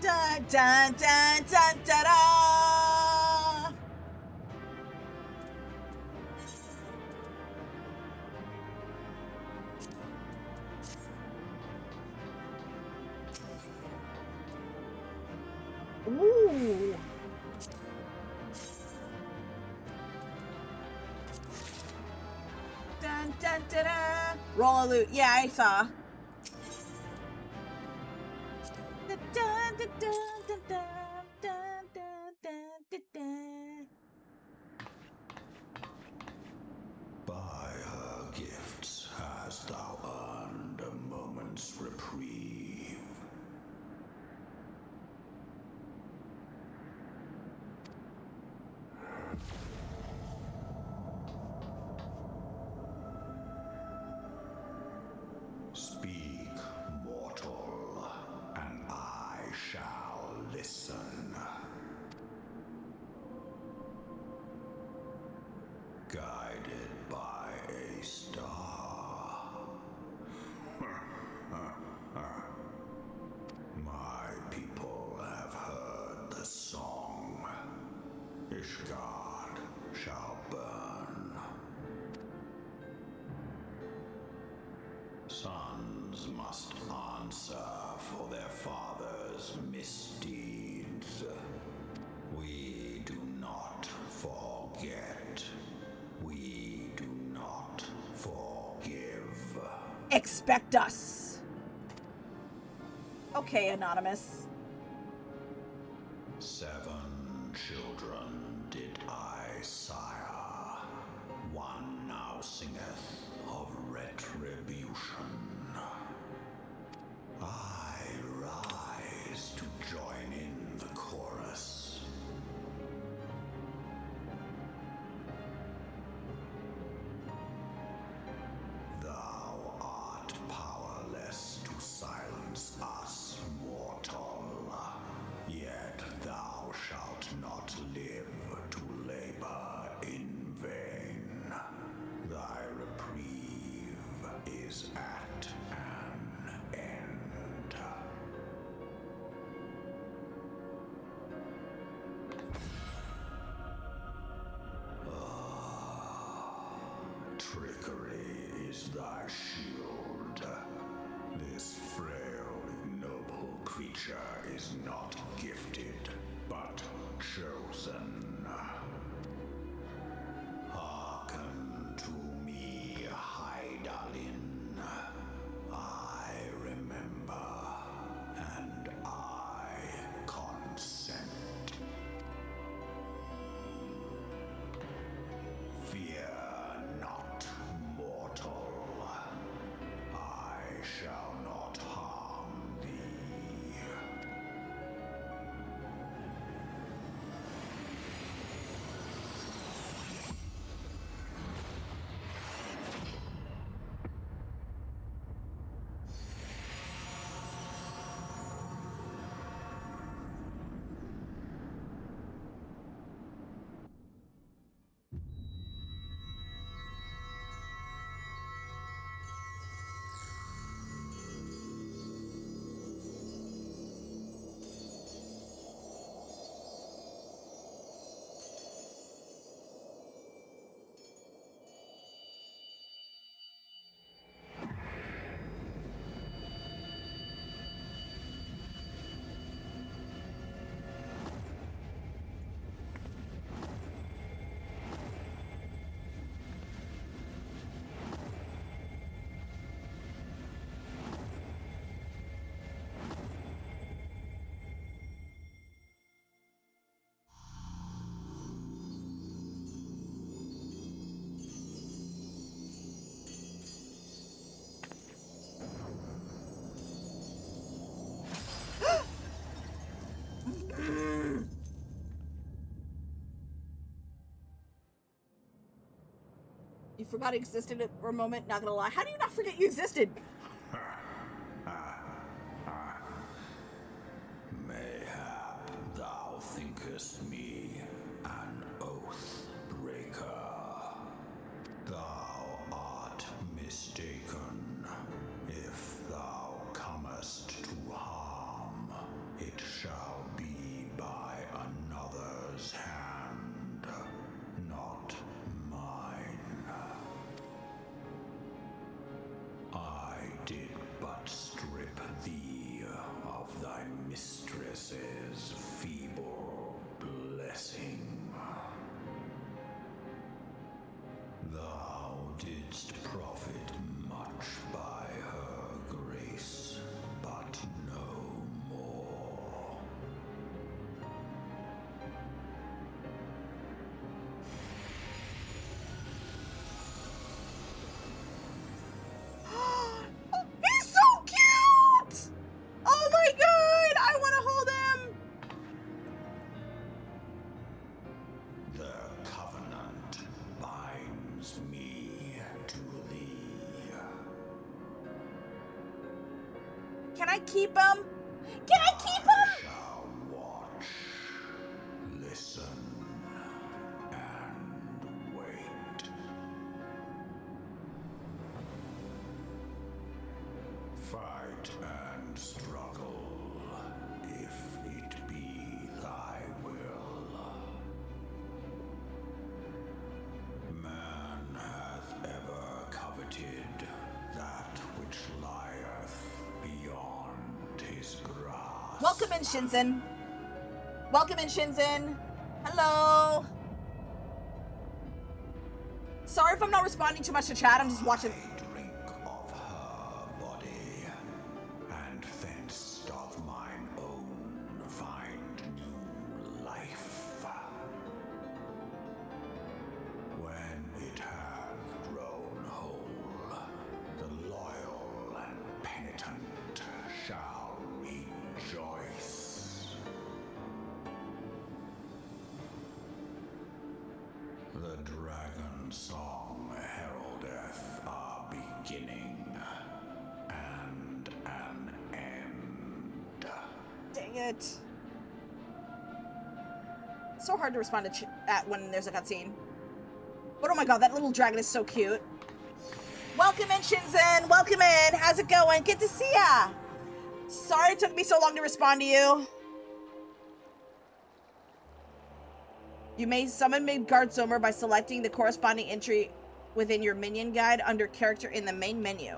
Dun dun dun dun da da! Ooh! Dun dun da da! Roll a loot. Yeah, I saw. Dun dun dun dun dun dun dun dun dun dun. By her gifts hast thou earned a moment's reprieve. guided by a star. My people have heard the song. Ishgard shall burn. Sons must answer for their father's misdeeds. We do not forget. We do not forgive. Expect us. Okay, Anonymous. 7 children did I sire. One now singeth of retribution. I rise to join in the chorus. Thou art powerless to silence us, mortal. Yet thou shalt not live to labor in vain. Thy reprieve is at an end. Trickery is thy shield. This frail, ignoble creature is not gifted, but chosen. Hearken to me, Hydaelyn. I remember, and I consent. Fear not, mortal. I shall not harm thee. You forgot it existed for a moment, not gonna lie. How do you not forget you existed? Mayhap thou thinkest me an oath breaker. Thou art mistaken. If thou comest to harm, it shall be by another's hand, not mine. I did but strip thee of thy mistress's feeble blessing. Thou didst profit much by her grace, but no more. He's so cute! Oh my god! I want to hold him! The covenant binds me to thee. Can I keep him? Can I keep him? Shall watch, listen, and wait. Fight and struggle, if it be thy will. Man hath ever coveted that which lieth beyond his grasp. Welcome in, Shinzen. Welcome in, Shinzen. Hello. Sorry if I'm not responding too much to chat. I'm just watching. I drink of her body, and thence doth mine own find new life. When it hath grown whole, the loyal and penitent shall rejoice. The dragon song heraldeth a beginning and an end. Dang it. It's so hard to respond to chat when there's a cutscene. But oh my god, that little dragon is so cute. Welcome in, Shinzen. Welcome in. How's it going? Good to see ya. Sorry it took me so long to respond to you. You may summon Midgardsormr by selecting the corresponding entry within your minion guide under character in the main menu.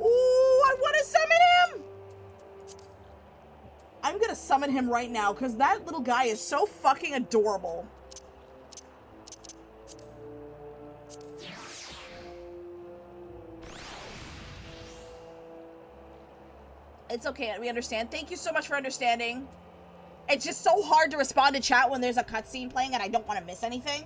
Ooh, I want to summon him! I'm gonna summon him right now because that little guy is so fucking adorable. It's okay, we understand. Thank you so much for understanding. It's just so hard to respond to chat when there's a cutscene playing and I don't want to miss anything.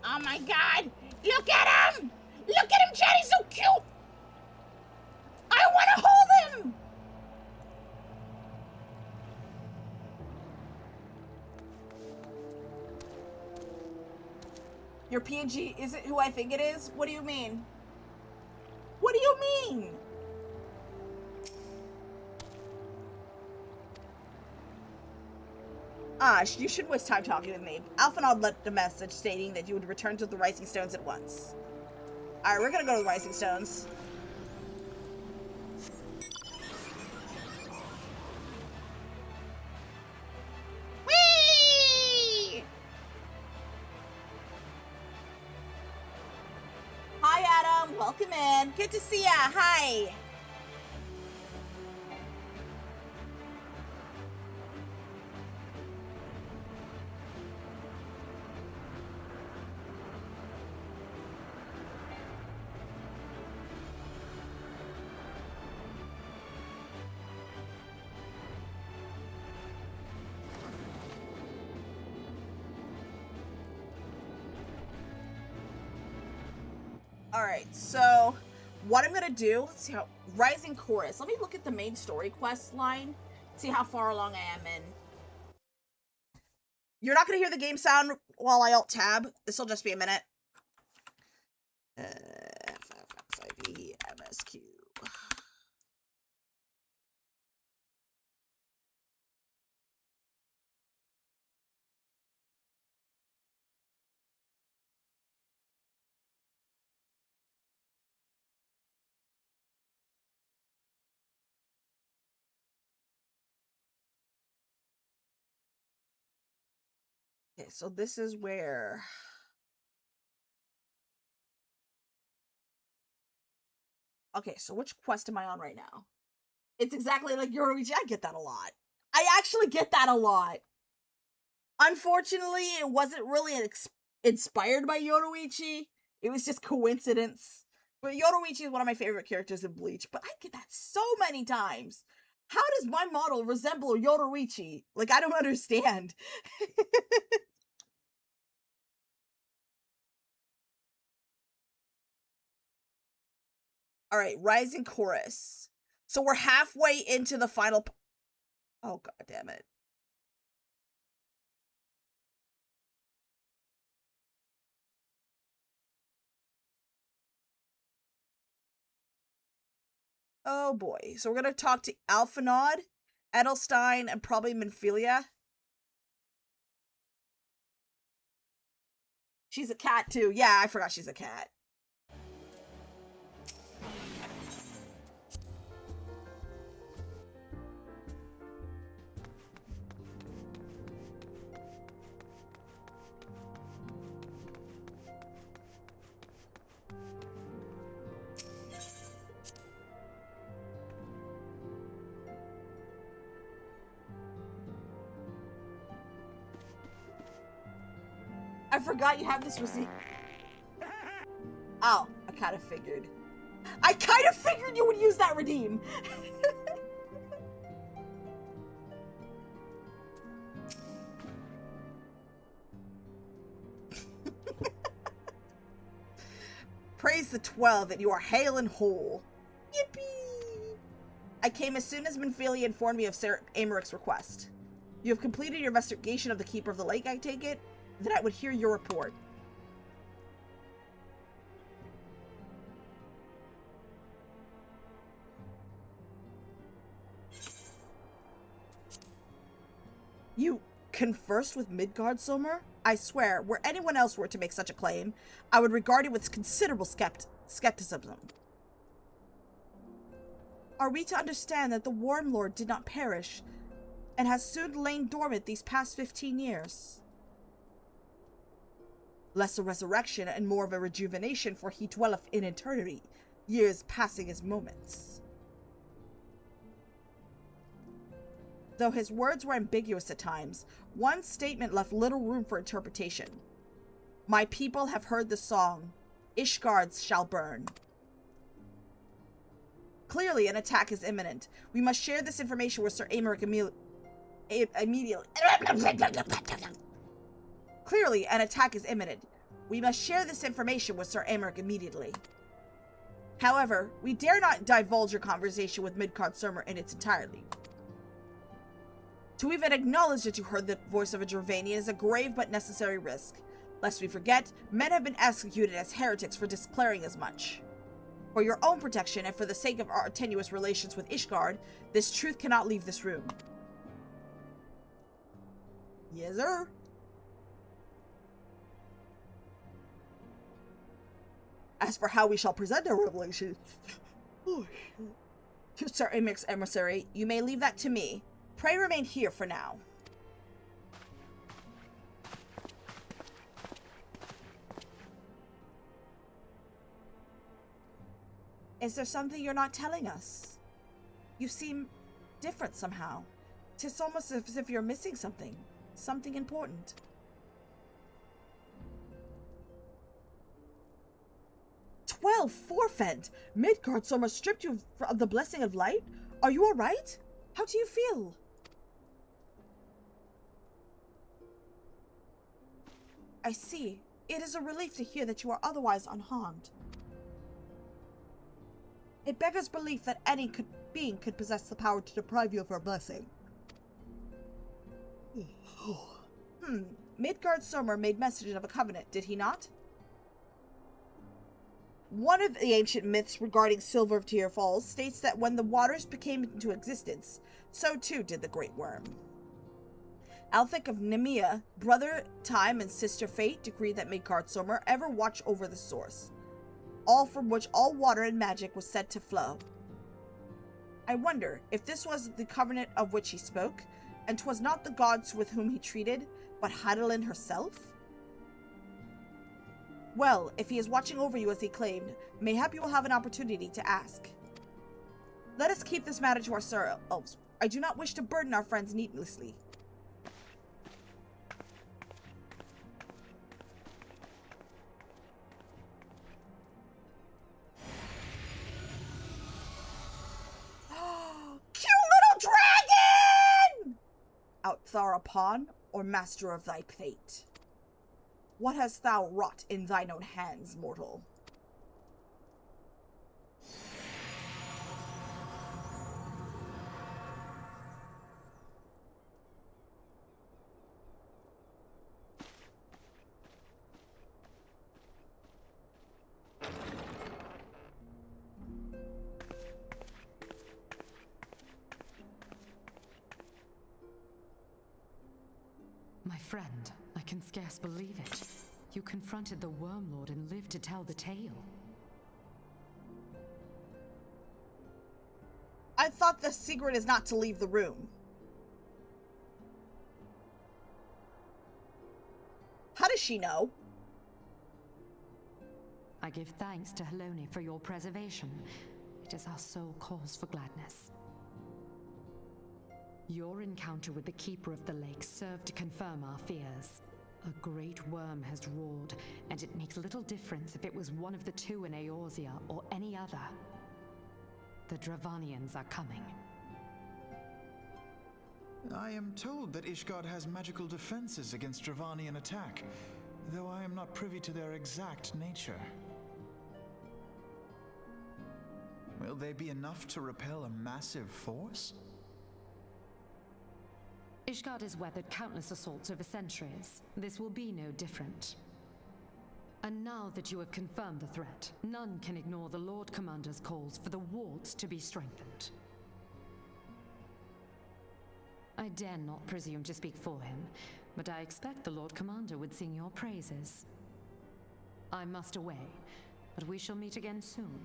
Oh my god! Look at him! Look at him, chat! He's so cute! I want to hold him! Your PNG isn't who I think it is? What do you mean? What do you mean? You shouldn't waste time talking with me. Alphanod left a message stating that you would return to the Rising Stones at once. Alright, we're gonna go to the Rising Stones. Whee! Hi, Adam. Welcome in. Good to see ya. Hi. Alright, so what I'm gonna do, let's see how, Rising Chorus. Let me look at the main story quest line, see how far along I am in. You're not gonna hear the game sound while I alt tab. This will just be a minute. ffxiv MSQ. Okay, so this is where... Okay, so which quest am I on right now? It's exactly like Yoruichi. I get that a lot. I actually get that a lot. Unfortunately, it wasn't really inspired by Yoruichi. It was just coincidence. But Yoruichi is one of my favorite characters in Bleach, but I get that so many times. How does my model resemble Yoruichi? Like, I don't understand. All right, Rising Chorus. So we're halfway into the final... Oh, god damn it. Oh boy. So we're going to talk to Alphanod Edelstein, and probably Minfilia. She's a cat too. Yeah, I forgot she's a cat. I forgot you have this receipt. Oh, I kind of figured. I kind of figured you would use that redeem. Praise the 12 that you are hale and whole. Yippee! I came as soon as Minfilia informed me of Sir Amaric's request. You have completed your investigation of the Keeper of the Lake, I take it? Then I would hear your report. You conversed with Midgardsormr? I swear, were anyone else were to make such a claim, I would regard it with considerable skepticism. Are we to understand that the Worm Lord did not perish, and has soon lain dormant these past 15 years? Less a resurrection and more of a rejuvenation, for he dwelleth in eternity, years passing as moments. Though his words were ambiguous at times, one statement left little room for interpretation. My people have heard the song, Ishgard's shall burn. Clearly, an attack is imminent. We must share this information with Sir Amaric immediately. Clearly, an attack is imminent. We must share this information with Sir Amaric immediately. However, we dare not divulge your conversation with Midgardsormr in its entirety. To even acknowledge that you heard the voice of a Dravanian is a grave but necessary risk. Lest we forget, men have been executed as heretics for declaring as much. For your own protection and for the sake of our tenuous relations with Ishgard, this truth cannot leave this room. Yes, sir. As for how we shall present our revelation, to Sir Amaric's emissary, you may leave that to me. Pray remain here for now. Is there something you're not telling us? You seem different somehow. 'Tis almost as if you're missing something. Something important. Forfend! Midgardsormr stripped you of the blessing of light? Are you alright? How do you feel? I see. It is a relief to hear that you are otherwise unharmed. It beggars belief that any being could possess the power to deprive you of her blessing. Midgardsormr made mention of a covenant, did he not? One of the ancient myths regarding Silver of Tear Falls states that when the waters became into existence, so too did the Great Worm. Althik of Nemea, brother Time and sister Fate, decreed that Midgardsormr ever watch over the source, all from which all water and magic was said to flow. I wonder if this was the covenant of which he spoke, and 'twas not the gods with whom he treated, but Hydaelyn herself? Well, if he is watching over you as he claimed, mayhap you will have an opportunity to ask. Let us keep this matter to ourselves. I do not wish to burden our friends needlessly. Cute little dragon! Art thou a pawn, or master of thy fate? What hast thou wrought in thine own hands, mortal? Friend, I can scarce believe it. You confronted the Wormlord and lived to tell the tale. I thought the secret is not to leave the room. How does she know? I give thanks to Helone for your preservation. It is our sole cause for gladness. Your encounter with the Keeper of the Lake served to confirm our fears. A great worm has roared, and it makes little difference if it was one of the two in Eorzea or any other. The Dravanians are coming. I am told that Ishgard has magical defenses against Dravanian attack, though I am not privy to their exact nature. Will they be enough to repel a massive force? Ishgard has weathered countless assaults over centuries. This will be no different. And now that you have confirmed the threat, none can ignore the Lord Commander's calls for the wards to be strengthened. I dare not presume to speak for him, but I expect the Lord Commander would sing your praises. I must away, but we shall meet again soon.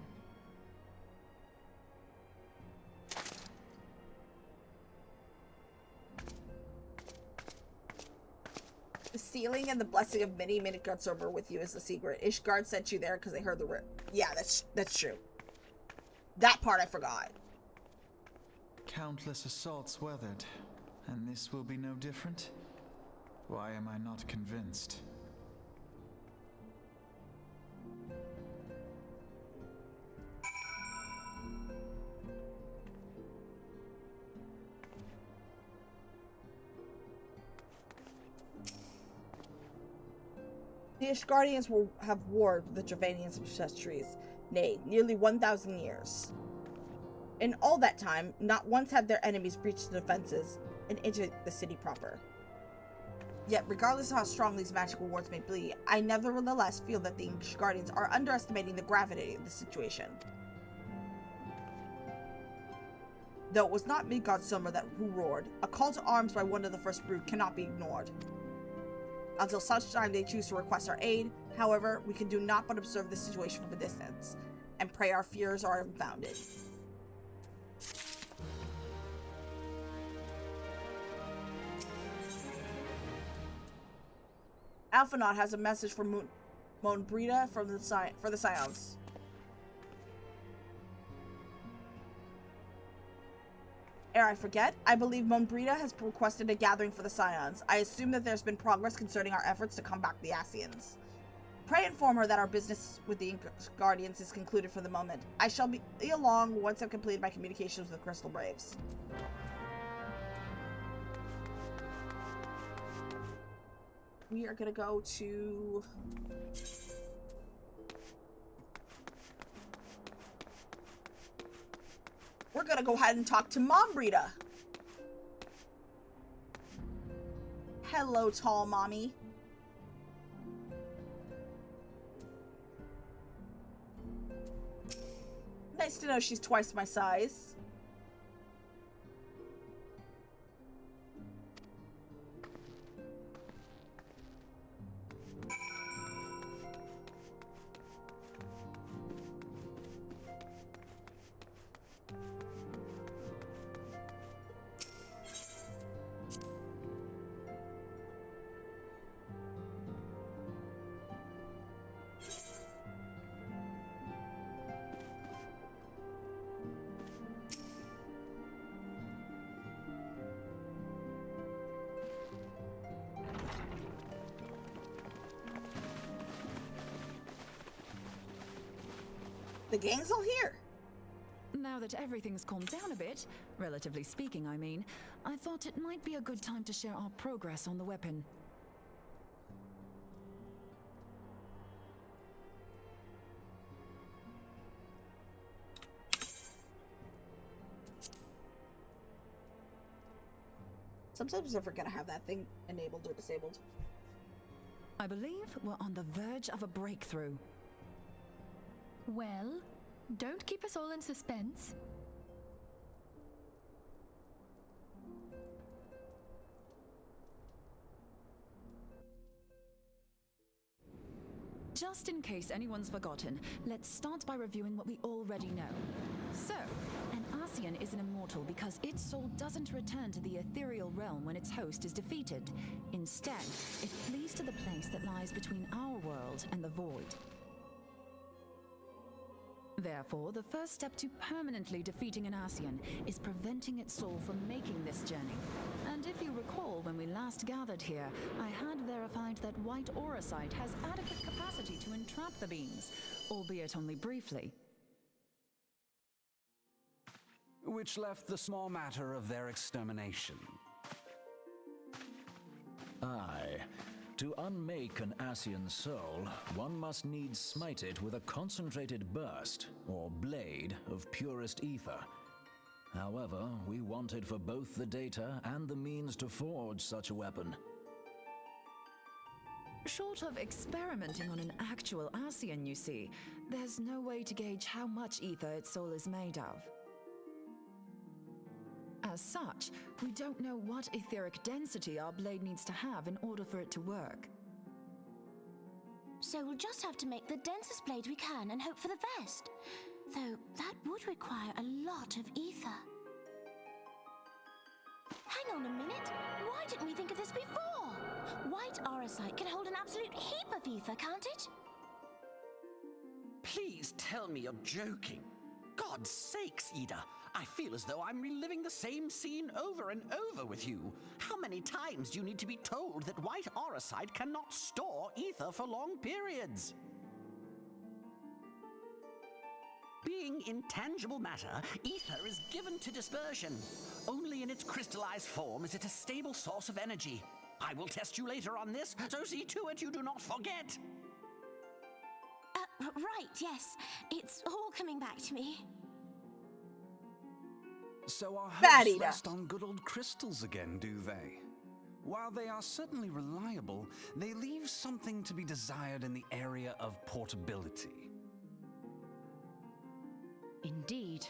The sealing and the blessing of many Midgard's over with you is the secret. Ishgard sent you there because they heard the word. Yeah, that's true. That part I forgot. Countless assaults weathered, and this will be no different? Why am I not convinced? The Ishgardians will have warred with the Dravanians for centuries, nay, nearly 1,000 years. In all that time, not once have their enemies breached the defenses and entered the city proper. Yet, regardless of how strong these magical wards may be, I nevertheless feel that the Ishgardians are underestimating the gravity of the situation. Though it was not Midgardsormr who roared, a call to arms by one of the first brood cannot be ignored. Until such time they choose to request our aid, however, we can do naught but observe the situation from a distance, and pray our fears are unfounded. Alphanaut has a message from Monbrita for the Scions. Ere I forget, I believe Monbrita has requested a gathering for the Scions. I assume that there's been progress concerning our efforts to combat the Ascians. Pray inform her that our business with the Guardians is concluded for the moment. I shall be along once I've completed my communications with the Crystal Braves. We are gonna go to... We're gonna go ahead and talk to Monbrita. Hello, tall mommy. Nice to know she's twice my size. The gang's all here. Now that everything's calmed down a bit, relatively speaking I mean, I thought it might be a good time to share our progress on the weapon. Sometimes I forget to have that thing enabled or disabled. I believe we're on the verge of a breakthrough. Well, don't keep us all in suspense. Just in case anyone's forgotten, let's start by reviewing what we already know. So, an Arcadion is an immortal because its soul doesn't return to the ethereal realm when its host is defeated. Instead, it flees to the place that lies between our world and the void. Therefore, the first step to permanently defeating an Arcadion is preventing its soul from making this journey. And if you recall, when we last gathered here, I had verified that white auracite has adequate capacity to entrap the beings, albeit only briefly. Which left the small matter of their extermination. Aye. To unmake an Arcadion soul, one must needs smite it with a concentrated burst, or blade, of purest ether. However, we wanted for both the data and the means to forge such a weapon. Short of experimenting on an actual Arcadion, you see, there's no way to gauge how much ether its soul is made of. As such, we don't know what etheric density our blade needs to have in order for it to work. So we'll just have to make the densest blade we can and hope for the best. Though that would require a lot of ether. Hang on a minute. Why didn't we think of this before? White auracite can hold an absolute heap of ether, can't it? Please tell me you're joking. God's sakes, Ida. I feel as though I'm reliving the same scene over and over with you. How many times do you need to be told that white auracite cannot store ether for long periods? Being intangible matter, ether is given to dispersion. Only in its crystallized form is it a stable source of energy. I will test you later on this, so see to it you do not forget. Right, yes. It's all coming back to me. So our Fatty hopes duck. rest on good old crystals again, do they? While they are certainly reliable, they leave something to be desired in the area of portability. Indeed.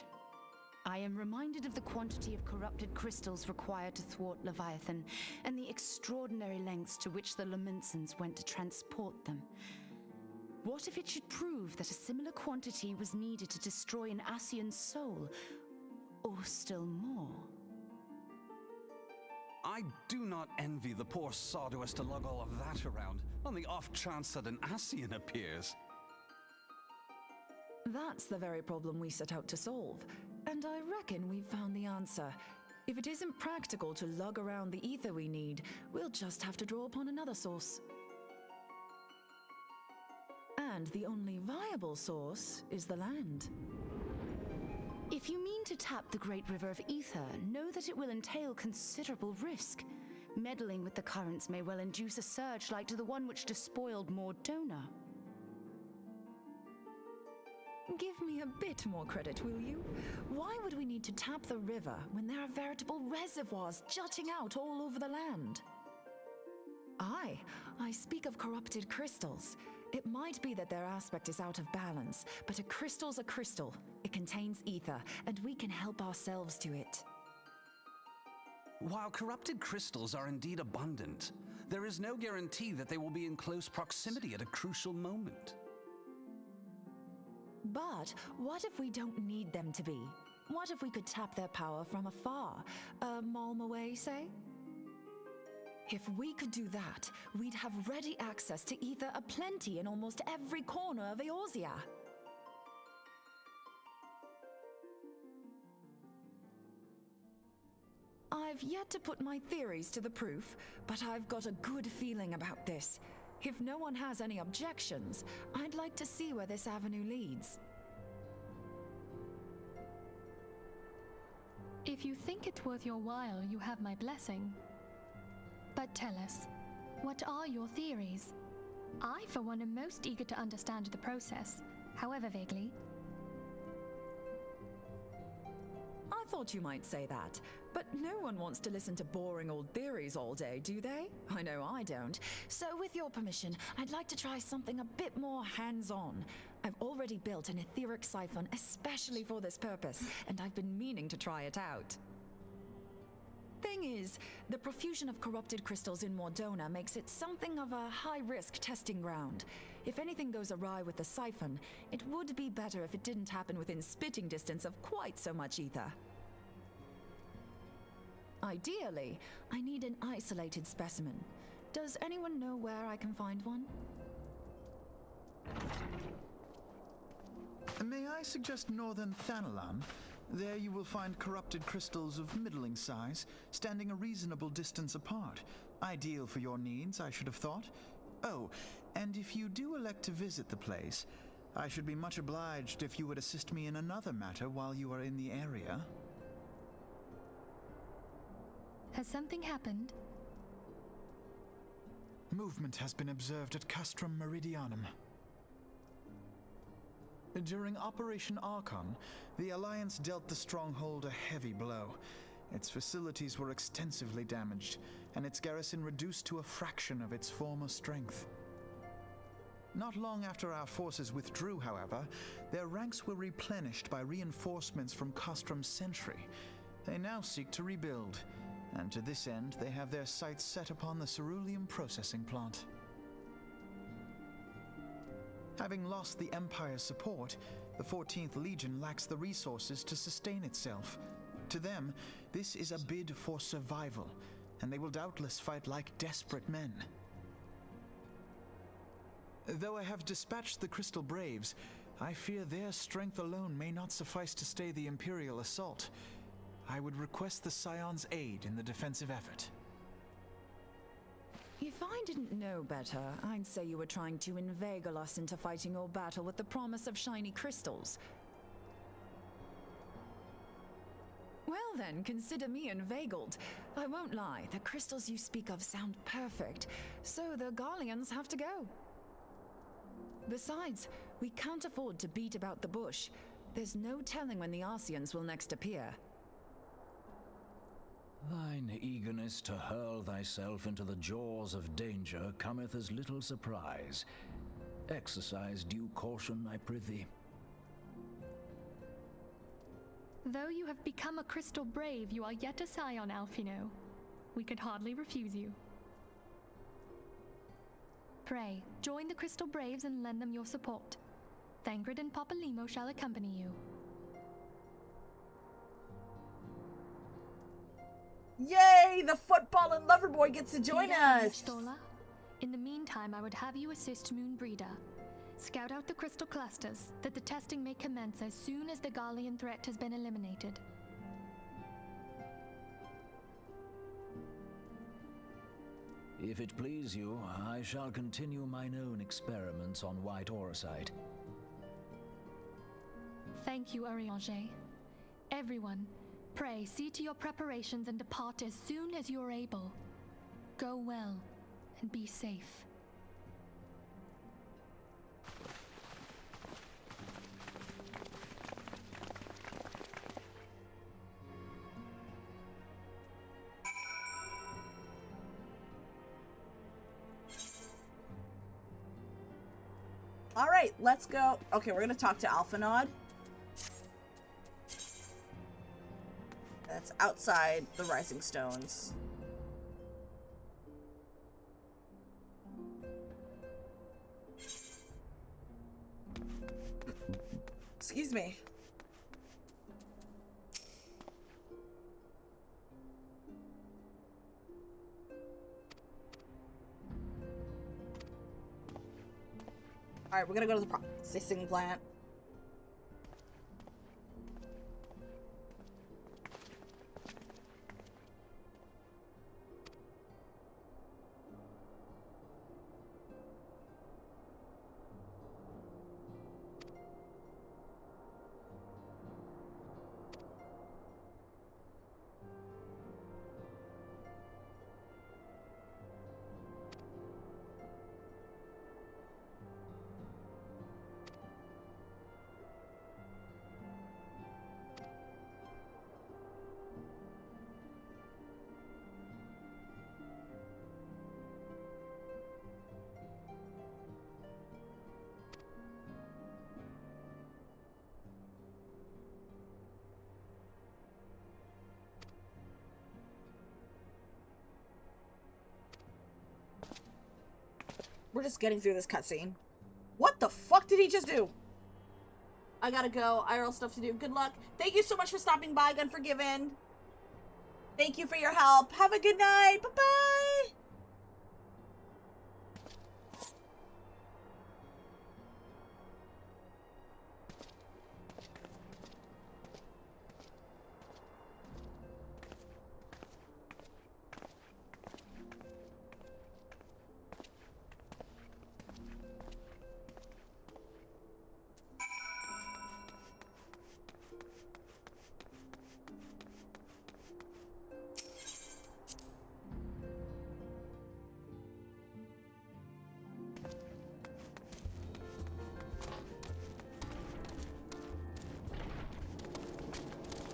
I am reminded of the quantity of corrupted crystals required to thwart Leviathan, and the extraordinary lengths to which the Lamentsons went to transport them. What if it should prove that a similar quantity was needed to destroy an Arcadian's soul? Or still more? I do not envy the poor sod who has to lug all of that around on the off chance that an Arcadion appears. That's the very problem we set out to solve, and I reckon we've found the answer. If it isn't practical to lug around the ether we need, we'll just have to draw upon another source. And the only viable source is the land. If you mean to tap the great river of ether, know that it will entail considerable risk. Meddling with the currents may well induce a surge like to the one which despoiled Mordona. Give me a bit more credit, will you? Why would we need to tap the river when there are veritable reservoirs jutting out all over the land? Aye, I speak of corrupted crystals. It might be that their aspect is out of balance, but a crystal's a crystal. It contains ether, and we can help ourselves to it. While corrupted crystals are indeed abundant, there is no guarantee that they will be in close proximity at a crucial moment. But what if we don't need them to be? What if we could tap their power from afar? A malm away, say? If we could do that, we'd have ready access to ether aplenty in almost every corner of Eorzea. I've yet to put my theories to the proof, but I've got a good feeling about this. If no one has any objections, I'd like to see where this avenue leads. If you think it worth your while, you have my blessing. But tell us, what are your theories? I, for one, am most eager to understand the process, however vaguely. I thought you might say that, but no one wants to listen to boring old theories all day, do they? I know I don't. So with your permission, I'd like to try something a bit more hands-on. I've already built an etheric siphon especially for this purpose, and I've been meaning to try it out. Fatty duck. I've already built an etheric siphon especially for this purpose, and I've been meaning to try it out. Thing is, the profusion of corrupted crystals in Mordona makes it something of a high-risk testing ground. If anything goes awry with the siphon, it would be better if it didn't happen within spitting distance of quite so much ether. Ideally, I need an isolated specimen. Does anyone know where I can find one? May I suggest northern Thanalan? There you will find corrupted crystals of middling size, standing a reasonable distance apart. Ideal for your needs, I should have thought. Oh, and if you do elect to visit the place, I should be much obliged if you would assist me in another matter while you are in the area. Has something happened? Movement has been observed at Castrum Meridianum. During Operation Archon, the Alliance dealt the stronghold a heavy blow. Its facilities were extensively damaged, and its garrison reduced to a fraction of its former strength. Not long after our forces withdrew, however, their ranks were replenished by reinforcements from Castrum's sentry. They now seek to rebuild, and to this end they have their sights set upon the ceruleum processing plant. Having lost the Empire's support, the 14th Legion lacks the resources to sustain itself. To them, this is a bid for survival, and they will doubtless fight like desperate men. Though I have dispatched the Crystal Braves, I fear their strength alone may not suffice to stay the Imperial assault. I would request the Scion's aid in the defensive effort. If I didn't know better, I'd say you were trying to inveigle us into fighting your battle with the promise of shiny crystals. Well then, consider me inveigled. I won't lie, the crystals you speak of sound perfect, so the Garleans have to go. Besides, we can't afford to beat about the bush. There's no telling when the Arceans will next appear. Thine eagerness to hurl thyself into the jaws of danger cometh as little surprise. Exercise due caution, I prithee. Though you have become a Crystal Brave, you are yet a Scion, Alphino. We could hardly refuse you. Pray, join the Crystal Braves and lend them your support. Thangred and Papalymo shall accompany you. Yay! The football and lover boy gets to join us! Stola. In the meantime, I would have you assist Moonbreeder. Scout out the crystal clusters, that the testing may commence as soon as the Garlean threat has been eliminated. If it please you, I shall continue mine own experiments on white aurosite. Thank you, Arianger. Everyone, pray see to your preparations and depart as soon as you are able. Go well, and be safe. All right, let's go. Okay, we're gonna talk to Alphanod. That's outside the Rising Stones. Excuse me. All right, we're gonna go to the processing plant. We're just getting through this cutscene. What the fuck did he just do? I gotta go. IRL stuff to do. Good luck. Thank you so much for stopping by, Unforgiven. Thank you for your help. Have a good night. Bye-bye.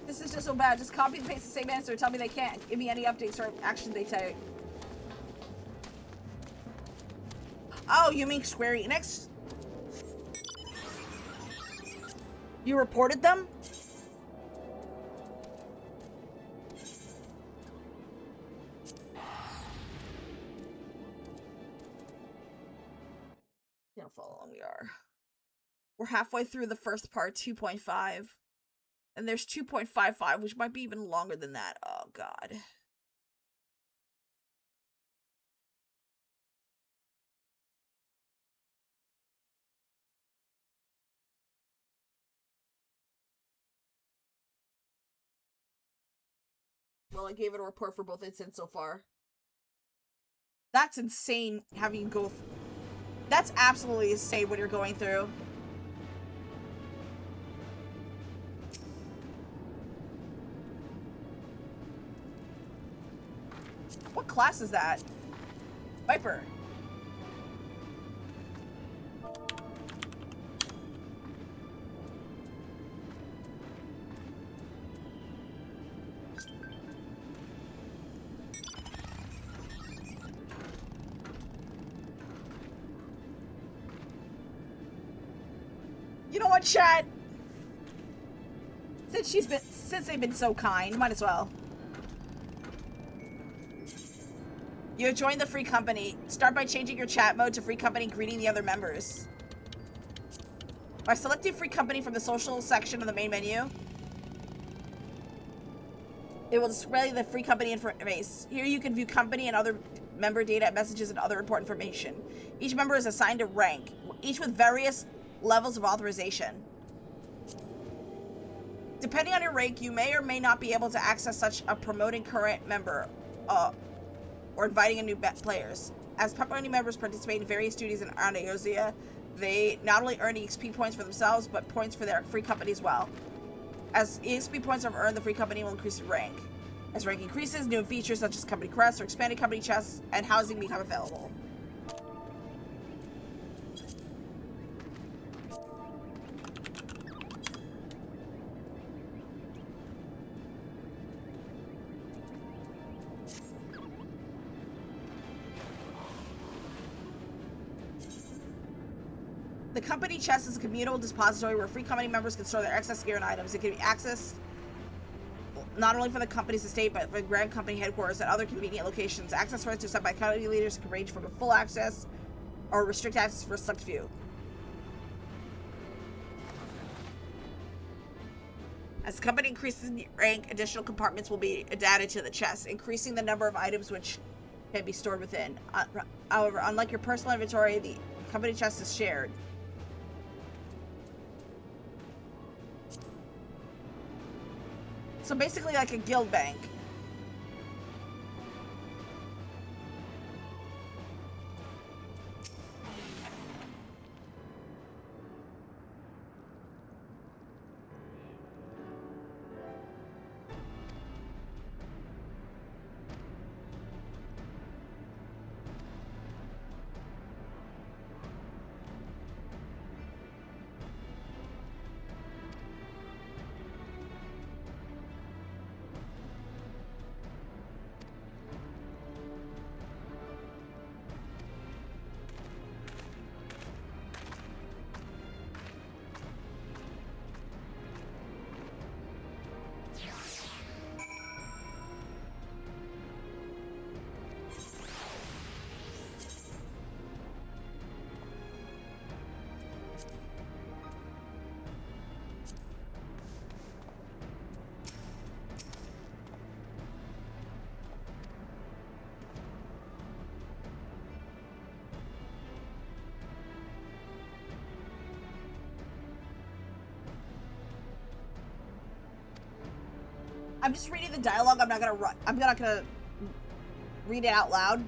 This is just so bad. Just copy and paste the same answer. Tell me they can't give me any updates or actions they take. Oh, you mean Square Enix? You reported them? You know, follow along we are. We're halfway through the first part, 2.5. And there's 2.55, which might be even longer than that. Oh, God. Well, I gave it a report for both incidents so far. That's insane having you go... That's absolutely insane what you're going through. What class is that? Viper. You know what, chat? Since they've been so kind, might as well. You have joined the free company. Start by changing your chat mode to free company, greeting the other members. By selecting free company from the social section of the main menu, it will display the free company interface. Here you can view company and other member data, messages, and other important information. Each member is assigned a rank, each with various levels of authorization. Depending on your rank, you may or may not be able to access such a promoting current member, or inviting in new players. As pepperoni members participate in various duties in Andaosia, they not only earn EXP points for themselves, but points for their free company as well. As EXP points are earned, the free company will increase in rank. As rank increases, new features such as company crests or expanded company chests and housing become available. The company chest is a communal depository where free company members can store their excess gear and items. It can be accessed not only for the company's estate, but for grand company headquarters and other convenient locations. Access rights are set by company leaders and can range from a full access or restrict access for a select few. As the company increases in rank, additional compartments will be added to the chest, increasing the number of items which can be stored within. However, unlike your personal inventory, the company chest is shared. So basically like a guild bank. I'm just reading the dialogue. I'm not gonna read it out loud.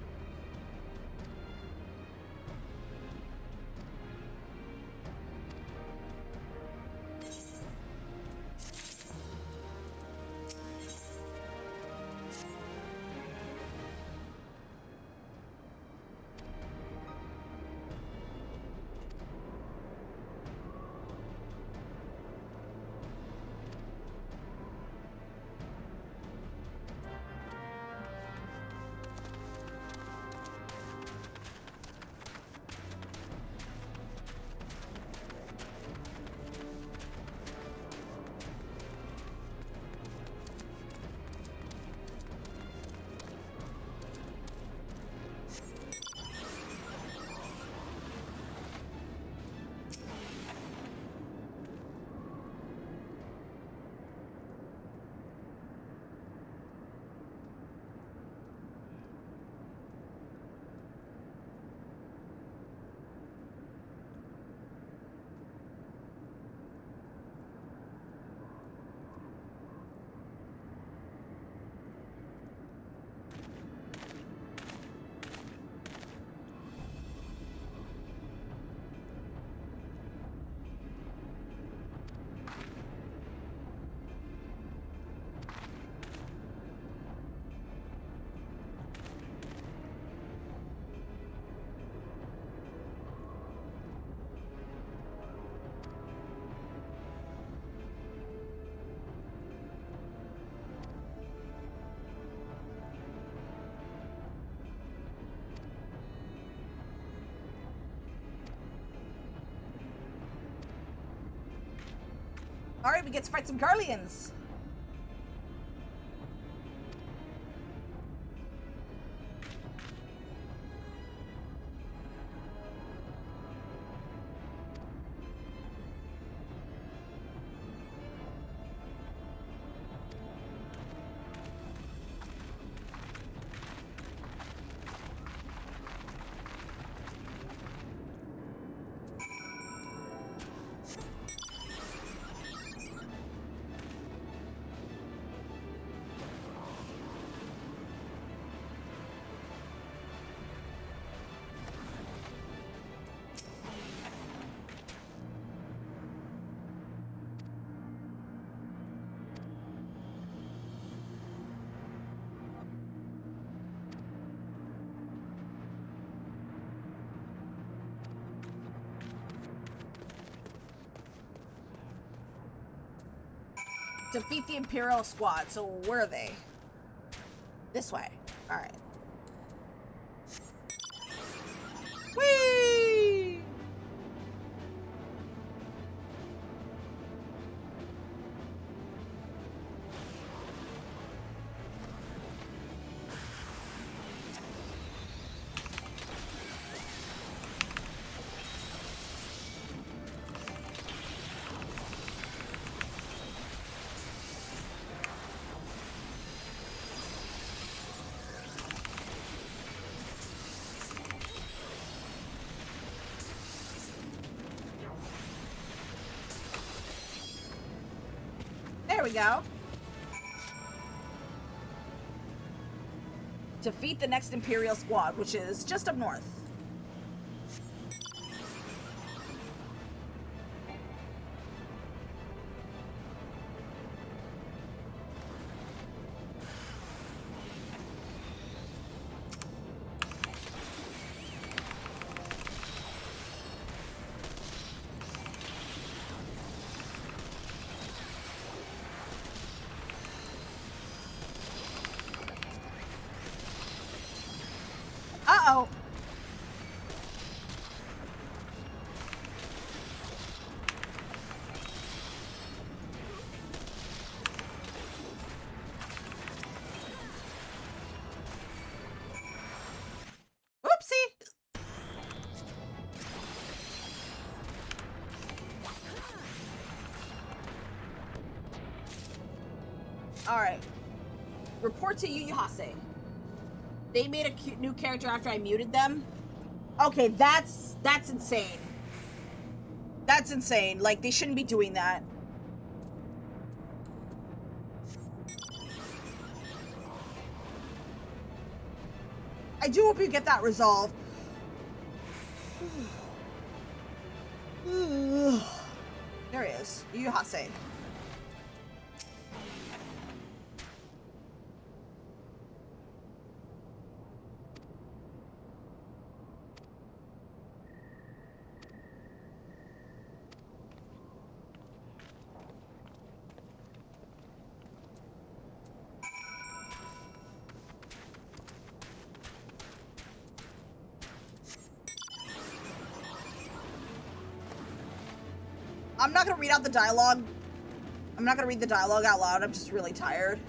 Alright, we get to fight some Garleans. Defeat the Imperial squad. So where are they? This way. Alright. Whee! There we go. Defeat the next Imperial squad, which is just up north. Uh-oh. Oopsie. All right. Report to Yu Yu Hase. They made a new character after I muted them. Okay, that's insane. That's insane. Like, they shouldn't be doing that. I do hope you get that resolved. There he is. You hot say. I'm not gonna read out the dialogue. I'm not gonna read the dialogue out loud. I'm just really tired.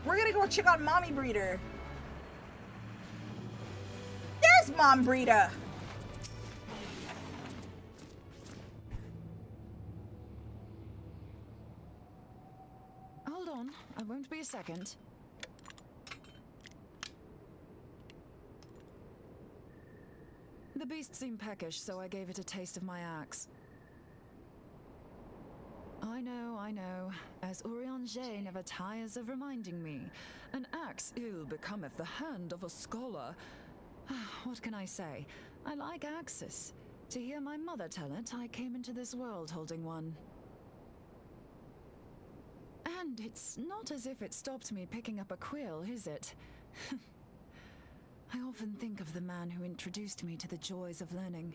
We're gonna go check on Mommy Breeder. There's Mom Breeder. Hold on, I won't be a second. The beast seemed peckish, so I gave it a taste of my axe. I know, as Urianger never tires of reminding me, an axe ill becometh the hand of a scholar. What can I say? I like axes. To hear my mother tell it, I came into this world holding one. And it's not as if it stopped me picking up a quill, is it? I often think of the man who introduced me to the joys of learning.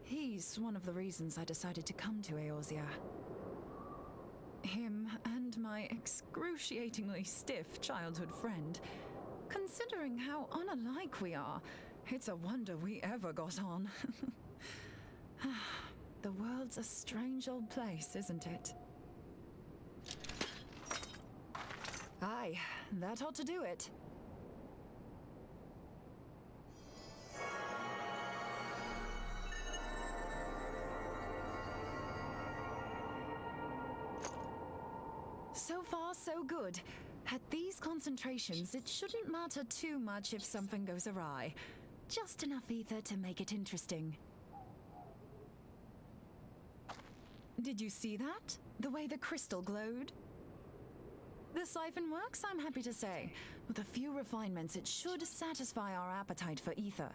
He's one of the reasons I decided to come to Eorzea. Him and my excruciatingly stiff childhood friend. Considering how unalike we are, it's a wonder we ever got on. The world's a strange old place, isn't it? Aye, that ought to do it. So far, so good. At these concentrations, it shouldn't matter too much if something goes awry. Just enough ether to make it interesting. Did you see that? The way the crystal glowed? The siphon works, I'm happy to say. With a few refinements, it should satisfy our appetite for ether,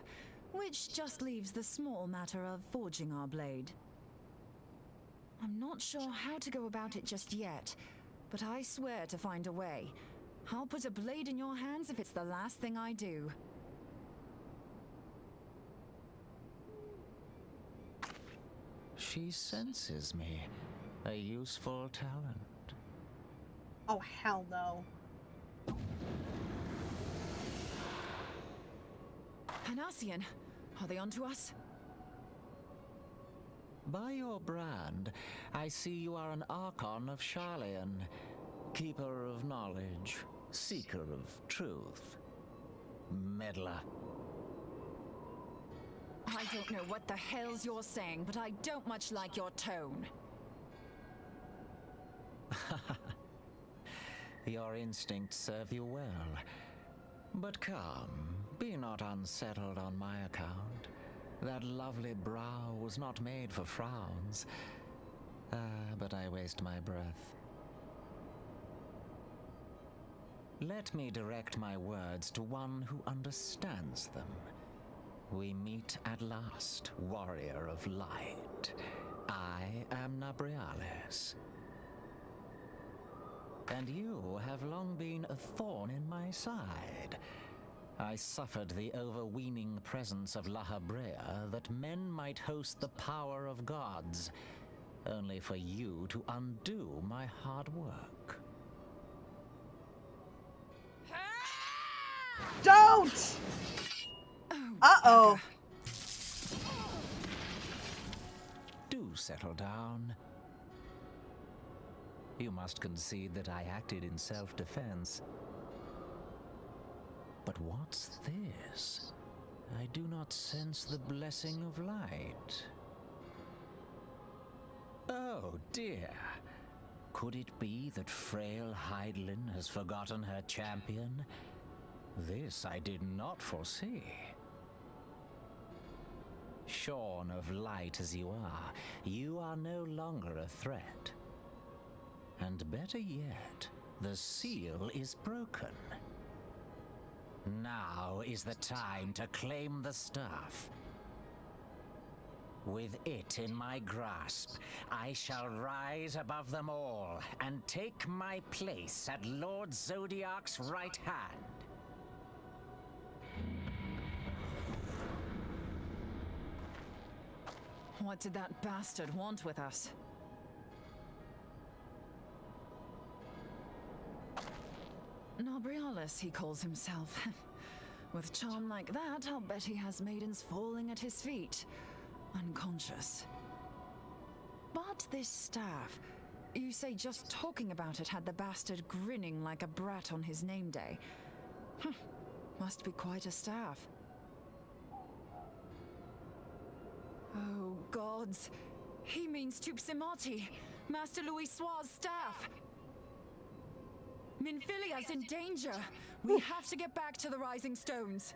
which just leaves the small matter of forging our blade. I'm not sure how to go about it just yet, but I swear to find a way. I'll put a blade in your hands if it's the last thing I do. She senses me. A useful talent. Oh, hell no. Panassian, are they onto us? By your brand, I see you are an Archon of Sharlayan, keeper of knowledge, seeker of truth, meddler. I don't know what the hell's you're saying, but I don't much like your tone. Your instincts serve you well. But come, be not unsettled on my account. That lovely brow was not made for frowns. But I waste my breath. Let me direct my words to one who understands them. We meet at last, warrior of light. I am Nabriales. And you have long been a thorn in my side. I suffered the overweening presence of La Habrea that men might host the power of gods, only for you to undo my hard work. Don't! Uh-oh. Do settle down. You must concede that I acted in self-defense. But what's this? I do not sense the blessing of light. Oh dear. Could it be that frail Heidelin has forgotten her champion? This I did not foresee. Shorn of light as you are no longer a threat. And better yet, the seal is broken. Now is the time to claim the staff. With it in my grasp, I shall rise above them all and take my place at Lord Zodiac's right hand. What did that bastard want with us? Nobrialis, he calls himself. With charm like that, I'll bet he has maidens falling at his feet, unconscious. But this staff, you say just talking about it had the bastard grinning like a brat on his name day. Must be quite a staff. Oh, gods. He means Tupsimati, Master Louis Soir's staff. Minfilia's in danger. We have to get back to the Rising Stones.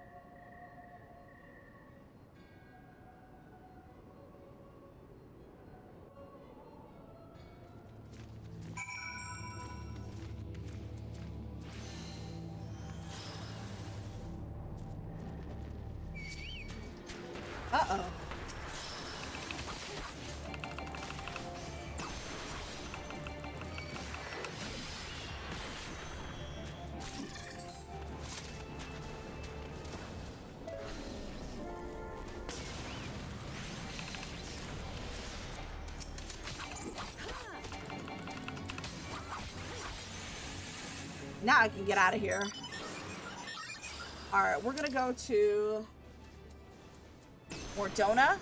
Uh-oh. Now I can get out of here. Alright, we're gonna go to Mordona.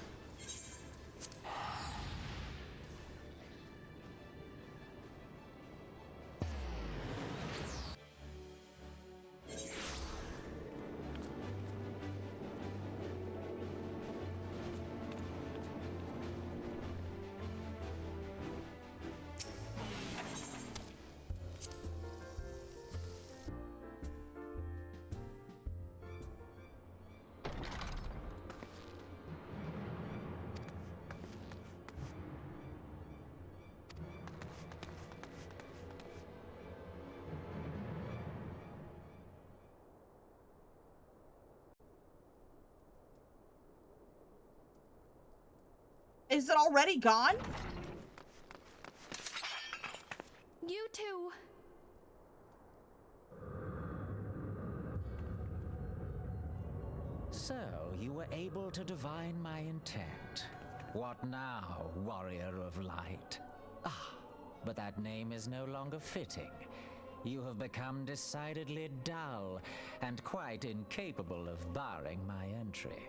Is it already gone? You too. So, you were able to divine my intent. What now, warrior of light? Ah, but that name is no longer fitting. You have become decidedly dull and quite incapable of barring my entry.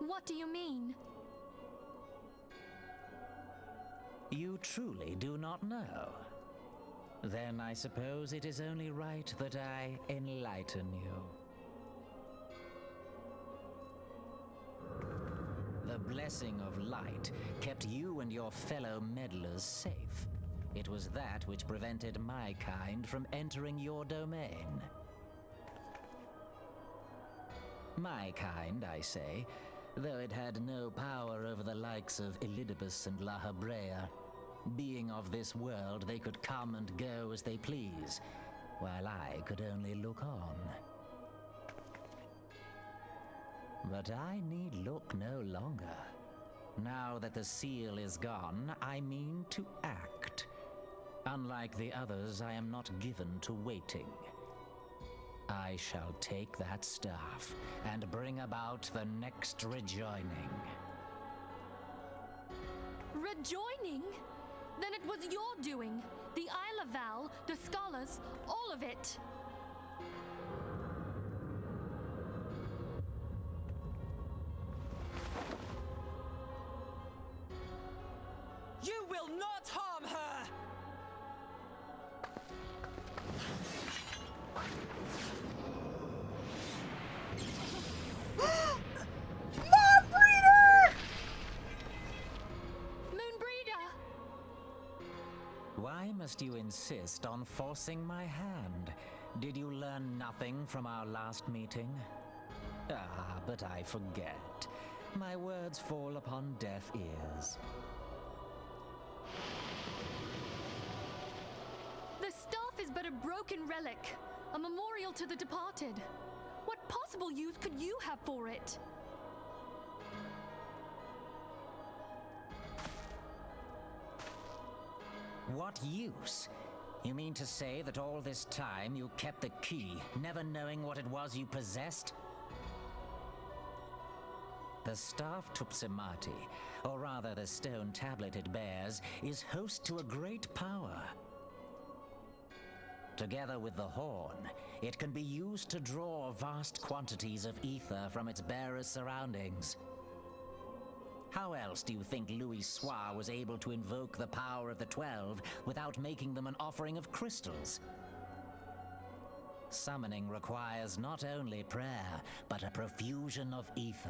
What do you mean? You truly do not know? Then I suppose it is only right that I enlighten you. The blessing of light kept you and your fellow meddlers safe. It was that which prevented my kind from entering your domain. My kind, I say, though it had no power over the likes of Elidibus and La Habrea. Being of this world, they could come and go as they please, while I could only look on. But I need look no longer. Now that the seal is gone, I mean to act. Unlike the others, I am not given to waiting. I shall take that staff and bring about the next rejoining. Rejoining? Then it was your doing. The Isle of Val, the scholars, all of it. You will not harm her! Why must you insist on forcing my hand? Did you learn nothing from our last meeting? Ah, but I forget. My words fall upon deaf ears. The staff is but a broken relic, a memorial to the departed. What possible use could you have for it? What use? You mean to say that all this time you kept the key, never knowing what it was you possessed? The staff Tupsimati, or rather the stone tablet it bears, is host to a great power. Together with the horn, it can be used to draw vast quantities of ether from its bearer's surroundings. How else do you think Louis Soir was able to invoke the power of the 12 without making them an offering of crystals? Summoning requires not only prayer, but a profusion of ether.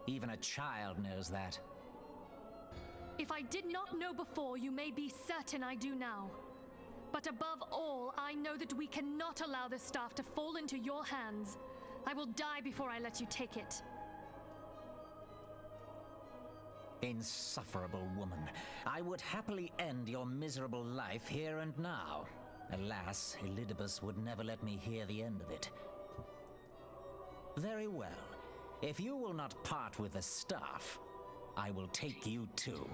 Even a child knows that. If I did not know before, you may be certain I do now. But above all, I know that we cannot allow this staff to fall into your hands. I will die before I let you take it. Insufferable woman. I would happily end your miserable life here and now. Alas, Elidibus would never let me hear the end of it. Very well. If you will not part with the staff, I will take you too.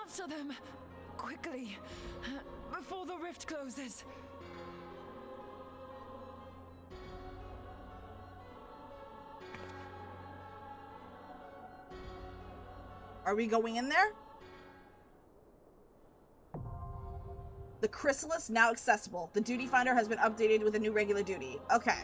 After them! Quickly! Before the rift closes! Are we going in there? The chrysalis now accessible. The duty finder has been updated with a new regular duty. Okay.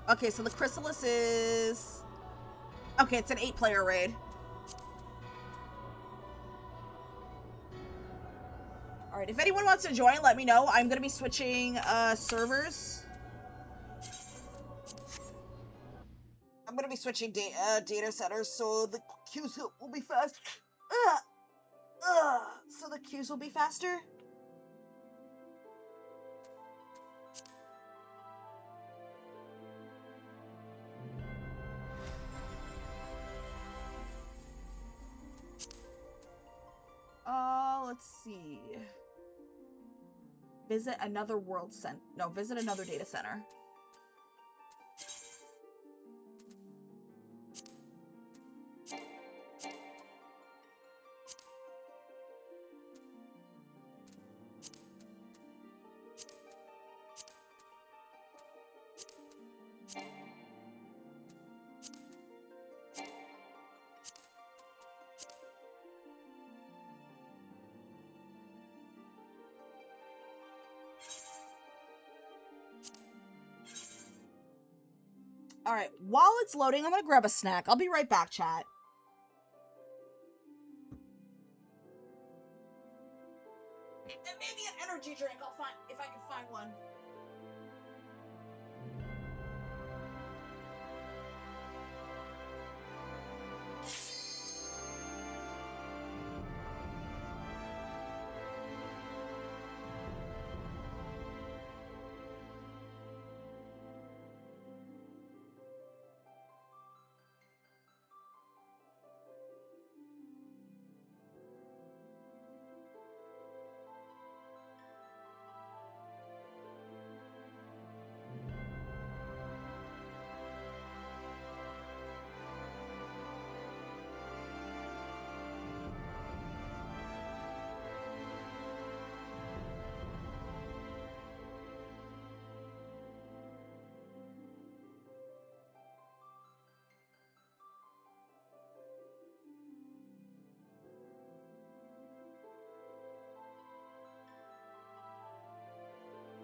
Okay, so the chrysalis is... Okay, it's an 8-player raid. Alright, if anyone wants to join, let me know. I'm gonna be switching servers. I'm gonna be switching data centers, so the queues will be fast. So the queues will be faster. Let's see. Visit another world center. No, visit another data center. Alright, while it's loading, I'm gonna grab a snack. I'll be right back, chat. And maybe an energy drink, I'll find if I can find one.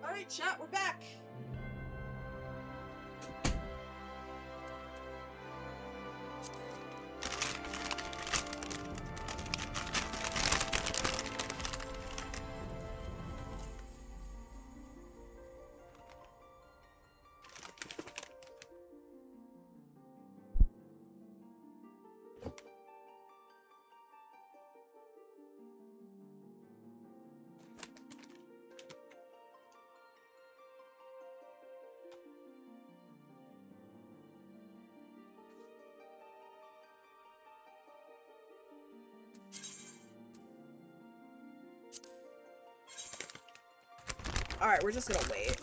Alright, chat, we're back. Alright, we're just gonna wait.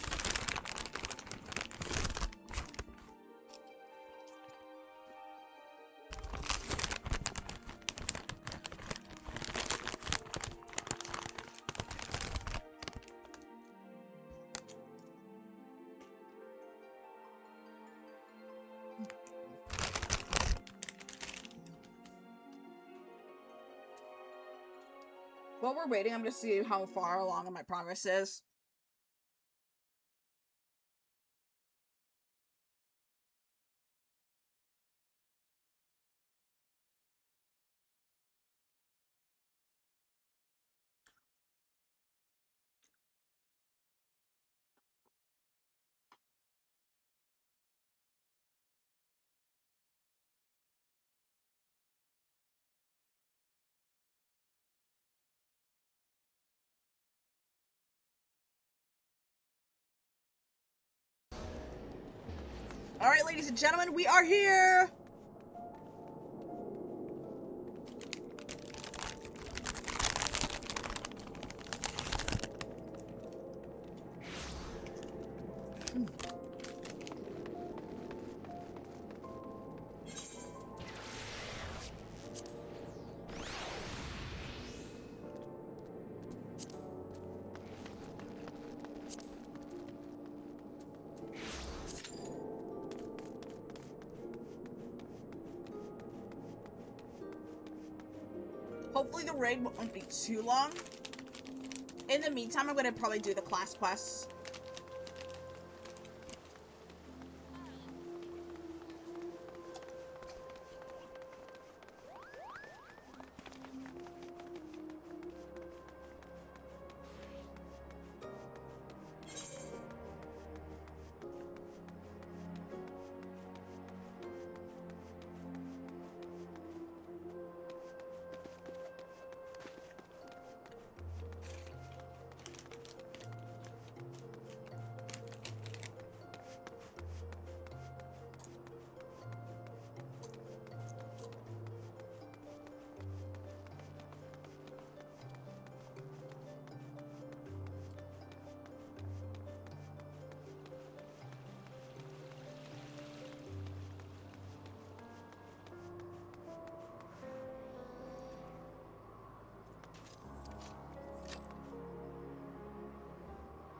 While we're waiting, I'm just seeing how far along my progress is. Alright, ladies and gentlemen, we are here! Hopefully the raid won't be too long. In the meantime, I'm gonna probably do the class quests.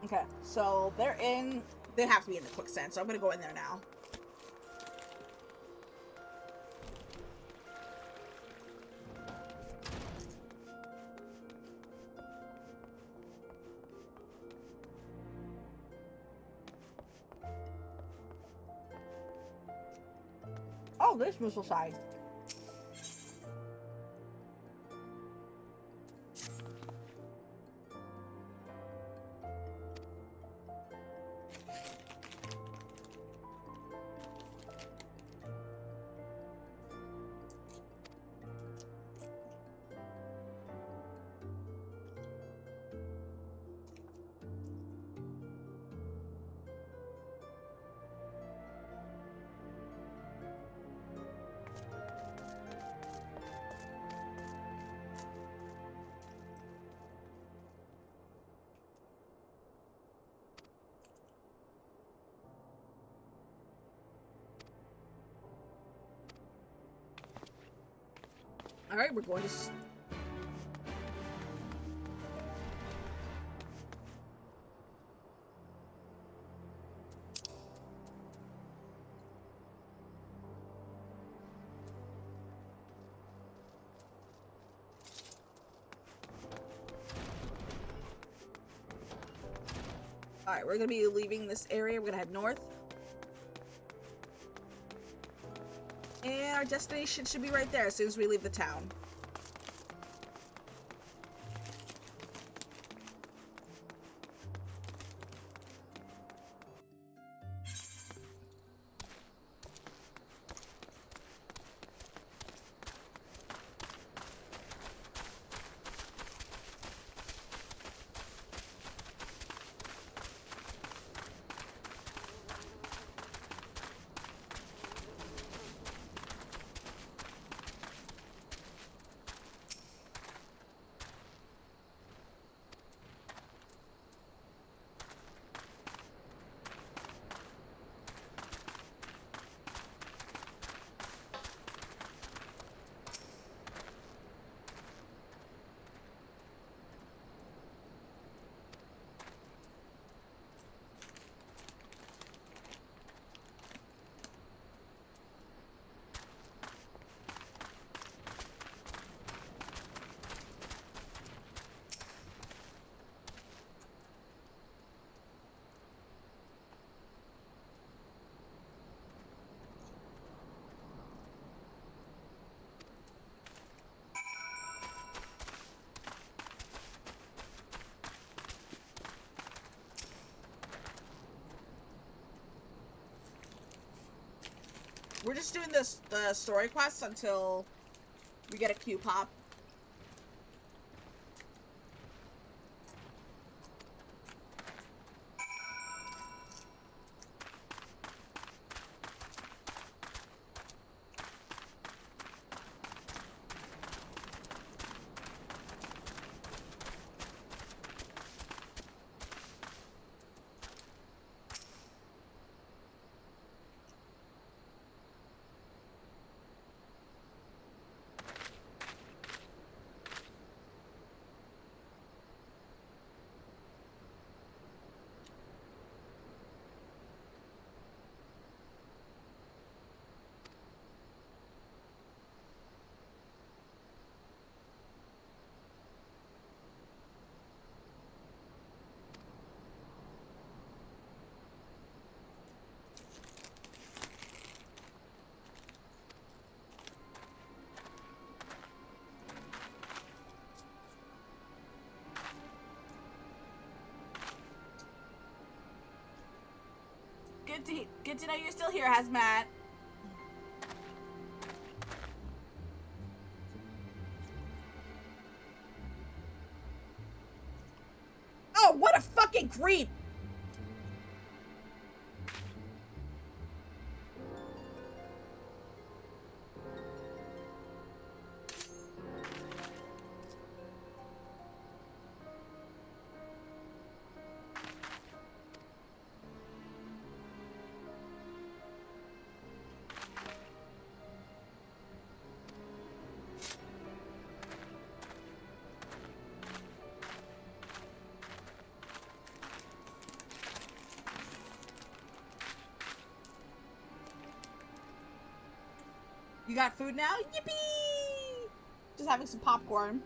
Okay, so they have to be in the quicksand, so I'm gonna go in there now. this missile side. Alright, we're going to... Alright, we're gonna be leaving this area. We're gonna head north. And our destination should be right there as soon as we leave the town. We're just doing the story quests until we get a Q pop. Good to know you're still here, Hazmat. Oh, what a fucking creep! You got food now? Yippee! Just having some popcorn.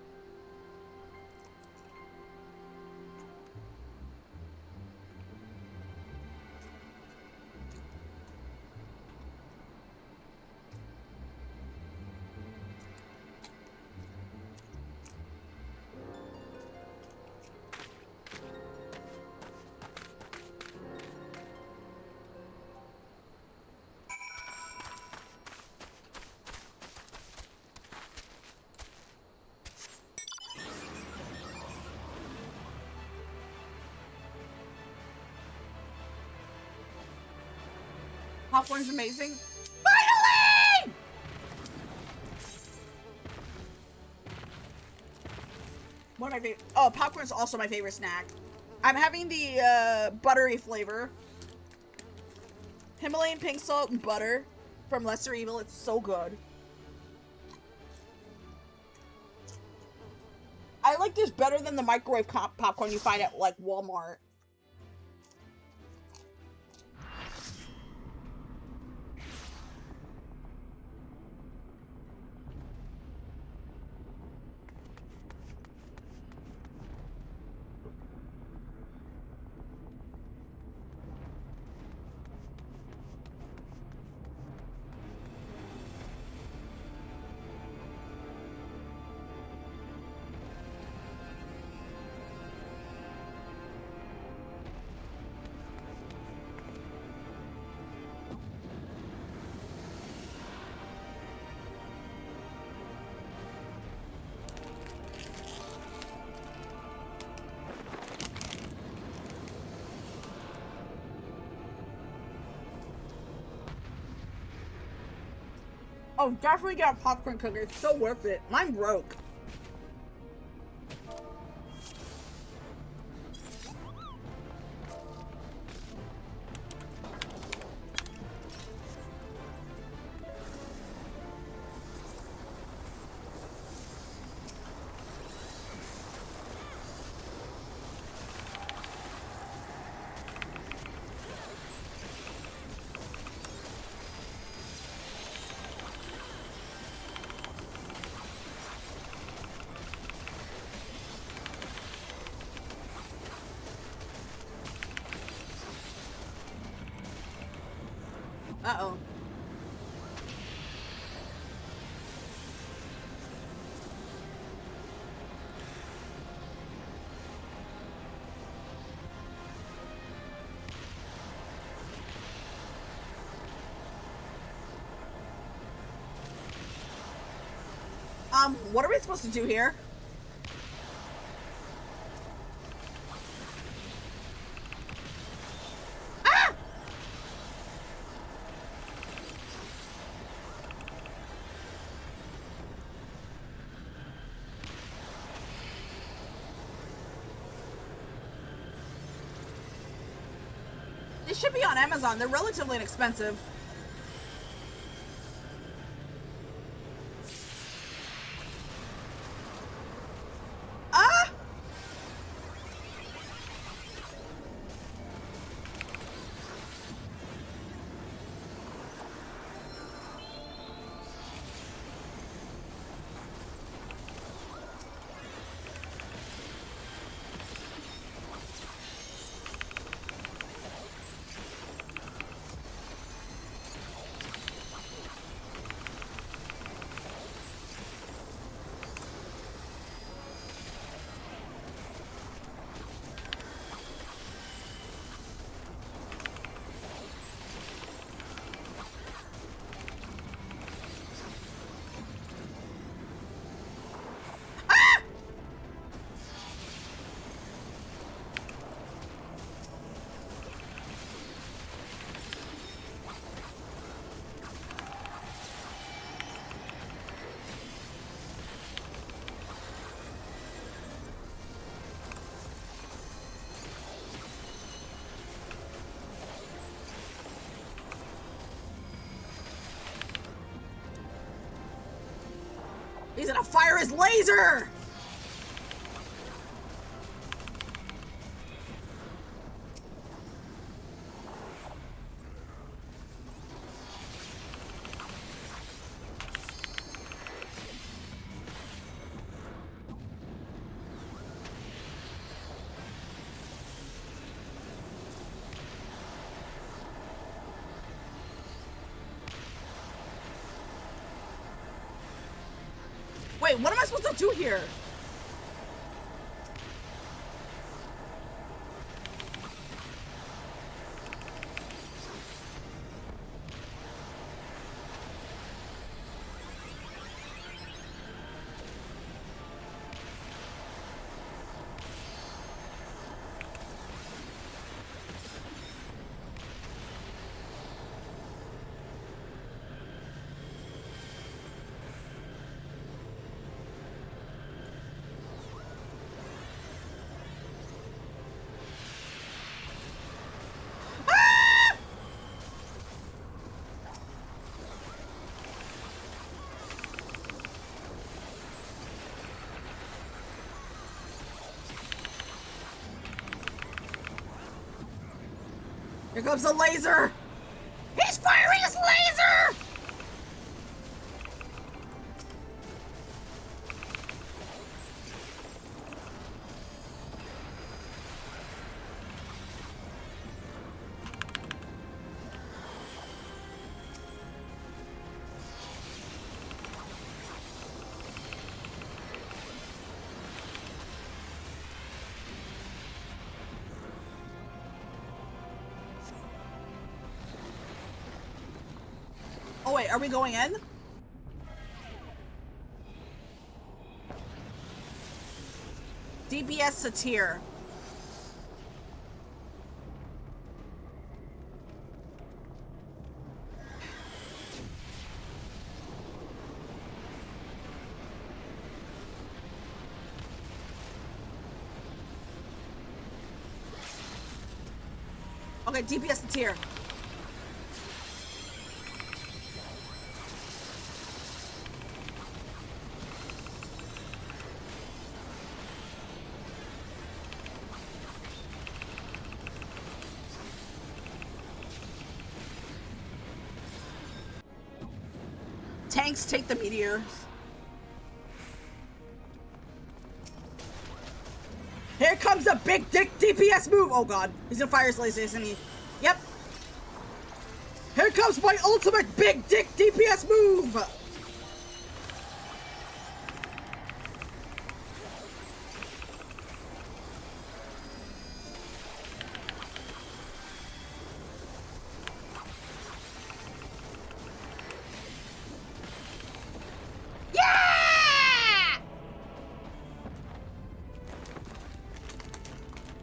Popcorn's amazing. Finally! One of my favorite. Oh, popcorn's also my favorite snack. I'm having the buttery flavor. Himalayan pink salt and butter from Lesser Evil. It's so good. I like this better than the microwave popcorn you find at like Walmart. Oh, definitely get a popcorn cooker. It's so worth it. Mine broke. Uh-oh. What are we supposed to do here? They should be on Amazon. They're relatively inexpensive. Ah! He's gonna fire his laser! Wait, what am I supposed to do here? Here comes the laser! He's firing his laser! Oh wait, are we going in? DPS Satir. Okay, DPS Satir. Tanks take the meteors. Here comes a big dick DPS move. Oh god, he's gonna fire his laser, isn't he? Yep. Here comes my ultimate big dick DPS move.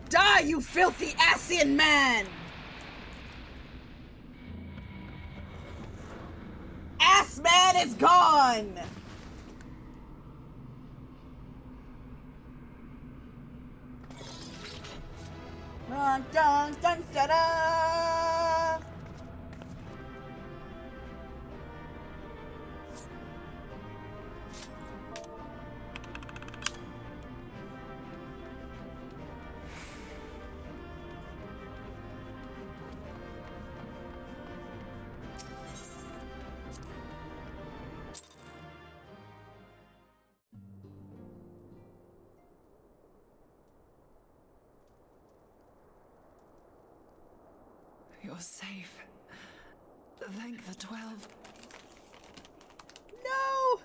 Die, you filthy Asian man! Ass man is gone! Dun dun dun da da! You're safe. Thank the 12. No!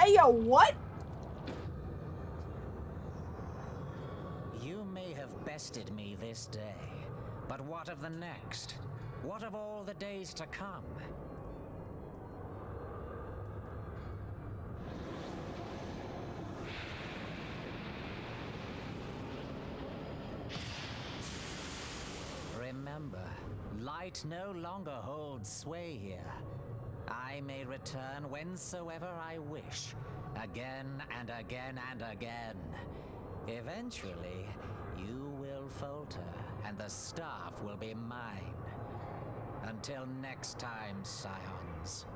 Hey, yo, what? You may have bested me this day, but what of the next? What of all the days to come? Remember, light no longer holds sway here. I may return whensoever I wish, again and again and again. Eventually, you will falter, and the staff will be mine. Until next time, scions.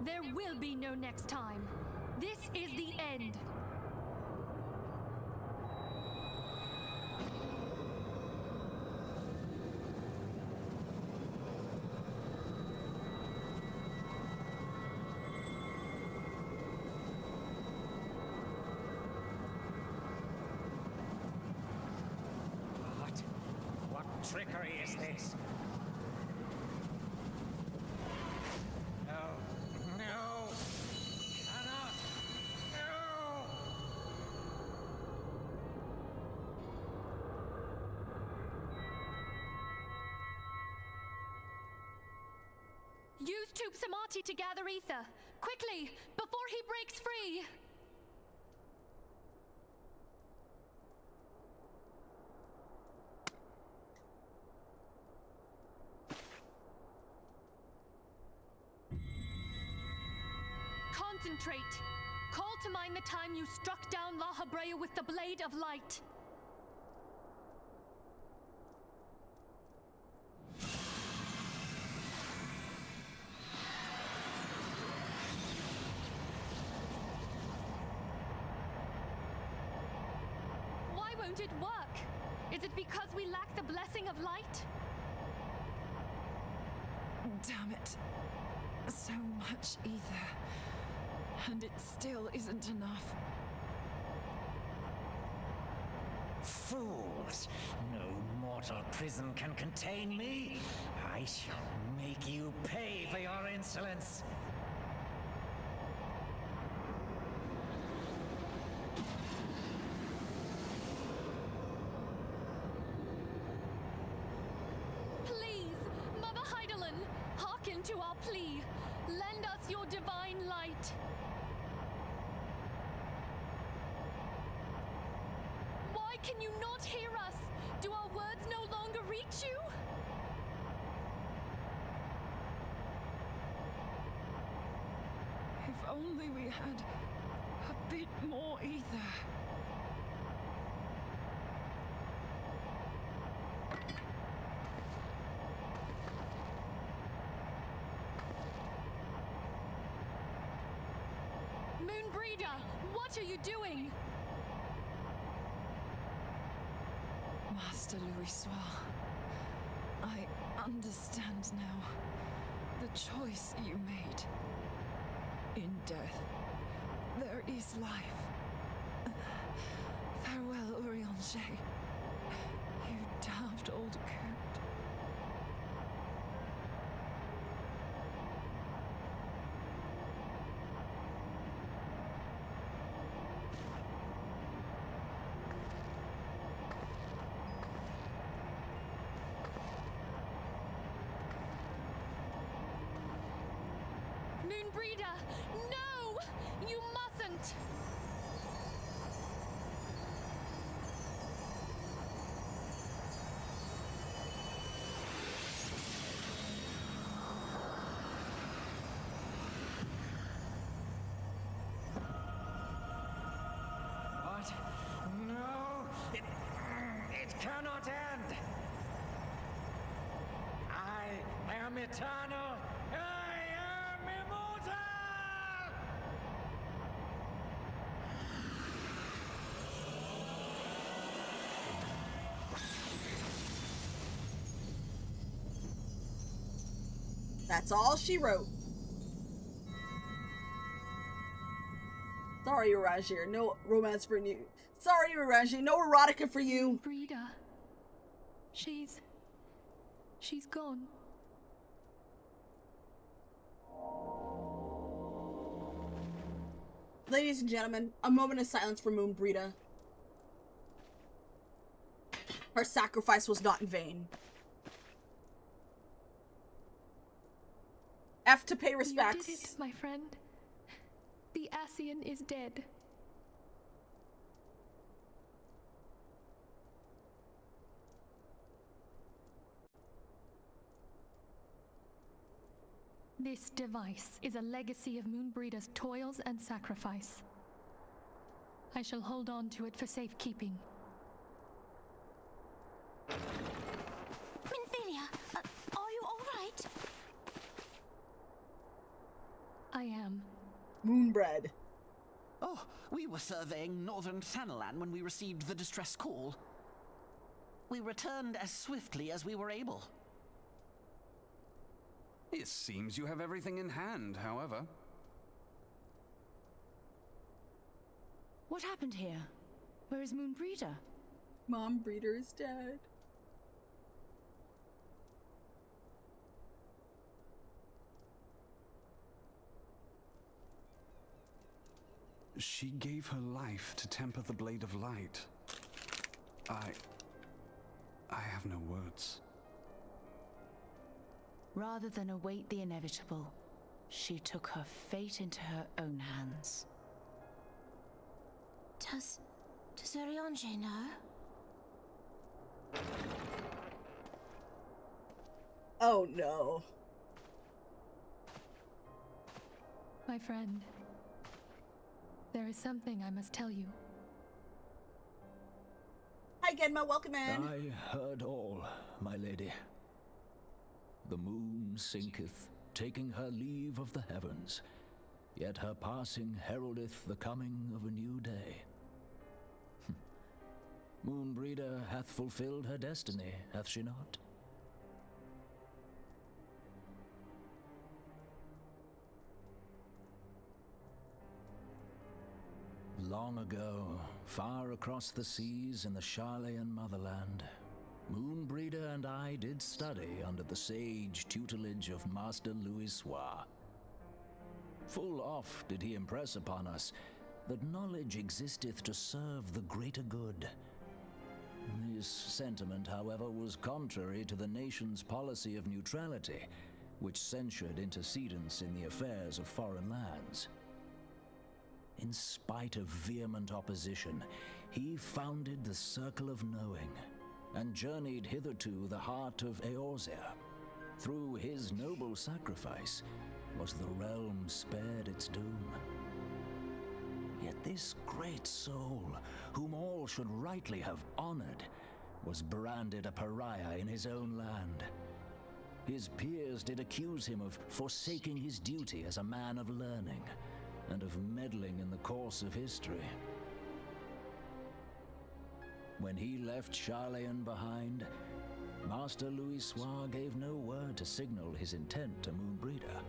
There will be no next time. This is the end. What trickery is this? Use Tube Samati to gather ether. Quickly, before he breaks free. Concentrate. Call to mind the time you struck down La Habrea with the blade of light. Why won't it work? Is it because we lack the blessing of light? Damn it. So much ether. And it still isn't enough. Fools! No mortal prison can contain me. I shall make you pay for your insolence. Please, Mother Heidelin, hearken to our plea. Lend us your divine light. Why can you not hear us? Do our words no longer reach you? If only we had a bit more ether. Moonbreeder, what are you doing? Master Louis Soir, I understand now the choice you made. In death, there is life. Farewell, Urianger. You daft old coot. Moonbreeder, no! You mustn't! What? No! It cannot end! I am eternal! I am immortal! That's all she wrote. Sorry, Uranger, no romance for you. Sorry, Uranger, no erotica for you. Breeder. She's gone. Ladies and gentlemen, a moment of silence for Moonbreeder. Her sacrifice was not in vain. F to pay respects. You did it, my friend. The Ascian is dead. This device is a legacy of Moonbreeder's toils and sacrifice. I shall hold on to it for safekeeping. Minfilia, are you all right? I am. Moonbread. Oh, we were surveying northern Thanalan when we received the distress call. We returned as swiftly as we were able. It seems you have everything in hand, however. What happened here? Where is Moonbreeder? Moonbreeder is dead. She gave her life to temper the Blade of Light. I have no words. Rather than await the inevitable, she took her fate into her own hands. Does Urianger know? Oh no. My friend, There is something I must tell you. Hi, Genma. Welcome in. I heard all, my lady. The moon sinketh, taking her leave of the heavens, yet her passing heraldeth the coming of a new day. Moonbreeder hath fulfilled her destiny, hath she not? Long ago, far across the seas in the Charlayan motherland, Moonbreeder and I did study under the sage tutelage of Master Louis. Full oft did he impress upon us that knowledge existeth to serve the greater good. This sentiment, however, was contrary to the nation's policy of neutrality, which censured intercedence in the affairs of foreign lands. In spite of vehement opposition, he founded the Circle of Knowing, and journeyed hitherto the heart of Eorzea. Through his noble sacrifice was the realm spared its doom. Yet this great soul, whom all should rightly have honored, was branded a pariah in his own land. His peers did accuse him of forsaking his duty as a man of learning, and of meddling in the course of history. When he left Charlayan behind, Master Louis gave no word to signal his intent to Moonbreeder.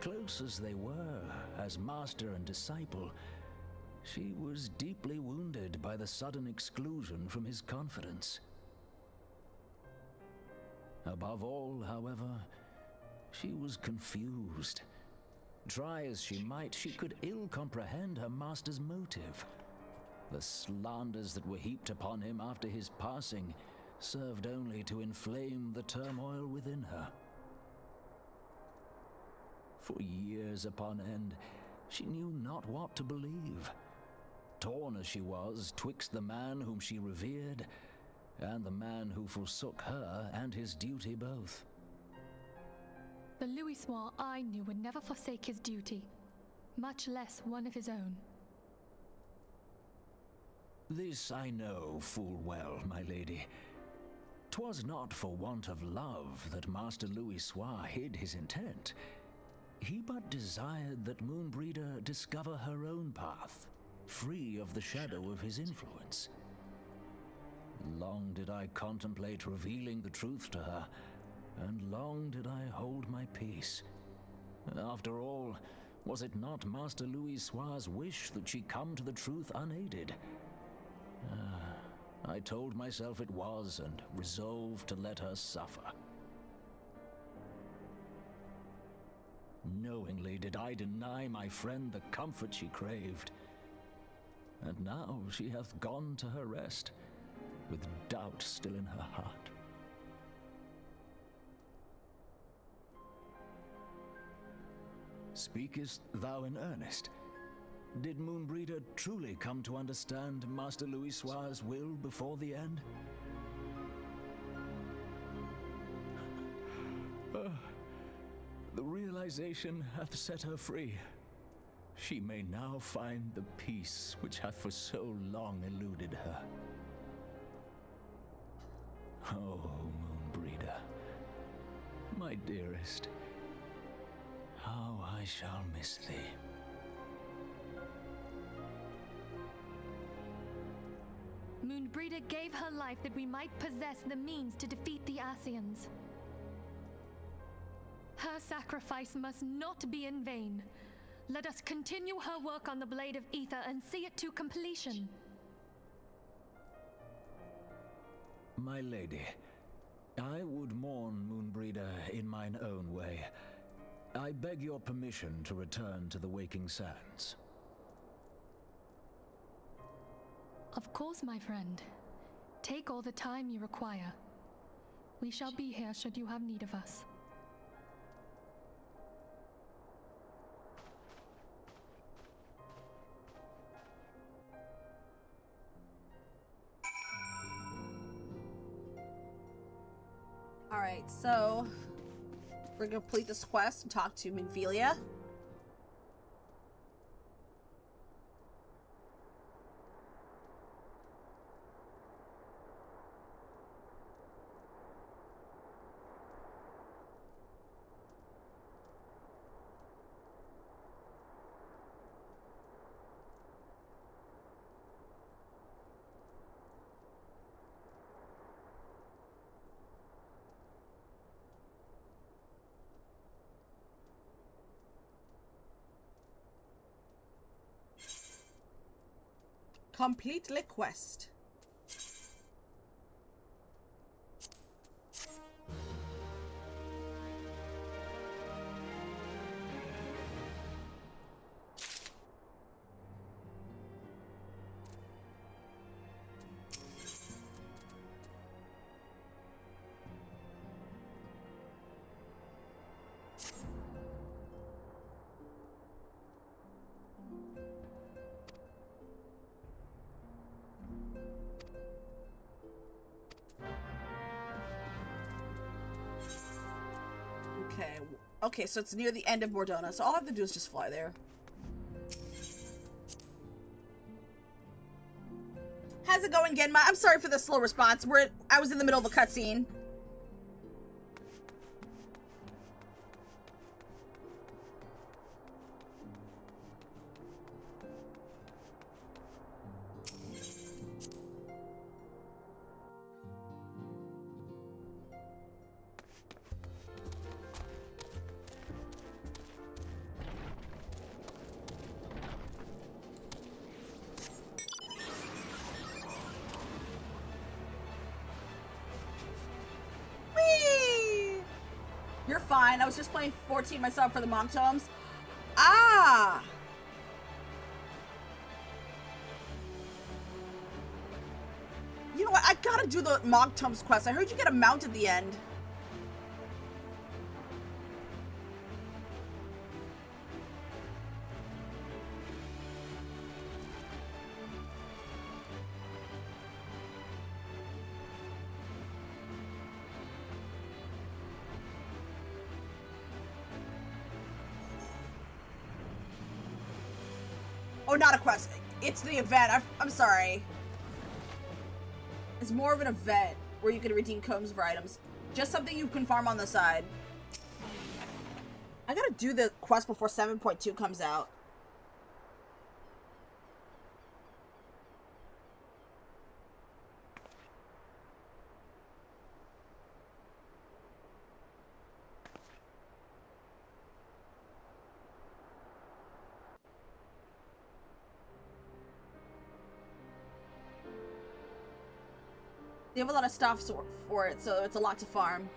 Close as they were, as master and disciple, she was deeply wounded by the sudden exclusion from his confidence. Above all, however, she was confused. Try as she might, she could ill comprehend her master's motive. The slanders that were heaped upon him after his passing served only to inflame the turmoil within her. For years upon end, she knew not what to believe. Torn as she was twixt the man whom she revered and the man who forsook her and his duty both. The Louis I knew would never forsake his duty, much less one of his own. This I know full well, my lady. 'Twas not for want of love that Master Louis hid his intent. He but desired that Moonbreeder discover her own path, free of the shadow of his influence. Long did I contemplate revealing the truth to her, and long did I hold my peace. After all, was it not Master Louis' wish that she come to the truth unaided? I told myself it was, and resolved to let her suffer. Knowingly did I deny my friend the comfort she craved. And now she hath gone to her rest, with doubt still in her heart. Speakest thou in earnest? Did Moonbreeder truly come to understand Master Louis' will before the end? The realization hath set her free. She may now find the peace which hath for so long eluded her. Oh, Moonbreeder, my dearest, how I shall miss thee. Moonbreeder gave her life that we might possess the means to defeat the Ascians. Her sacrifice must not be in vain. Let us continue her work on the Blade of Ether and see it to completion. My lady, I would mourn Moonbreeder in mine own way. I beg your permission to return to the Waking Sands. Of course, my friend. Take all the time you require. We shall be here should you have need of us. Alright, so we're gonna complete this quest and talk to Minfilia. Complete the quest. Okay, so it's near the end of Bordona, so all I have to do is just fly there. How's it going, Genma? I'm sorry for the slow response. I was in the middle of a cutscene. You're fine. I was just playing 14 myself for the Monk Tomes. Ah! You know what? I gotta do the Monk Tomes quest. I heard you get a mount at the end. Oh, not a quest. It's the event. I'm sorry. It's more of an event where you can redeem combs for items. Just something you can farm on the side. I gotta do the quest before 7.2 comes out. They have a lot of stuff for it, so it's a lot to farm.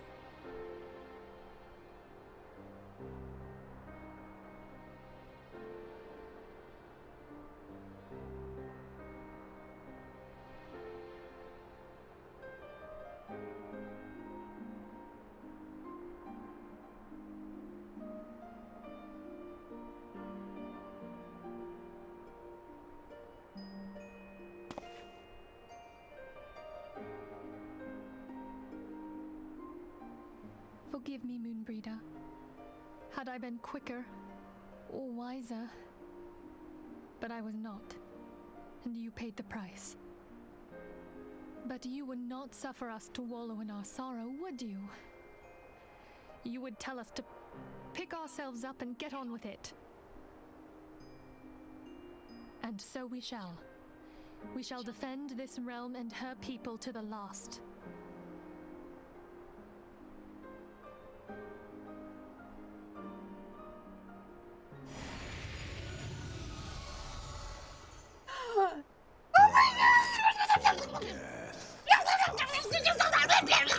Forgive me, Moonbreeder. Had I been quicker or wiser, but I was not, and you paid the price. But you would not suffer us to wallow in our sorrow, would you? You would tell us to pick ourselves up and get on with it. And so we shall. We shall defend this realm and her people to the last.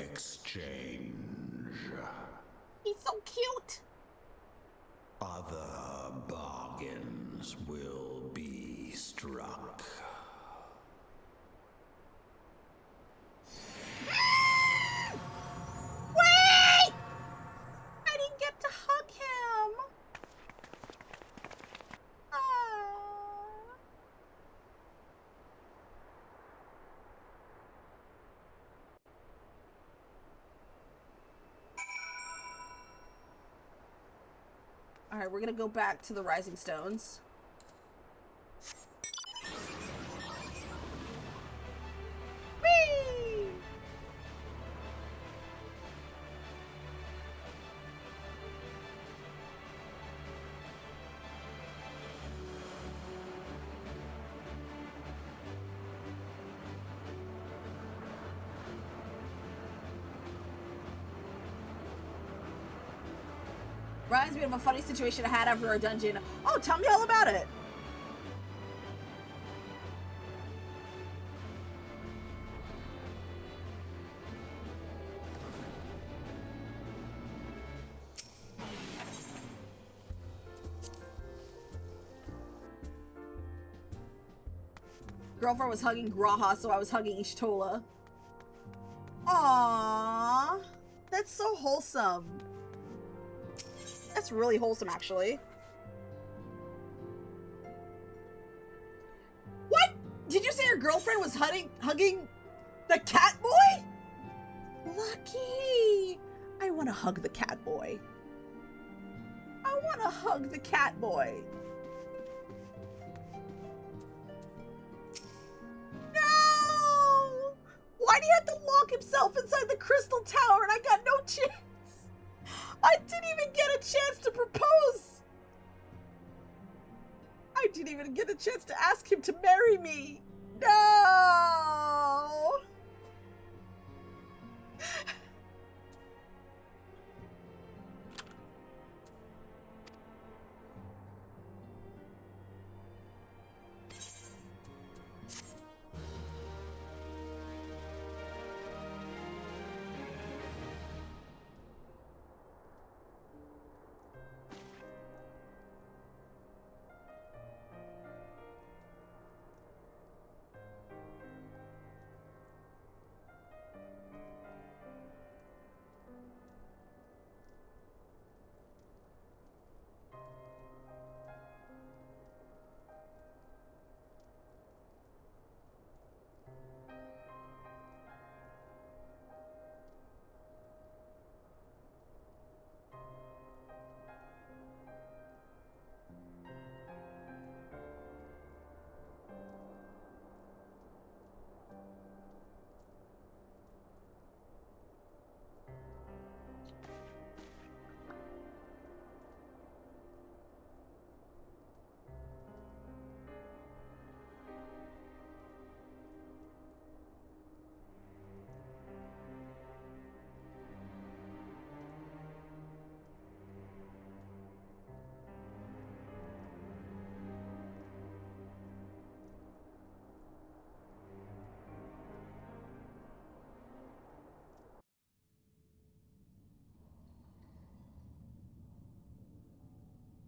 Exchange. He's so cute. Other bargains will be struck. Wait! I didn't get to hug him. Alright, we're gonna go back to the Rising Stones. Whee! Reminds me of a funny situation I had after our dungeon. Oh, tell me all about it. Girlfriend was hugging Graha, so I was hugging Ishtola. Aww. That's so wholesome. That's really wholesome, actually. What? Did you say your girlfriend was hugging the cat boy? Lucky. I want to hug the cat boy. I want to hug the cat boy. No! Why do you have to lock himself inside the crystal tower and I got no chance? I didn't even get a chance to propose. I didn't even get a chance to ask him to marry me. No!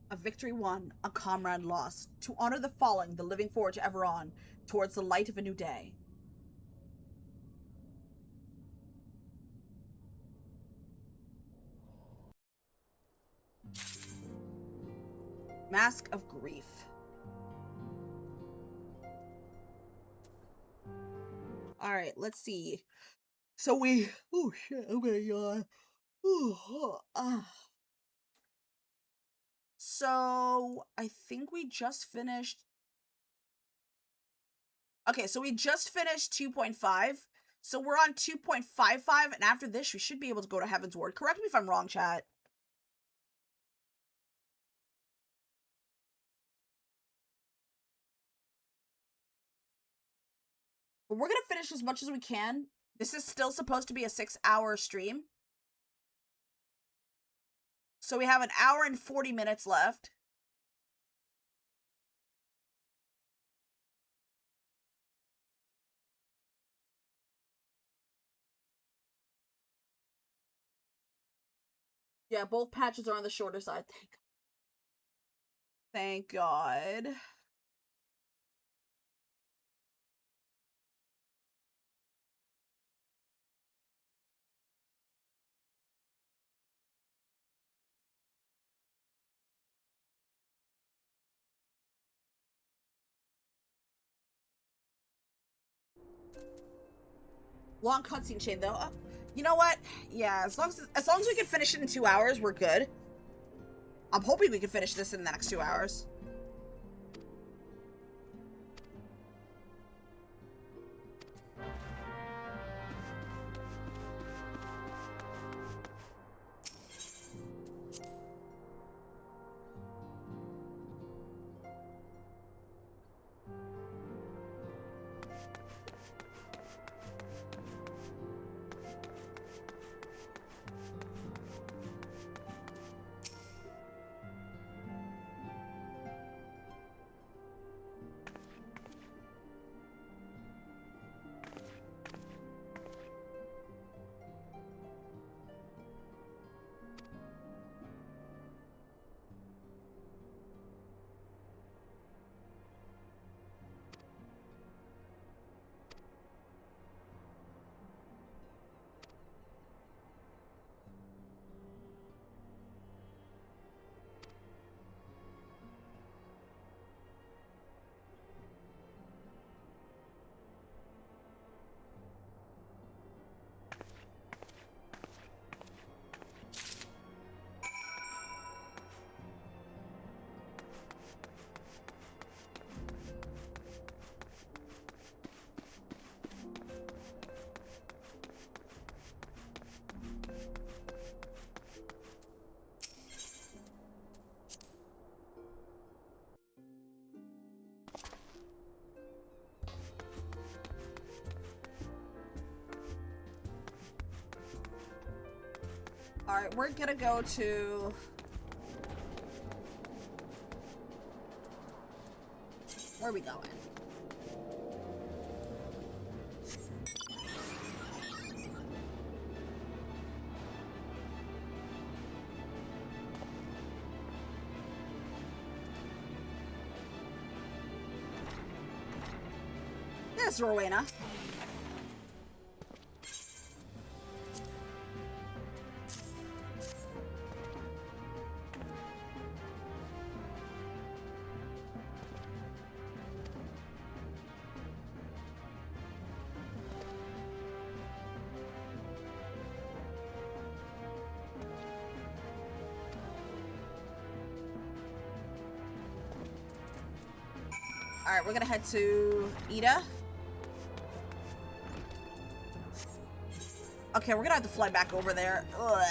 A victory won, a comrade lost. To honor the fallen, the living forge ever on, towards the light of a new day. Mask of Grief. Alright, let's see. So we... Oh shit, okay, yawn. So, I think we just finished... Okay, so we just finished 2.5. So we're on 2.55, and after this, we should be able to go to HEAVENSWARD. Correct me if I'm wrong, chat. But we're gonna finish as much as we can. This is still supposed to be a 6-hour stream. So we have an hour and 40 minutes left. Yeah, both patches are on the shorter side. Thank God. Long cutscene chain though. You know what? Yeah, as long as we can finish it in 2 hours, we're good. I'm hoping we can finish this in the next 2 hours. Alright, we're gonna go to... Where are we going? There's Rowena. Alright, we're gonna head to Ida. Okay, we're gonna have to fly back over there. Ugh.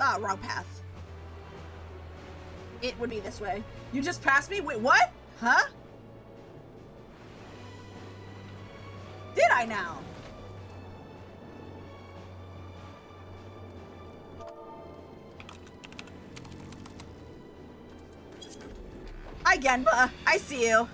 Ah, wrong path. It would be this way. You just passed me? Wait, what? Huh? Did I now? Hi, Genba. I see you.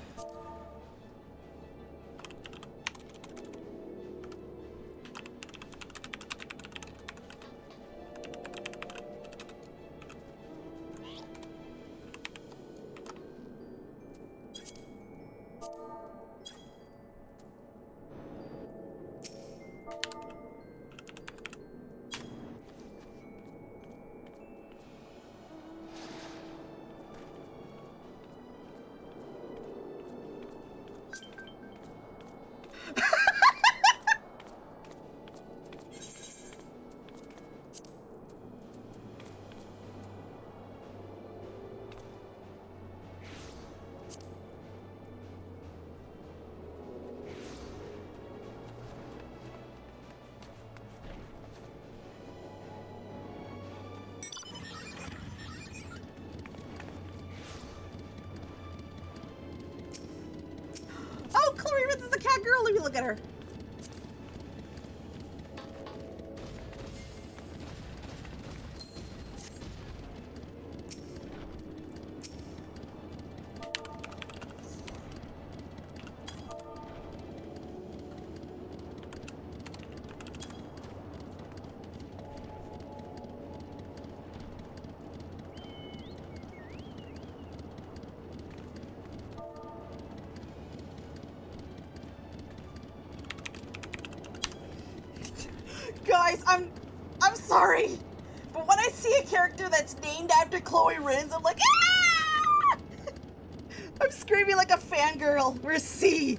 Oh, Chloe Ritz is a cat girl. Let me look at her. Guys, I'm sorry, but when I see a character that's named after Chloe Rins, I'm like, ah! I'm screaming like a fangirl. We're C.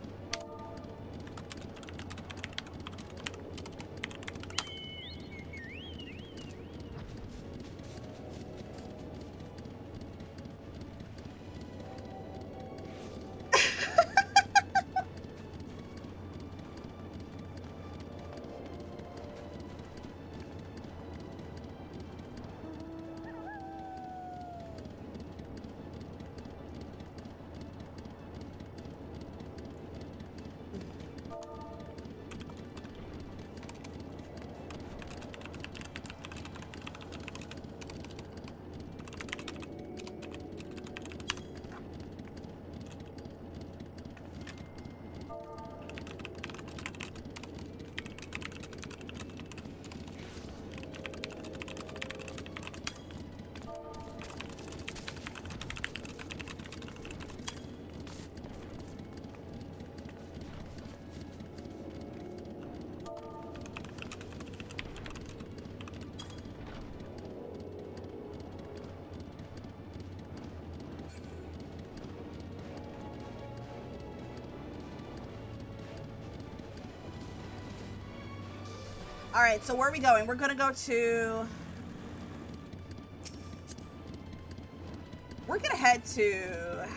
Alright, so where are we going? We're gonna go to... We're gonna head to...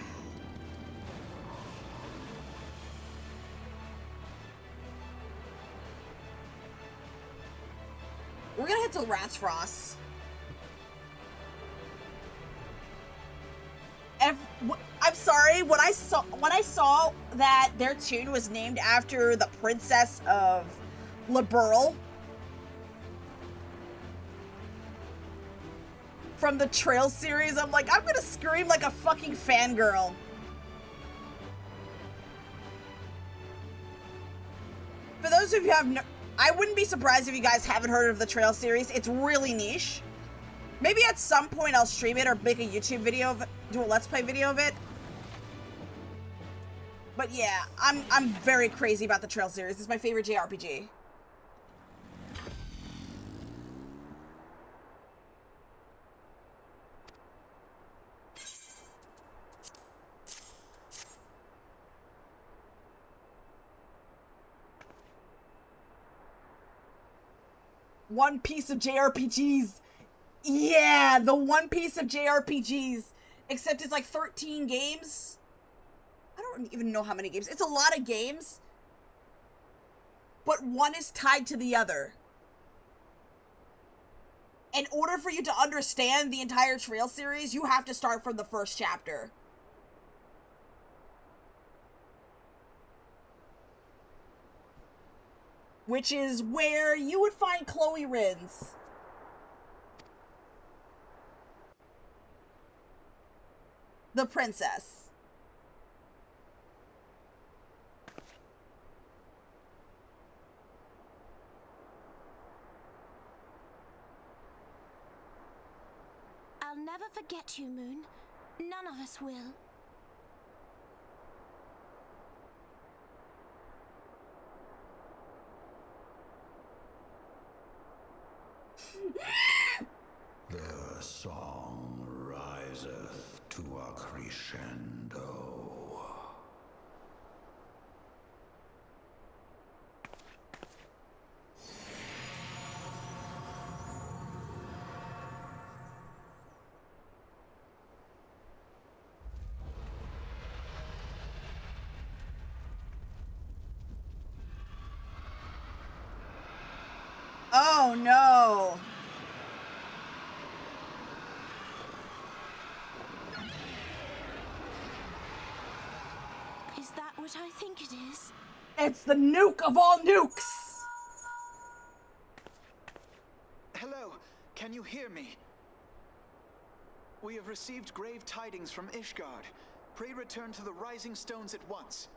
We're gonna head to Ratsfrost. I'm sorry, when I saw that their tune was named after the princess of Liberl from the Trail series, I'm like, I'm gonna scream like a fucking fangirl. For those of you who have no, I wouldn't be surprised if you guys haven't heard of the Trail series. It's really niche. Maybe at some point I'll stream it or make a YouTube video of it, do a Let's Play video of it. But yeah, I'm very crazy about the Trail series. It's my favorite JRPG. One Piece of JRPGs. Yeah, the One Piece of JRPGs. Except it's like 13 games. I don't even know how many games. It's a lot of games. But one is tied to the other. In order for you to understand the entire Trail series, you have to start from the first chapter. Which is where you would find Chloe Rins. The princess. I'll never forget you, Moon. None of us will. The song riseth to a crescendo. Oh no. Is that what I think it is? It's the nuke of all nukes! Hello, can you hear me? We have received grave tidings from Ishgard. Pray return to the Rising Stones at once.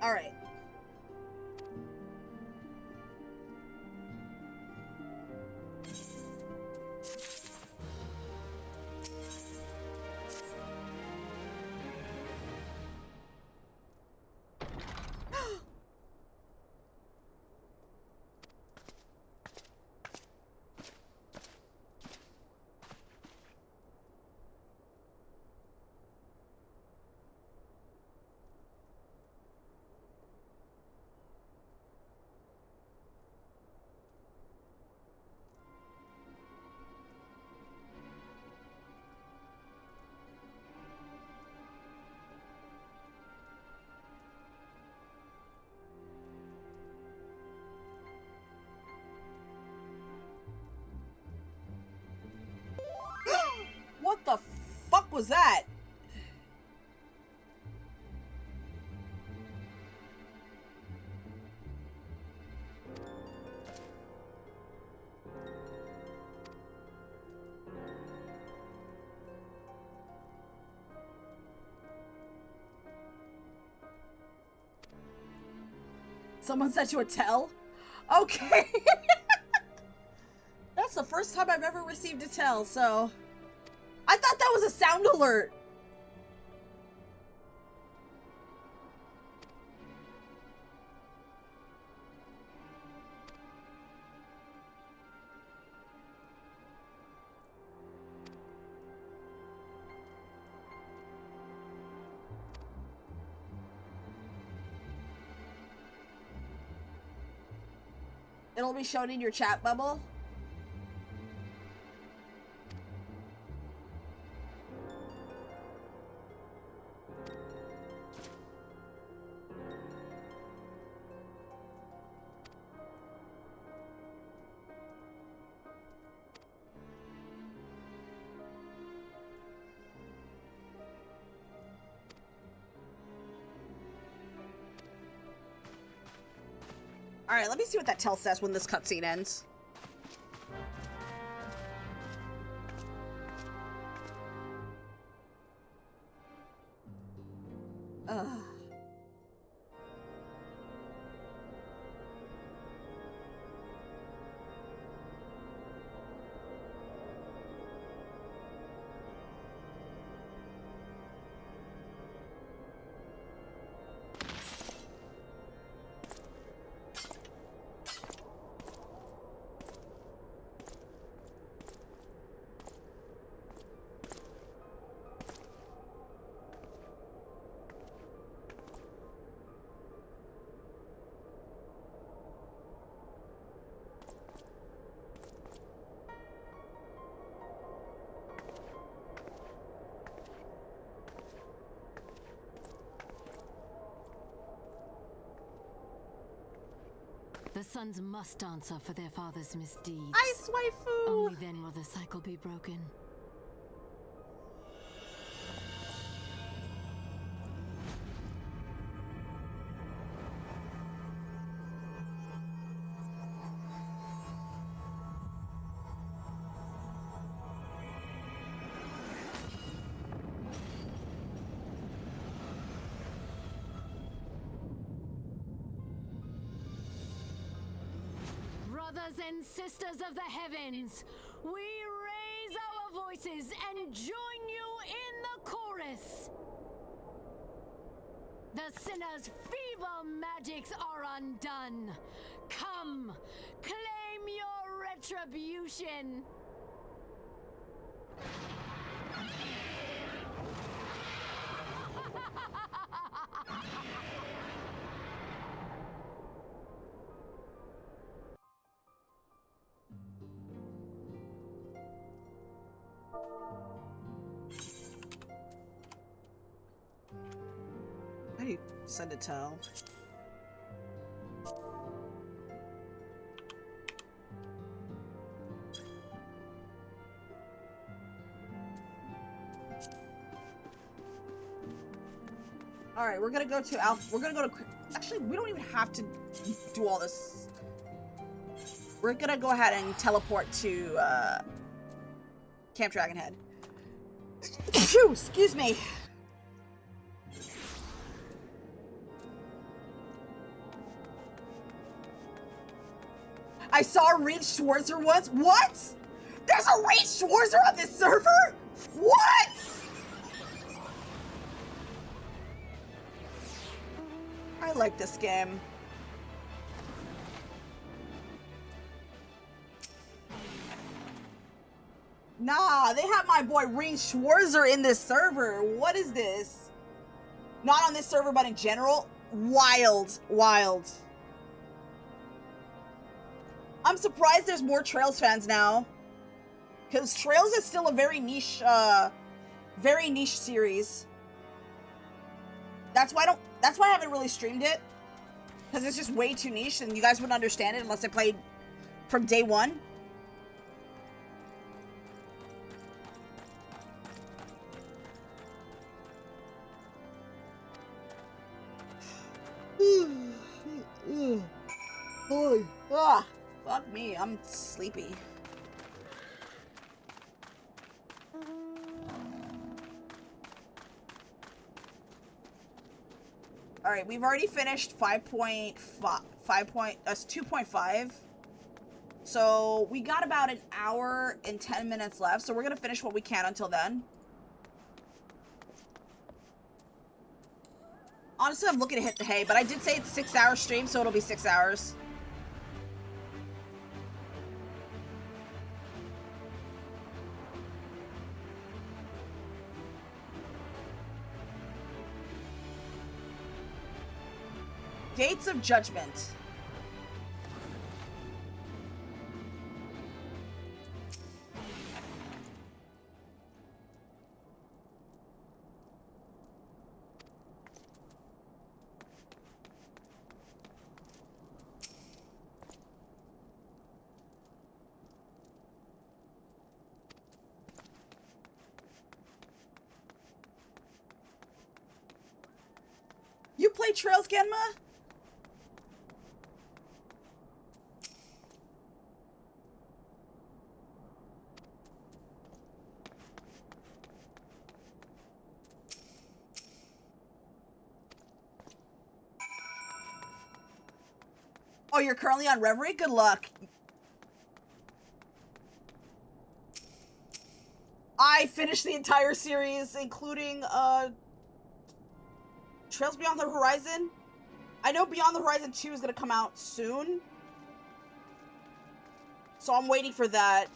All right. What the fuck was that? Someone sent you a tell? Okay. That's the first time I've ever received a tell, so... I thought that was a sound alert. It'll be shown in your chat bubble. Alright, let me see what that tell says when this cutscene ends. Ugh. The sons must answer for their father's misdeeds. Ice waifu! Only then will the cycle be broken. Brothers and sisters of the heavens, we raise our voices and join you in the chorus. The sinner's feeble magics are undone. Come, claim your retribution. How do you send a tell? All right, we're gonna go to Alpha. We're gonna go to. Actually, we don't even have to do all this. We're gonna go ahead and teleport to Camp Dragonhead. Phew, excuse me. I saw Reed Schwarzer once. What? There's a Reed Schwarzer on this server? What? I like this game. Nah, they have my boy Reed Schwarzer in this server. What is this? Not on this server, but in general. Wild, wild. I'm surprised there's more Trails fans now. Because Trails is still a very niche series. That's why I haven't really streamed it. Because it's just way too niche and you guys wouldn't understand it unless I played from day one. Fuck me, I'm sleepy. Alright, we've already finished 2.5. So we got about an hour and 10 minutes left, so we're gonna finish what we can until then. Honestly, I'm looking to hit the hay, but I did say it's 6-hour stream, so it'll be 6 hours. Gates of Judgment. You play Trails, Genma? Oh, you're currently on Reverie? Good luck. I finished the entire series, including, Trails Beyond the Horizon. I know Beyond the Horizon 2 is gonna come out soon. So I'm waiting for that.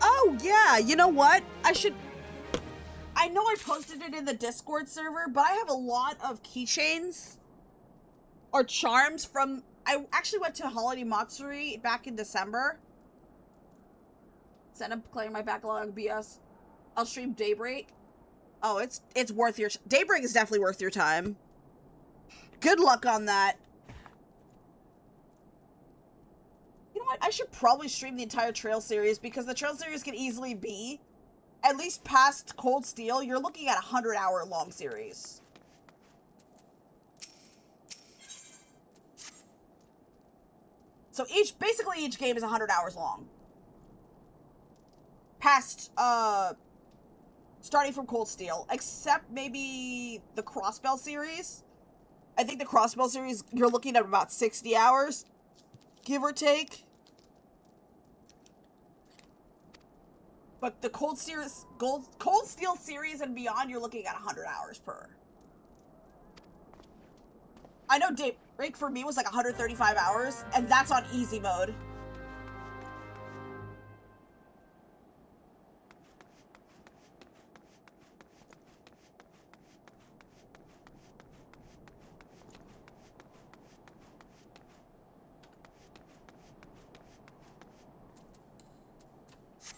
Oh, yeah, you know what? I know I posted it in the Discord server, but I have a lot of keychains or charms from... I actually went to Holiday Matsuri back in December. Send up clearing my backlog BS. I'll stream Daybreak. Oh, it's worth your... Daybreak is definitely worth your time. Good luck on that. You know what? I should probably stream the entire Trail series because the Trail series can easily be, at least past Cold Steel, you're looking at a 100-hour long series. So basically each game is 100 hours long. Past, starting from Cold Steel, except maybe the Crossbell series. I think the Crossbell series, you're looking at about 60 hours, give or take. But the Cold Steel series and beyond, you're looking at 100 hours per. I know Daybreak for me was like 135 hours, and that's on easy mode.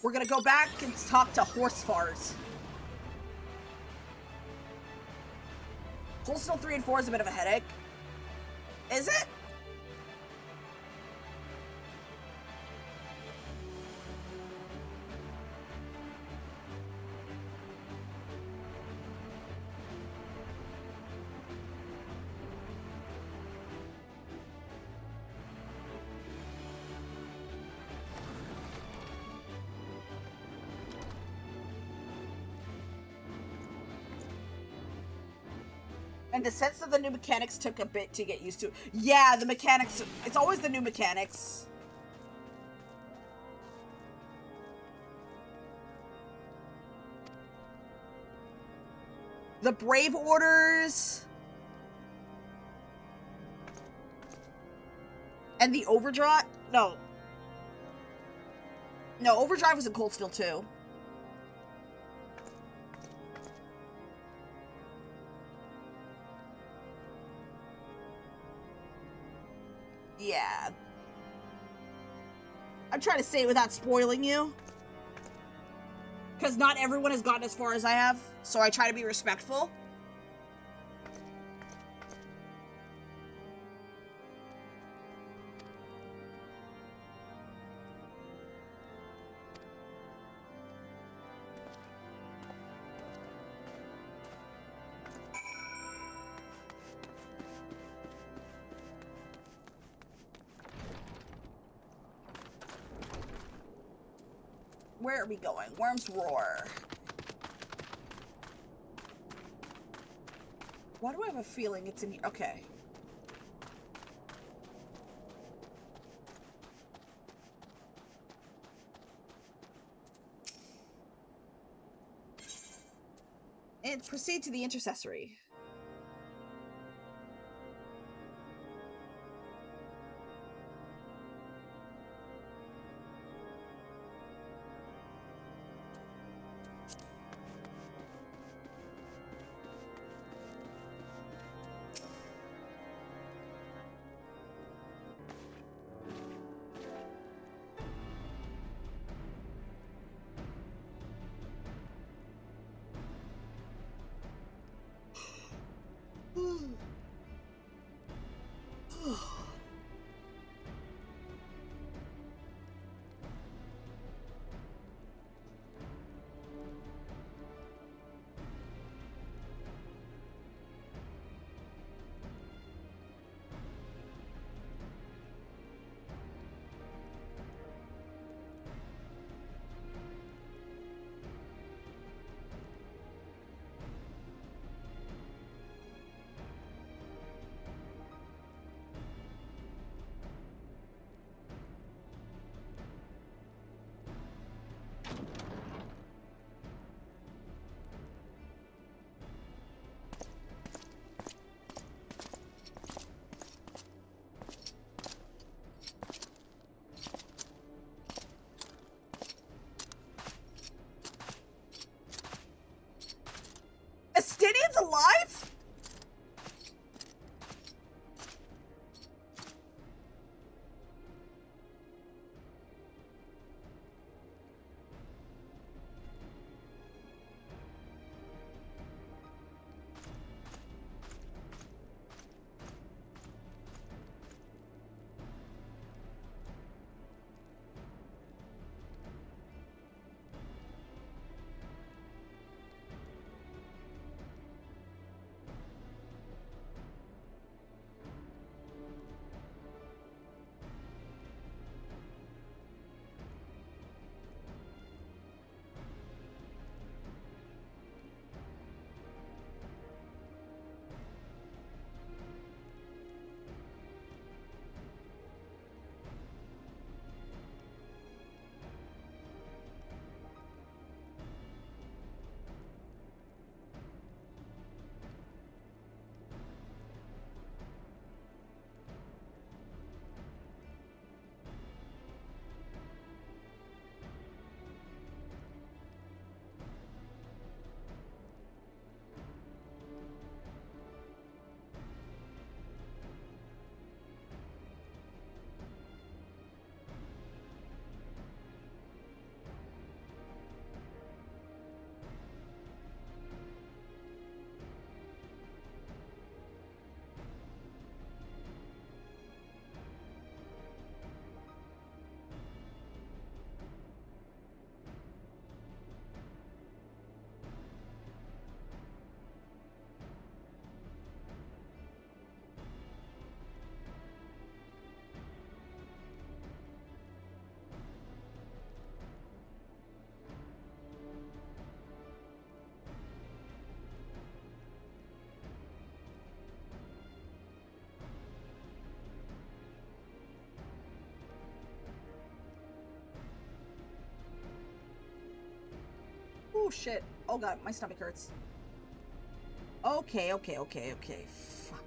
We're gonna go back and talk to Horse Fars. Cold Steel 3 and 4 is a bit of a headache. Is it? And the sense of the new mechanics took a bit to get used to. Yeah, the mechanics, it's always the new mechanics. The Brave Orders. And the Overdrive. No. No, Overdrive was in Cold Steel too. Yeah. I'm trying to say it without spoiling you. Because not everyone has gotten as far as I have, so I try to be respectful. Where are we going? Worm's Roar. Why do I have a feeling it's in here? Okay. And proceed to the intercessory. shit. Oh god, my stomach hurts. Okay. Fuck.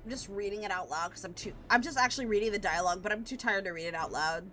I'm just reading it out loud because I'm just actually reading the dialogue, but I'm too tired to read it out loud.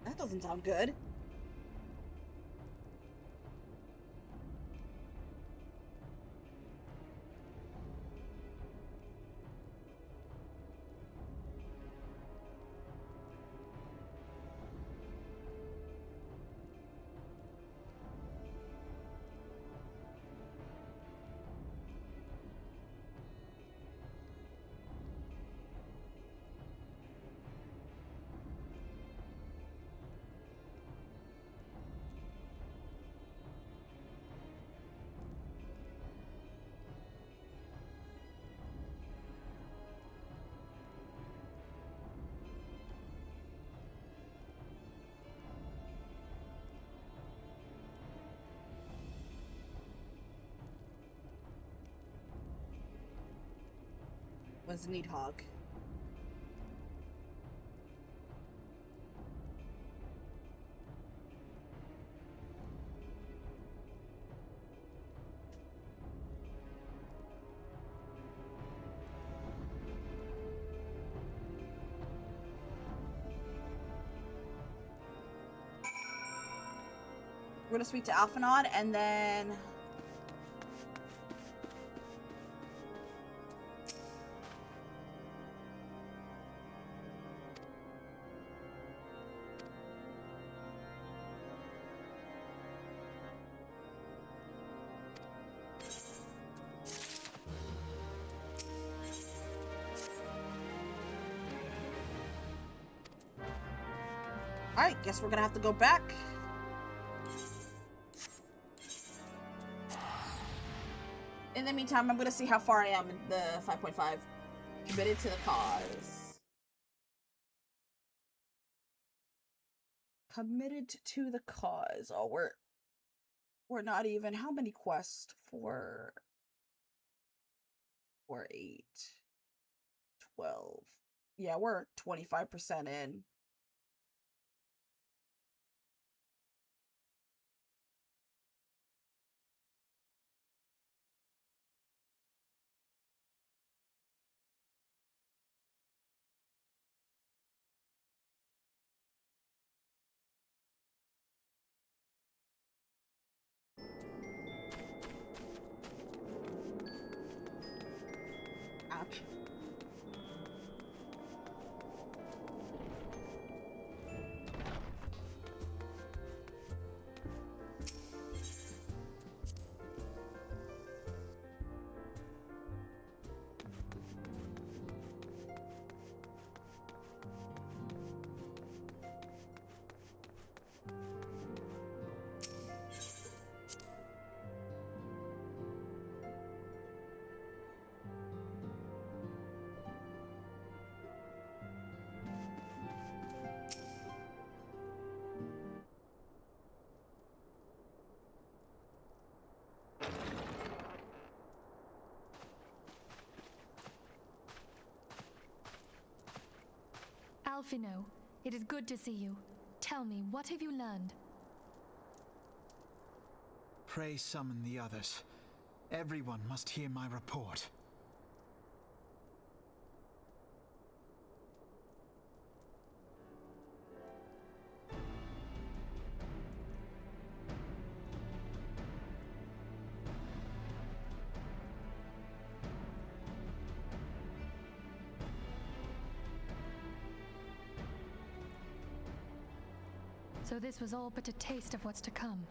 That doesn't sound good. Was Needhog. We're gonna speak to Alphanod and then alright, guess we're gonna have to go back. In the meantime, I'm gonna see how far I am in the 5.5. Committed to the cause. Committed to the cause. Oh, we're not even. How many quests? 4, 8. 12. Yeah, we're 25% in. Ouch. Alphino, it is good to see you. Tell me, what have you learned? Pray summon the others. Everyone must hear my report. So this was all but a taste of what's to come.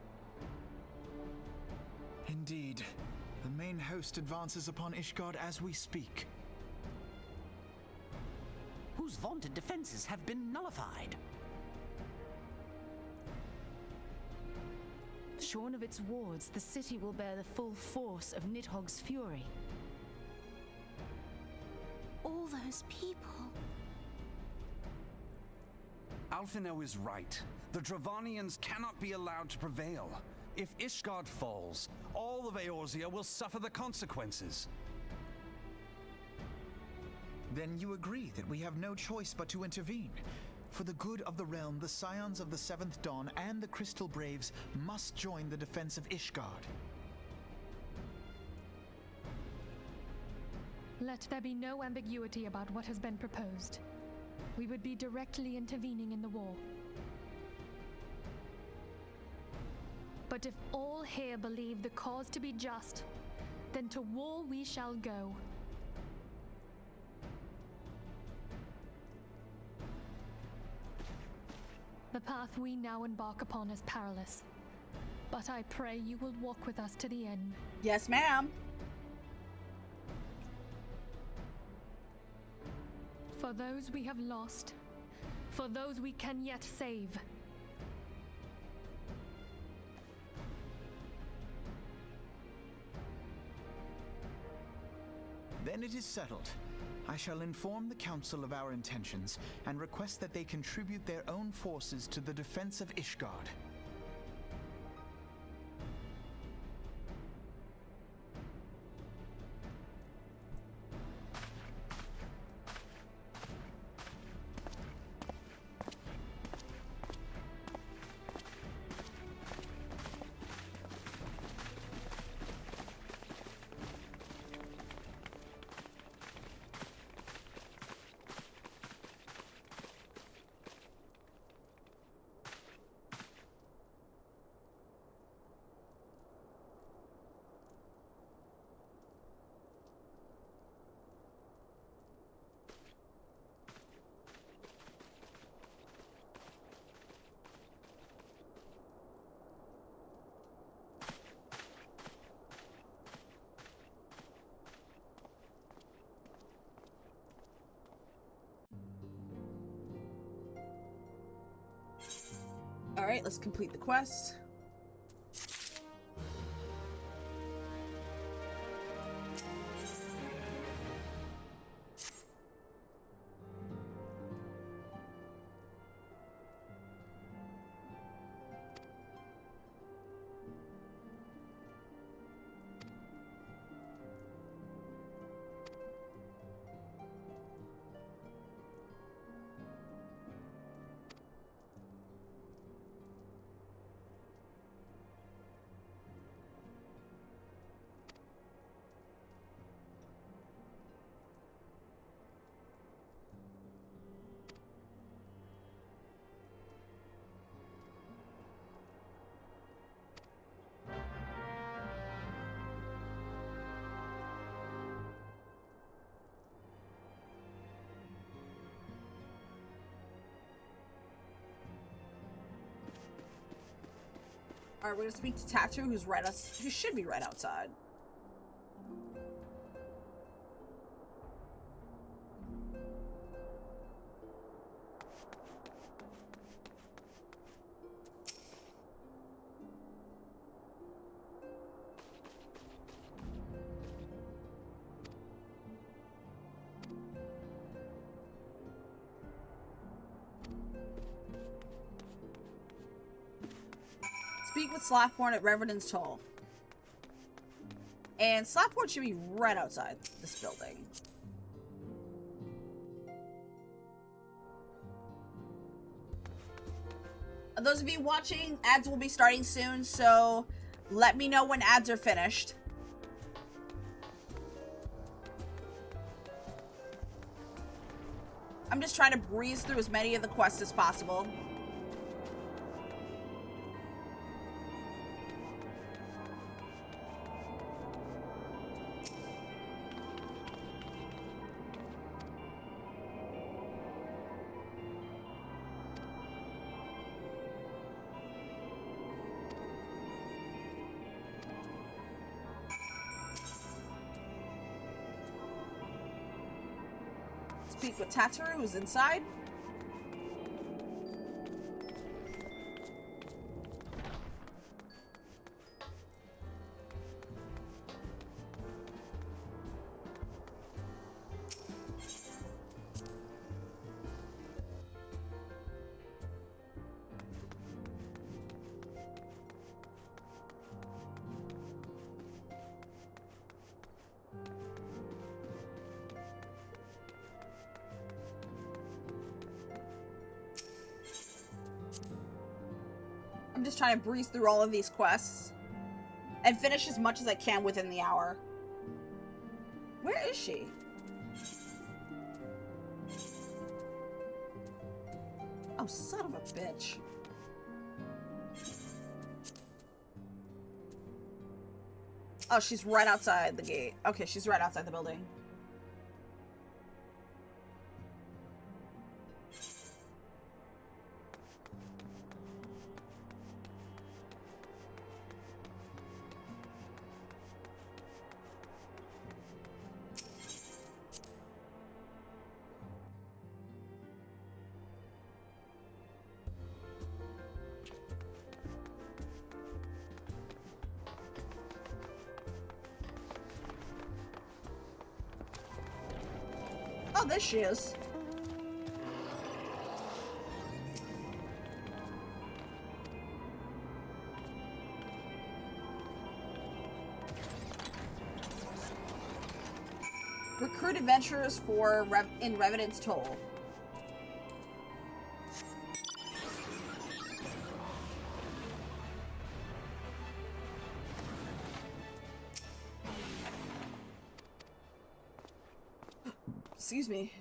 Indeed. The main host advances upon Ishgard as we speak. Whose vaunted defenses have been nullified. Shorn of its wards, the city will bear the full force of Nidhogg's fury. All those people. Alphino is right. The Dravanians cannot be allowed to prevail. If Ishgard falls, all of Eorzea will suffer the consequences. Then you agree that we have no choice but to intervene. For the good of the realm, the Scions of the Seventh Dawn and the Crystal Braves must join the defense of Ishgard. Let there be no ambiguity about what has been proposed. We would be directly intervening in the war. But if all here believe the cause to be just, then to war we shall go. The path we now embark upon is perilous, but I pray you will walk with us to the end. Yes, ma'am. For those we have lost, for those we can yet save. Then it is settled. I shall inform the Council of our intentions and request that they contribute their own forces to the defense of Ishgard. All right, let's complete the quest. Alright, we're gonna speak to Tattoo, who's right who should be right outside. Speak with Slapborn at Reverend's Toll. And Slapborn should be right outside this building. Those of you watching, ads will be starting soon, so let me know when ads are finished. I'm just trying to breeze through as many of the quests as possible. Speak with Tataru, who's inside. I'm just trying to breeze through all of these quests and finish as much as I can within the hour. Where is she? Oh, son of a bitch. Oh, she's right outside the gate. Okay, she's right outside the building. Oh, there she is. Recruit adventurers for in Revenant's Toll. Excuse me.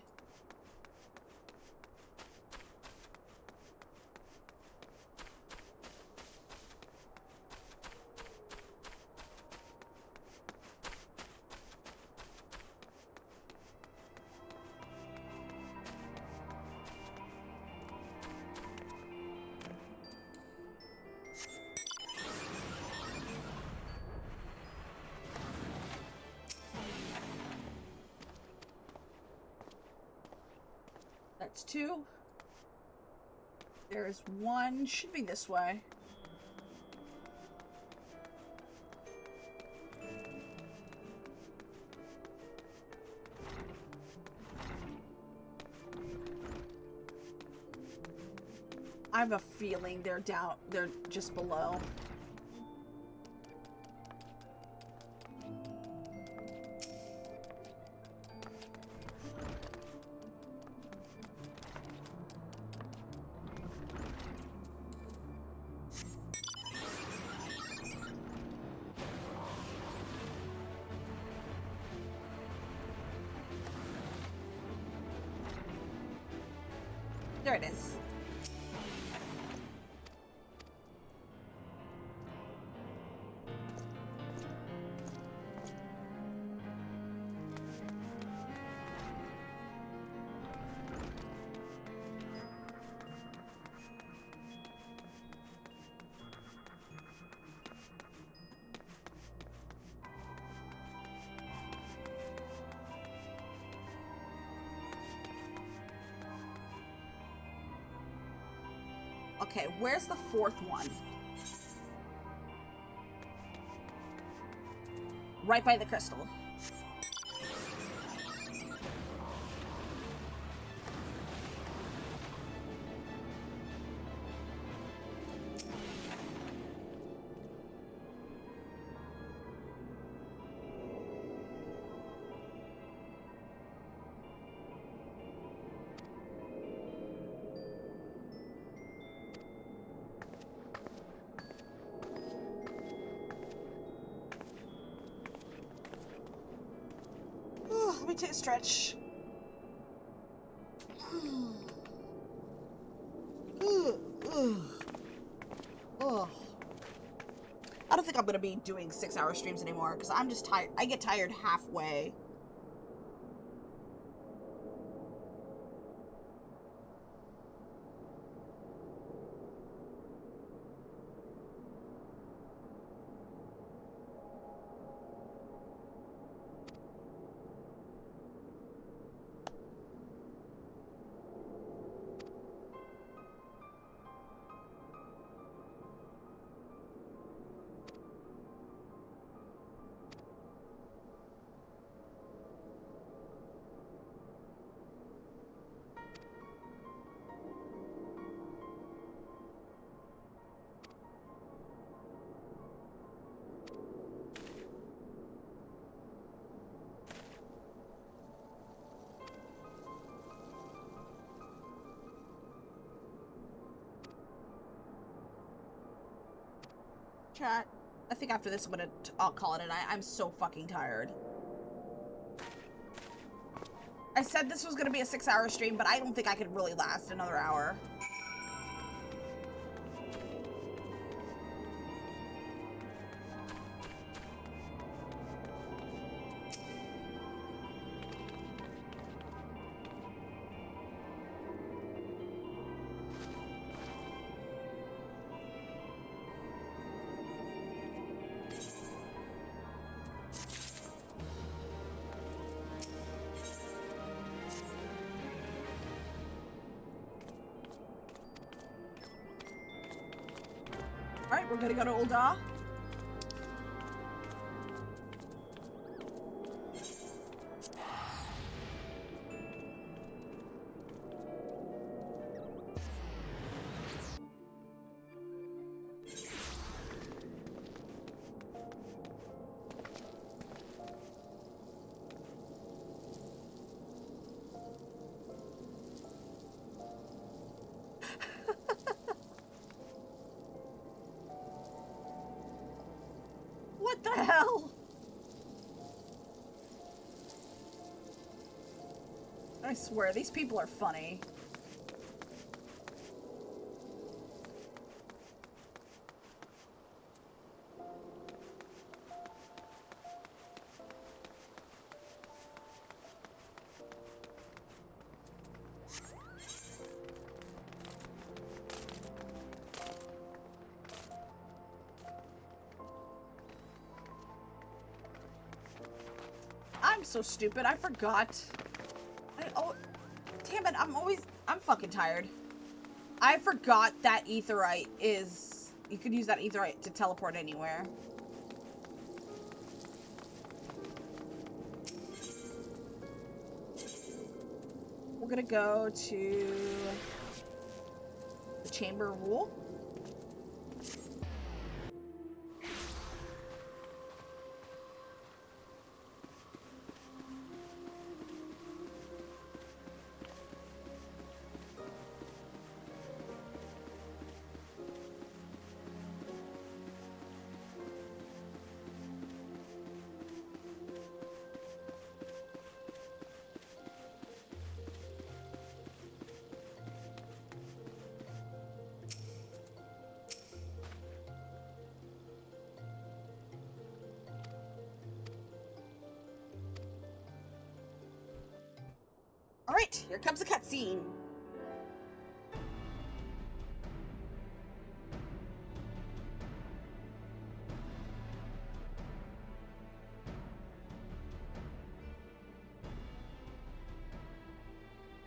That's two. There's one. Should be this way. I have a feeling they're down. They're just below. There it is. Okay, where's the fourth one? Right by the crystal. Let me take a stretch. Oh. I don't think I'm gonna be doing 6-hour streams anymore because I'm just tired. I get tired halfway. Chat, I think after this I'll call it a night. I'm so fucking tired. I said this was gonna be a 6-hour stream, but I don't think I could really last another hour. Alright, we're gonna go to Ul'dah. What the hell? I swear, these people are funny. I'm so stupid. I forgot. Oh, damn it. I'm fucking tired. I forgot that aetheryte is... You could use that aetheryte to teleport anywhere. We're gonna go to the Chamber of Wool. Alright, here comes a cutscene.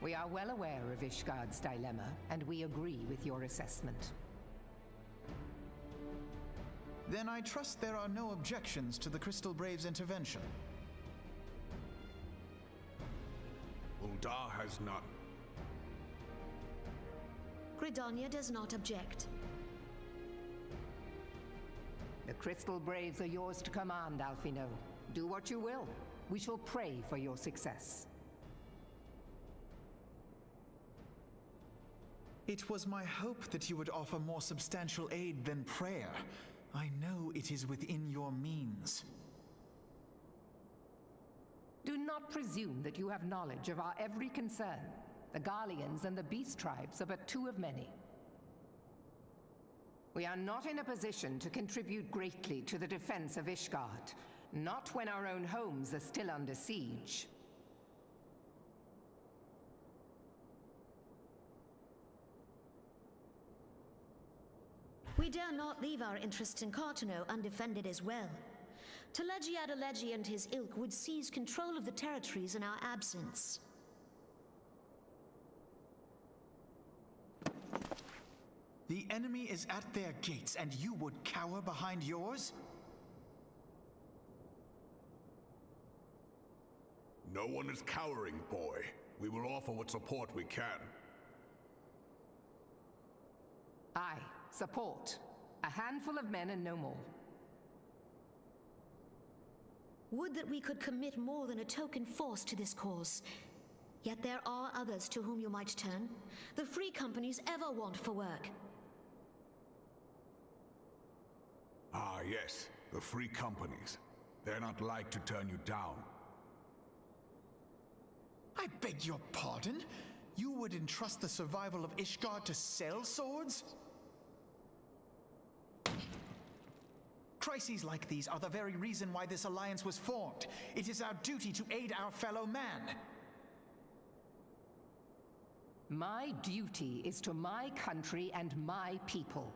We are well aware of Ishgard's dilemma, and we agree with your assessment. Then I trust there are no objections to the Crystal Brave's intervention. Uldar has none. Gridania does not object. The Crystal Braves are yours to command, Alphino. Do what you will. We shall pray for your success. It was my hope that you would offer more substantial aid than prayer. I know it is within your means. Do not presume that you have knowledge of our every concern. The Garleans and the Beast Tribes are but two of many. We are not in a position to contribute greatly to the defense of Ishgard, not when our own homes are still under siege. We dare not leave our interests in Cartano undefended as well. Telegi Adalegi and his ilk would seize control of the territories in our absence. The enemy is at their gates, and you would cower behind yours? No one is cowering, boy. We will offer what support we can. Aye, support. A handful of men and no more. Would that we could commit more than a token force to this cause. Yet there are others to whom you might turn. The free companies ever want for work. Ah, yes. The free companies. They're not like to turn you down. I beg your pardon? You would entrust the survival of Ishgard to sell swords? Crises like these are the very reason why this alliance was formed. It is our duty to aid our fellow man. My duty is to my country and my people.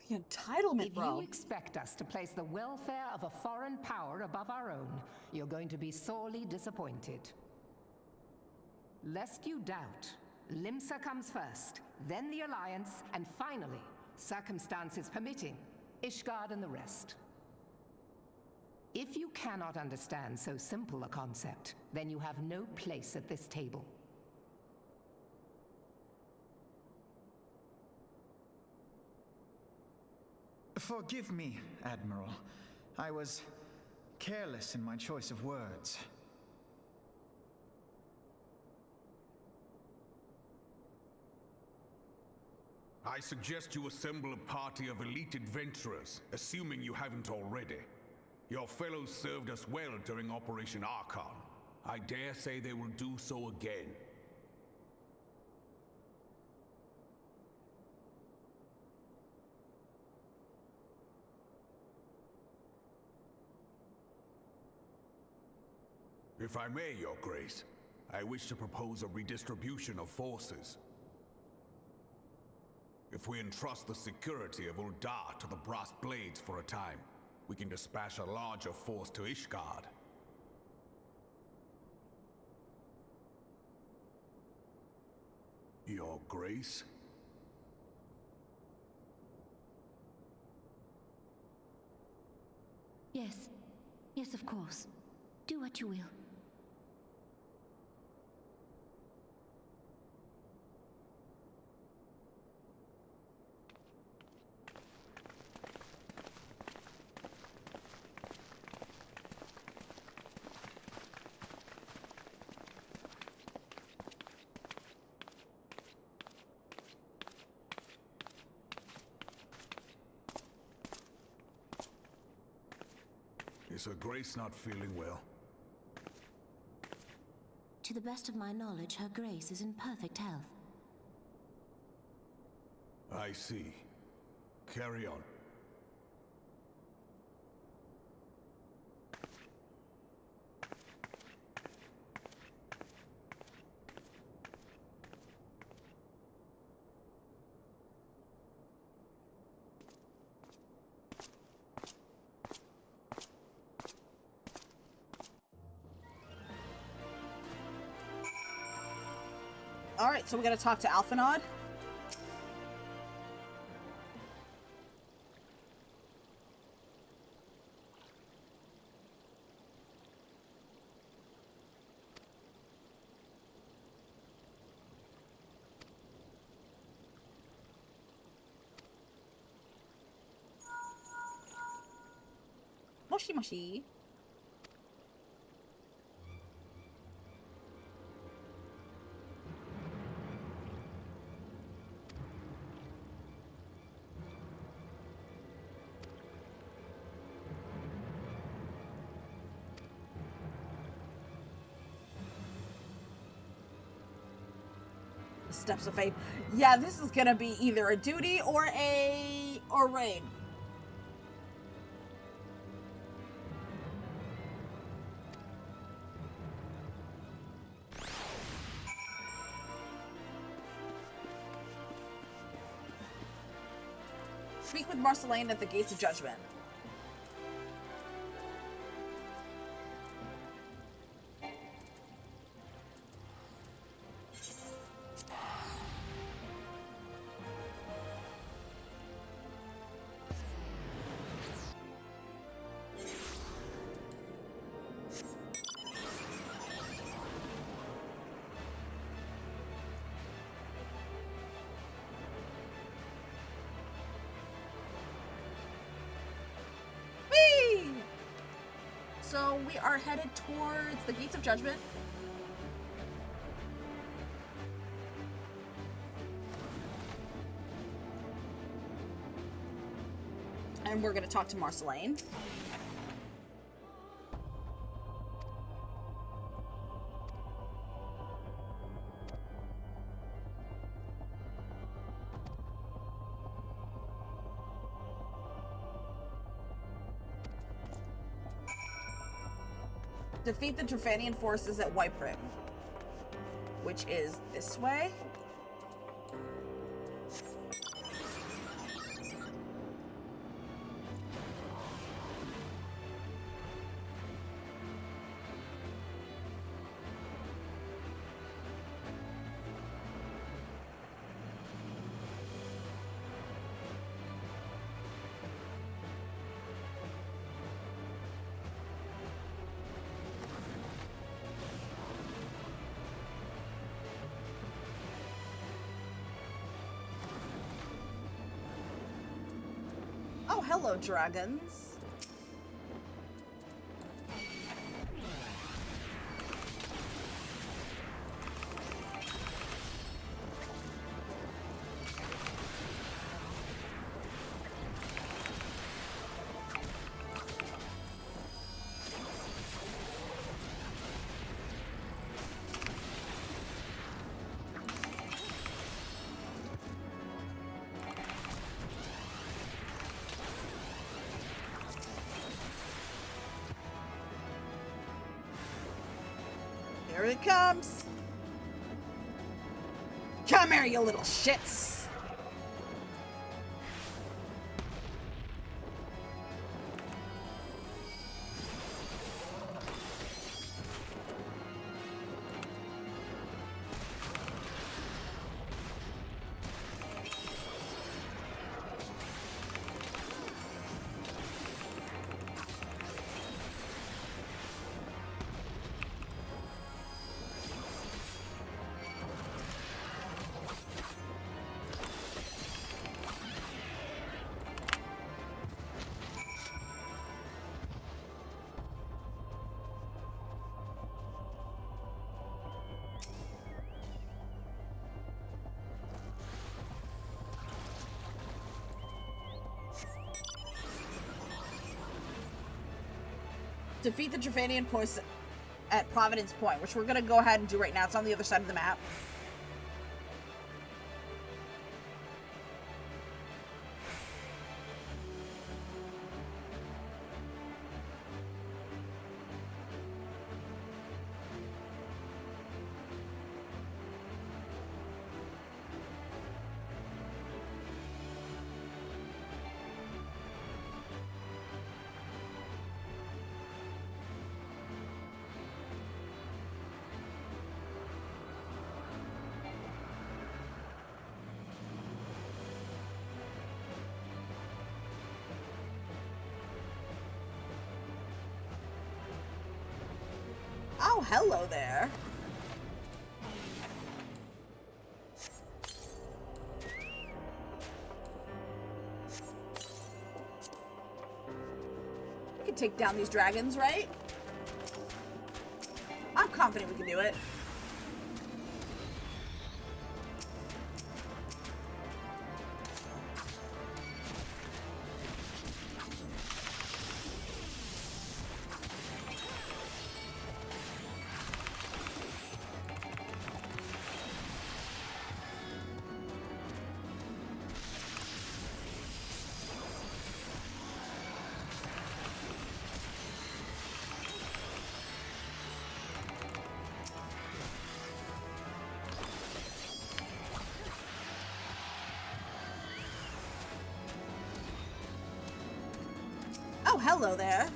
The entitlement, bro. If you expect us to place the welfare of a foreign power above our own, you're going to be sorely disappointed. Lest you doubt, Limsa comes first, then the Alliance, and finally, circumstances permitting, Ishgard and the rest. If you cannot understand so simple a concept, then you have no place at this table. Forgive me, Admiral. I was careless in my choice of words. I suggest you assemble a party of elite adventurers, assuming you haven't already. Your fellows served us well during Operation Archon. I dare say they will do so again. If I may, Your Grace, I wish to propose a redistribution of forces. If we entrust the security of Uldar to the Brass Blades for a time, we can dispatch a larger force to Ishgard. Your Grace? Yes. Yes, of course. Do what you will. Is Her Grace not feeling well? To the best of my knowledge, Her Grace is in perfect health. I see. Carry on. Alright, so we gotta talk to Alphanod. Moshi moshi. Steps of Faith. Yeah, this is gonna be either a duty or raid. Speak with Marceline at the Gates of Judgment. So we are headed towards the Gates of Judgment. And we're going to talk to Marceline. Defeat the Drefanian forces at White Rim, which is this way. Oh, hello, dragons. Here it comes. Come here, you little shits. Defeat the Drefanian force at Providence Point, which we're going to go ahead and do right now. It's on the other side of the map. Oh, hello there. We can take down these dragons, right? I'm confident we can do it. Oh, hello there.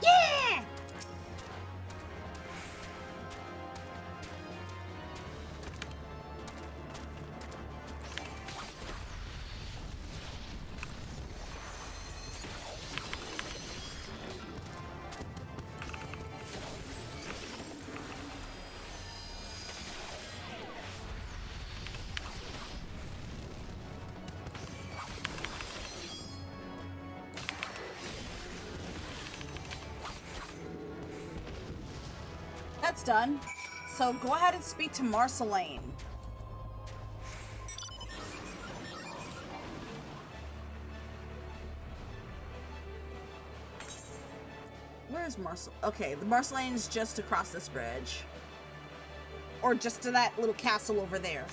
Yeah! That's done. So go ahead and speak to Marceline. Where's Marcel? Okay, the Marceline is just across this bridge. Or just to that little castle over there.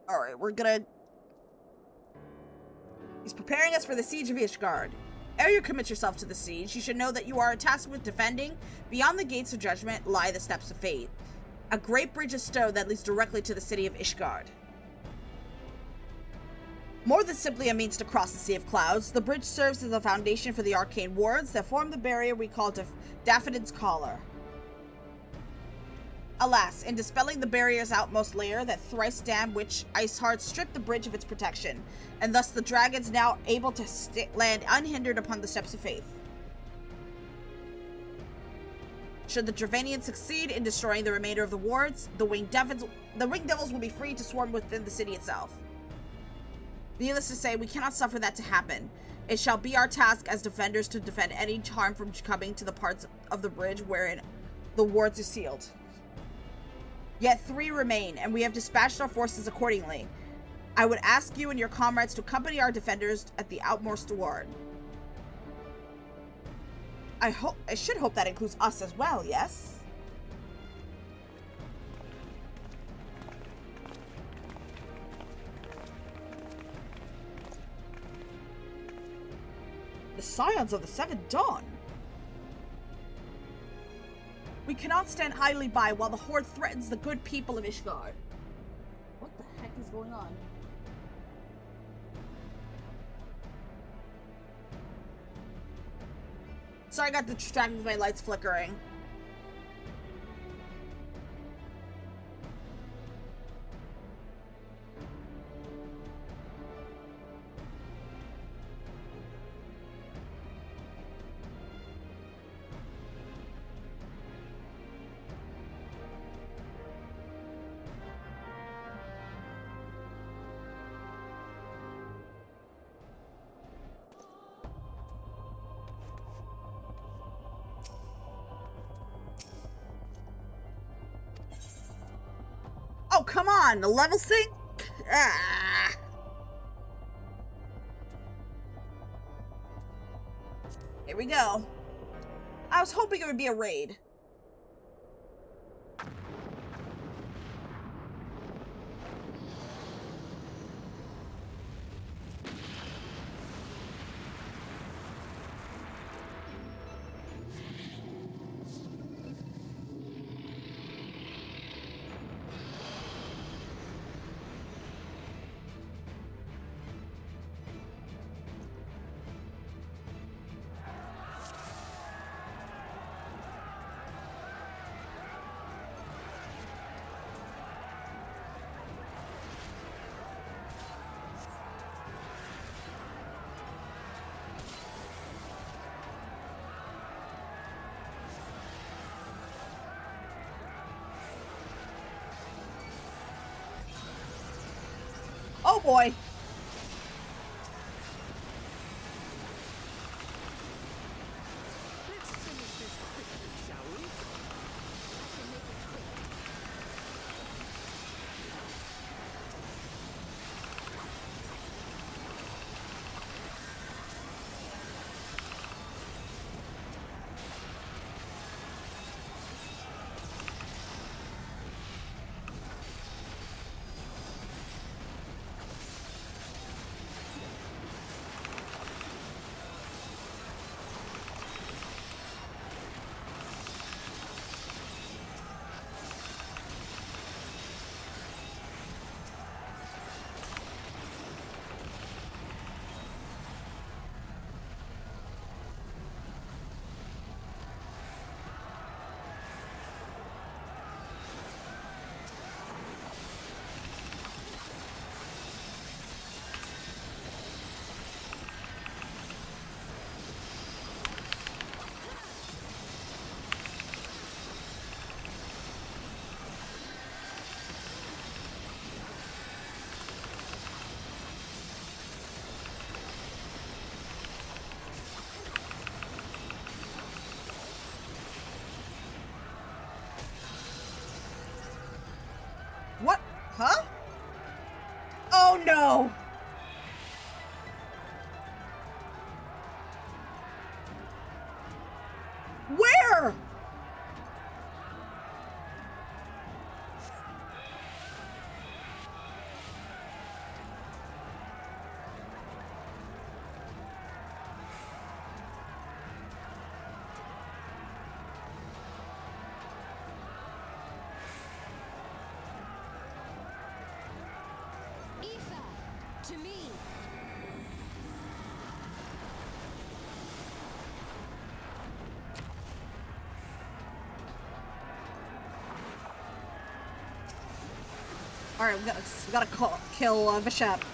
Alright, we're gonna... He's preparing us for the siege of Ishgard. Ere you commit yourself to the siege, you should know that you are tasked with defending. Beyond the gates of judgment lie the steps of fate. A great bridge of stone that leads directly to the city of Ishgard. More than simply a means to cross the Sea of Clouds, the bridge serves as a foundation for the arcane wards that form the barrier we call Daffodin's Collar. Alas, in dispelling the barrier's outmost layer, that thrice damned witch Iceheart stripped the bridge of its protection, and thus the dragons now able to land unhindered upon the steps of faith. Should the Dravanians succeed in destroying the remainder of the wards, the winged devils will be free to swarm within the city itself. Needless to say, we cannot suffer that to happen. It shall be our task as defenders to defend any harm from coming to the parts of the bridge wherein the wards are sealed. Yet 3 remain, and we have dispatched our forces accordingly. I would ask you and your comrades to accompany our defenders at the outmost ward. I should hope that includes us as well, yes? The Scions of the Seventh Dawn. We cannot stand idly by while the Horde threatens the good people of Ishgard. What the heck is going on? Sorry, I got distracted with my lights flickering. Oh, come on, a level sync? Ah. Here we go. I was hoping it would be a raid. Oh boy. What? Huh? Oh no! Where? To me. All right, we gotta kill Bishop.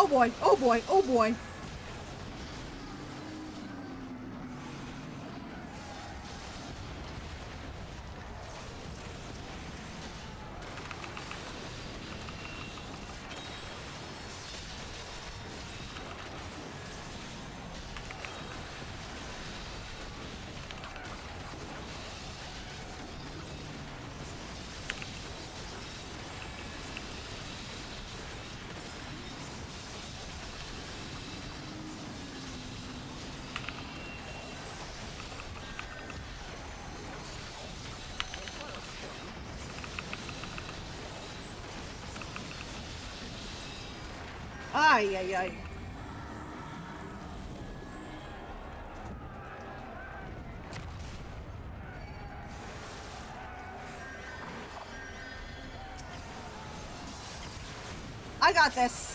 Oh boy, oh boy, oh boy. Ay, ay, ay. I got this.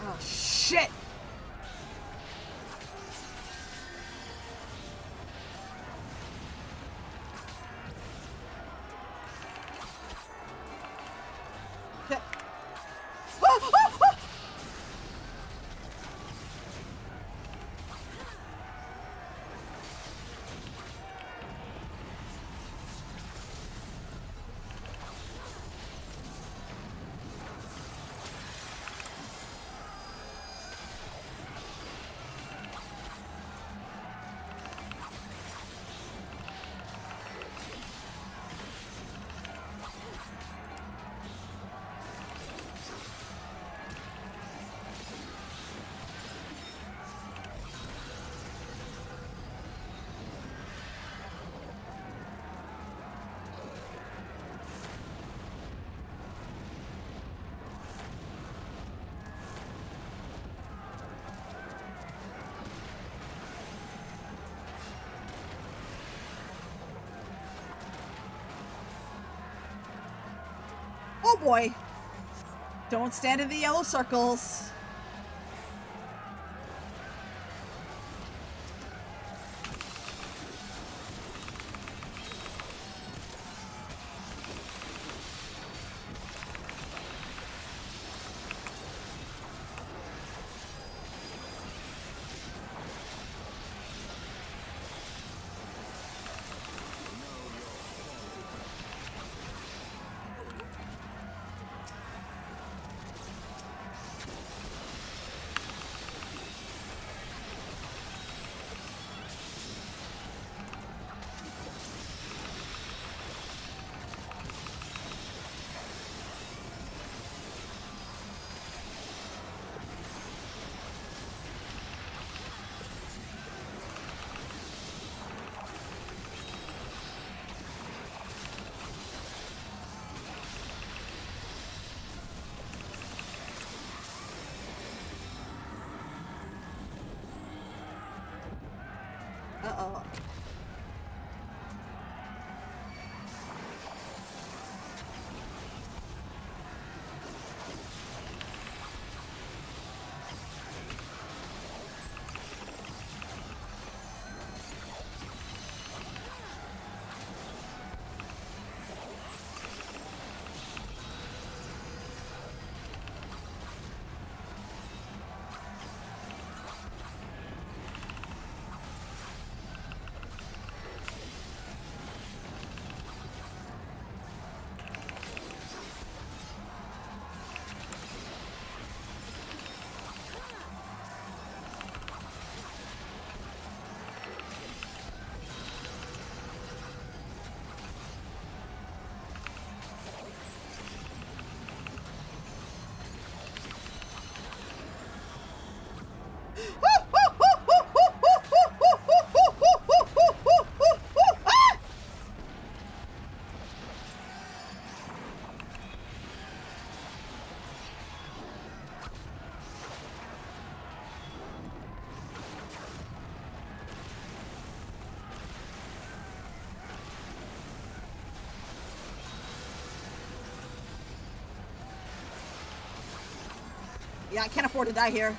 Oh, shit! Oh boy. Don't stand in the yellow circles. Uh-oh. Yeah, I can't afford to die here.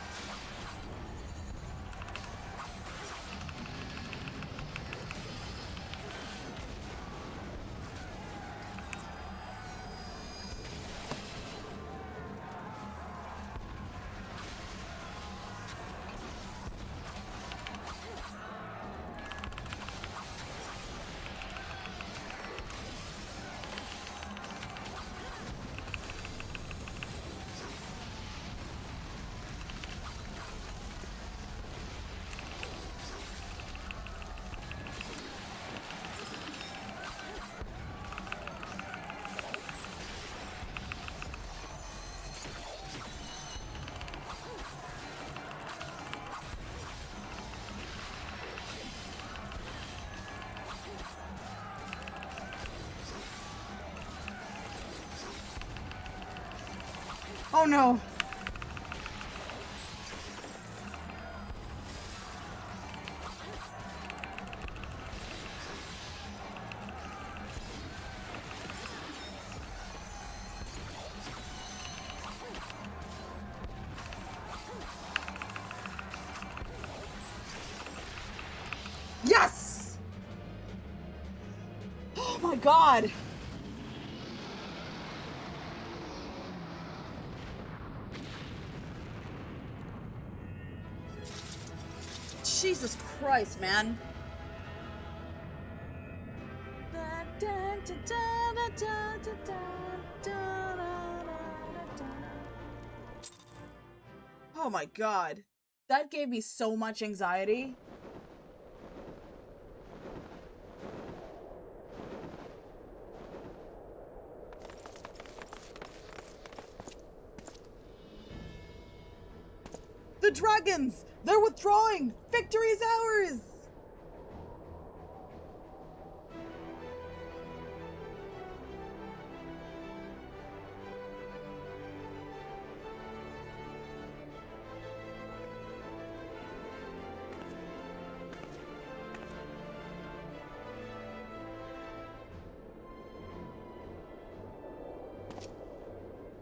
Oh no. Yes! Oh my god. Jesus Christ, man. Oh my god. That gave me so much anxiety. The dragons! They're withdrawing! Victory is ours!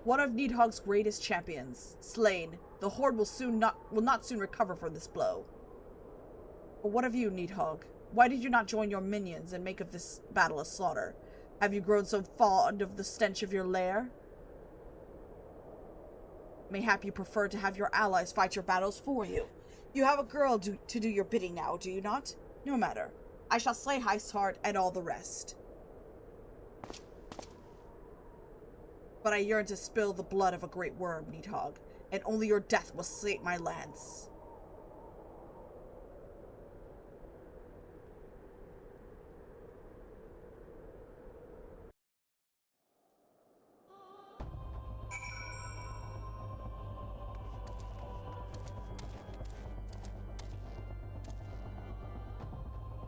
One of Needhog's greatest champions, slain. The Horde will not soon recover from this blow. But what of you, Needhog? Why did you not join your minions and make of this battle a slaughter? Have you grown so fond of the stench of your lair? Mayhap you prefer to have your allies fight your battles for you. You have a girl to do your bidding now, do you not? No matter. I shall slay Heistheart and all the rest. But I yearn to spill the blood of a great worm, Needhog, and only your death will sate my lance.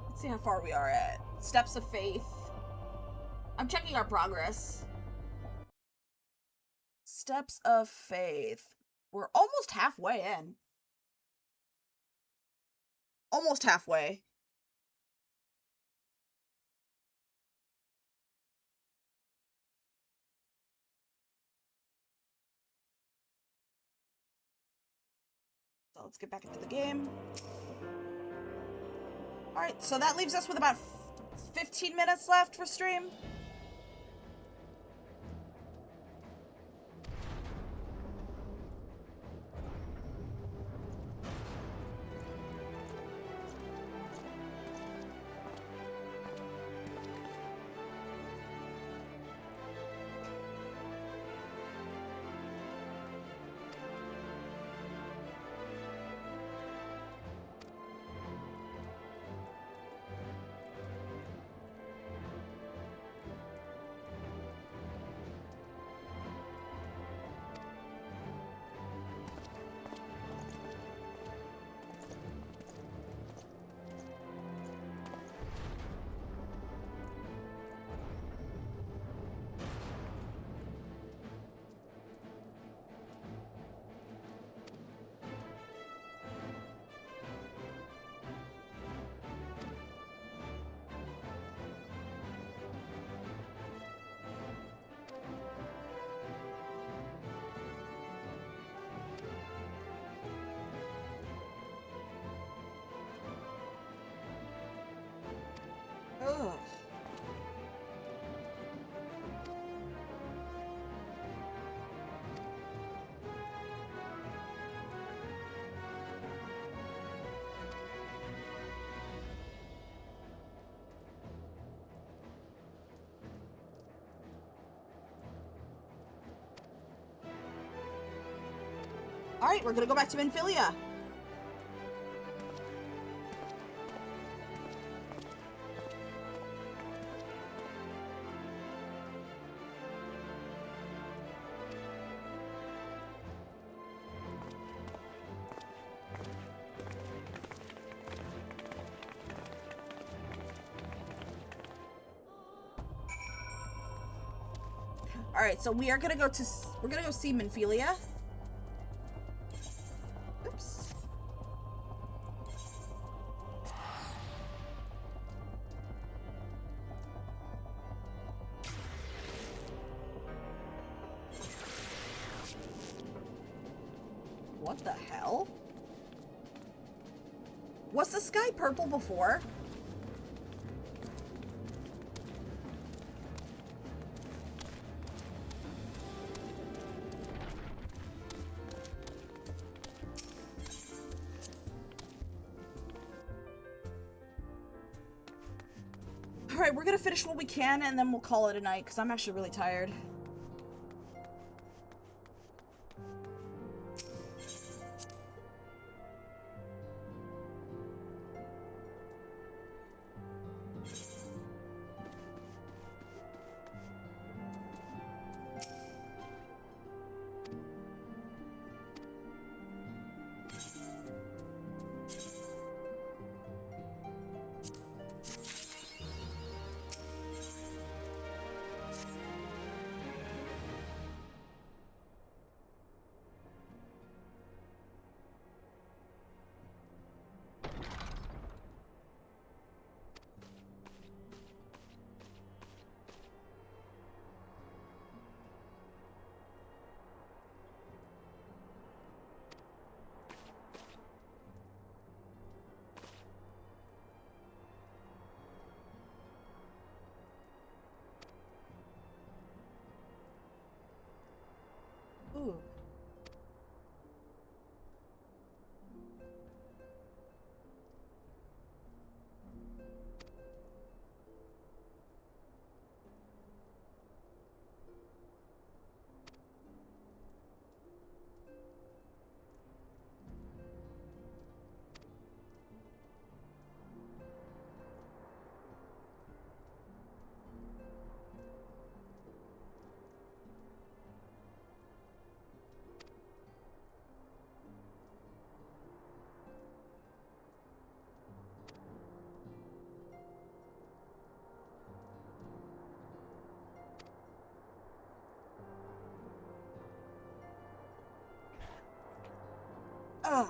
Let's see how far we are at. Steps of Faith. I'm checking our progress. Steps of Faith. We're almost halfway in. Almost halfway. So let's get back into the game. Alright, so that leaves us with about 15 minutes left for stream. Ugh. Alright, we're gonna go back to Minfilia. Alright, so we're gonna go see Minfilia. Oops. What the hell? Was the sky purple before? Alright, we're gonna finish what we can and then we'll call it a night because I'm actually really tired. Ooh. Ugh.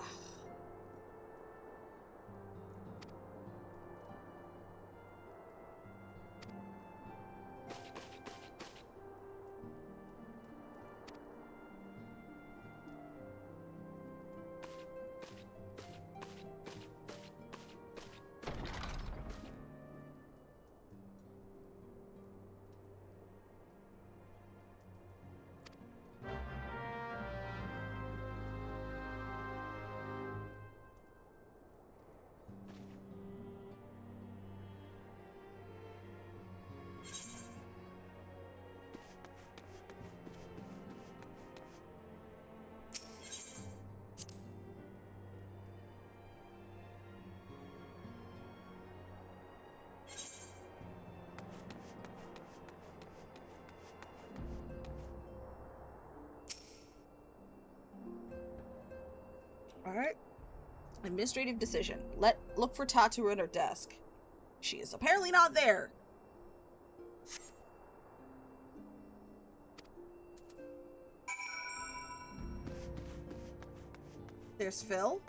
Alright. Administrative decision. Look for Tatu at her desk. She is apparently not there. There's Phil.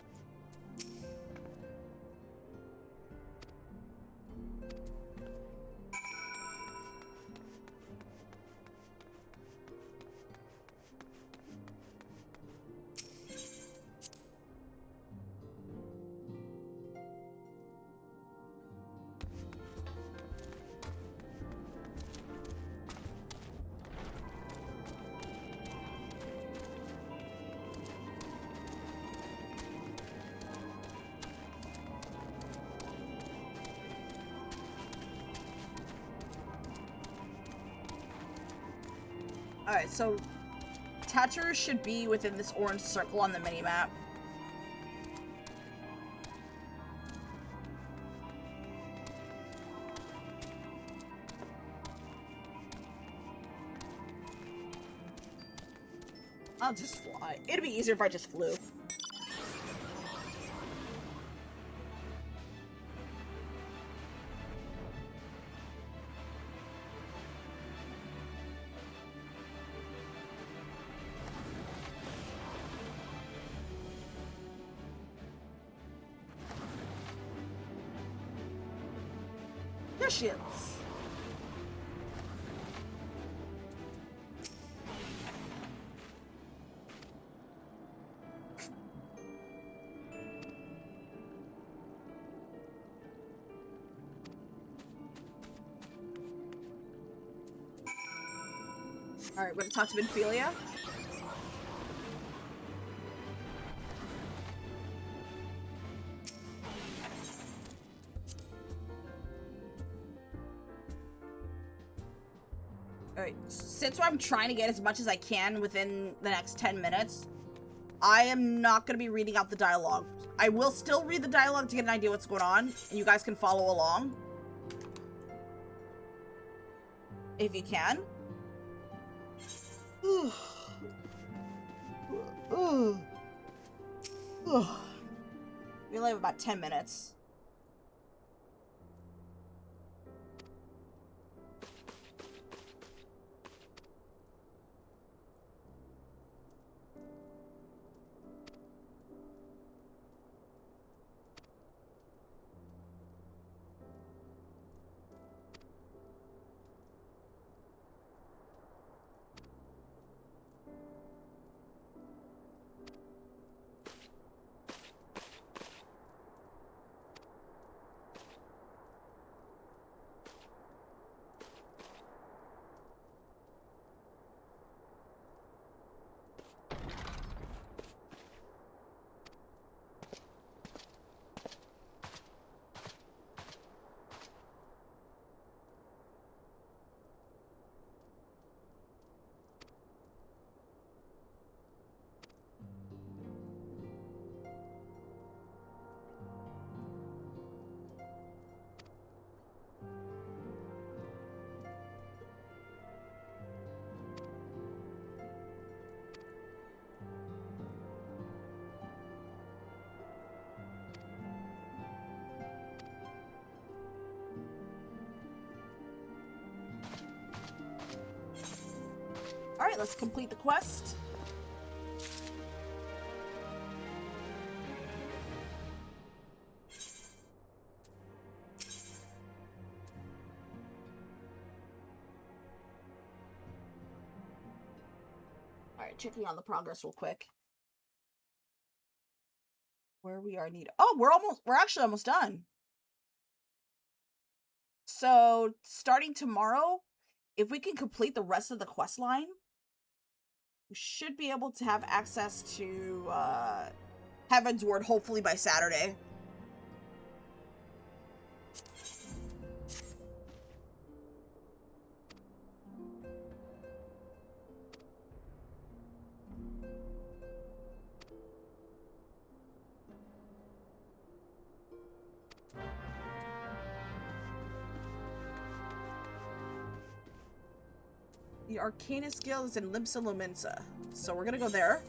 Alright, so Tatcher should be within this orange circle on the minimap. I'll just fly. It'd be easier if I just flew. There she is. Alright, we're gonna talk to Benphilia. Alright, since I'm trying to get as much as I can within the next 10 minutes, I am not gonna be reading out the dialogue. I will still read the dialogue to get an idea what's going on, and you guys can follow along. If you can. We only have about 10 minutes. Alright, let's complete the quest. Alright, checking on the progress real quick. Where we are needed. Oh, we're actually almost done. So, starting tomorrow, if we can complete the rest of the quest line, we should be able to have access to HEAVENSWARD hopefully by Saturday. The Arcanist Guild is in Limsa Lominsa, so we're gonna go there.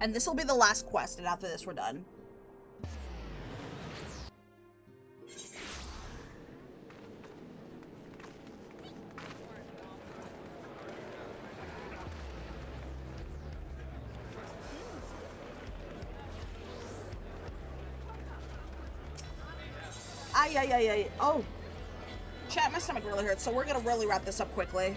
And this will be the last quest, and after this we're done. Ay. Oh. Chat, my stomach really hurts, so we're gonna really wrap this up quickly.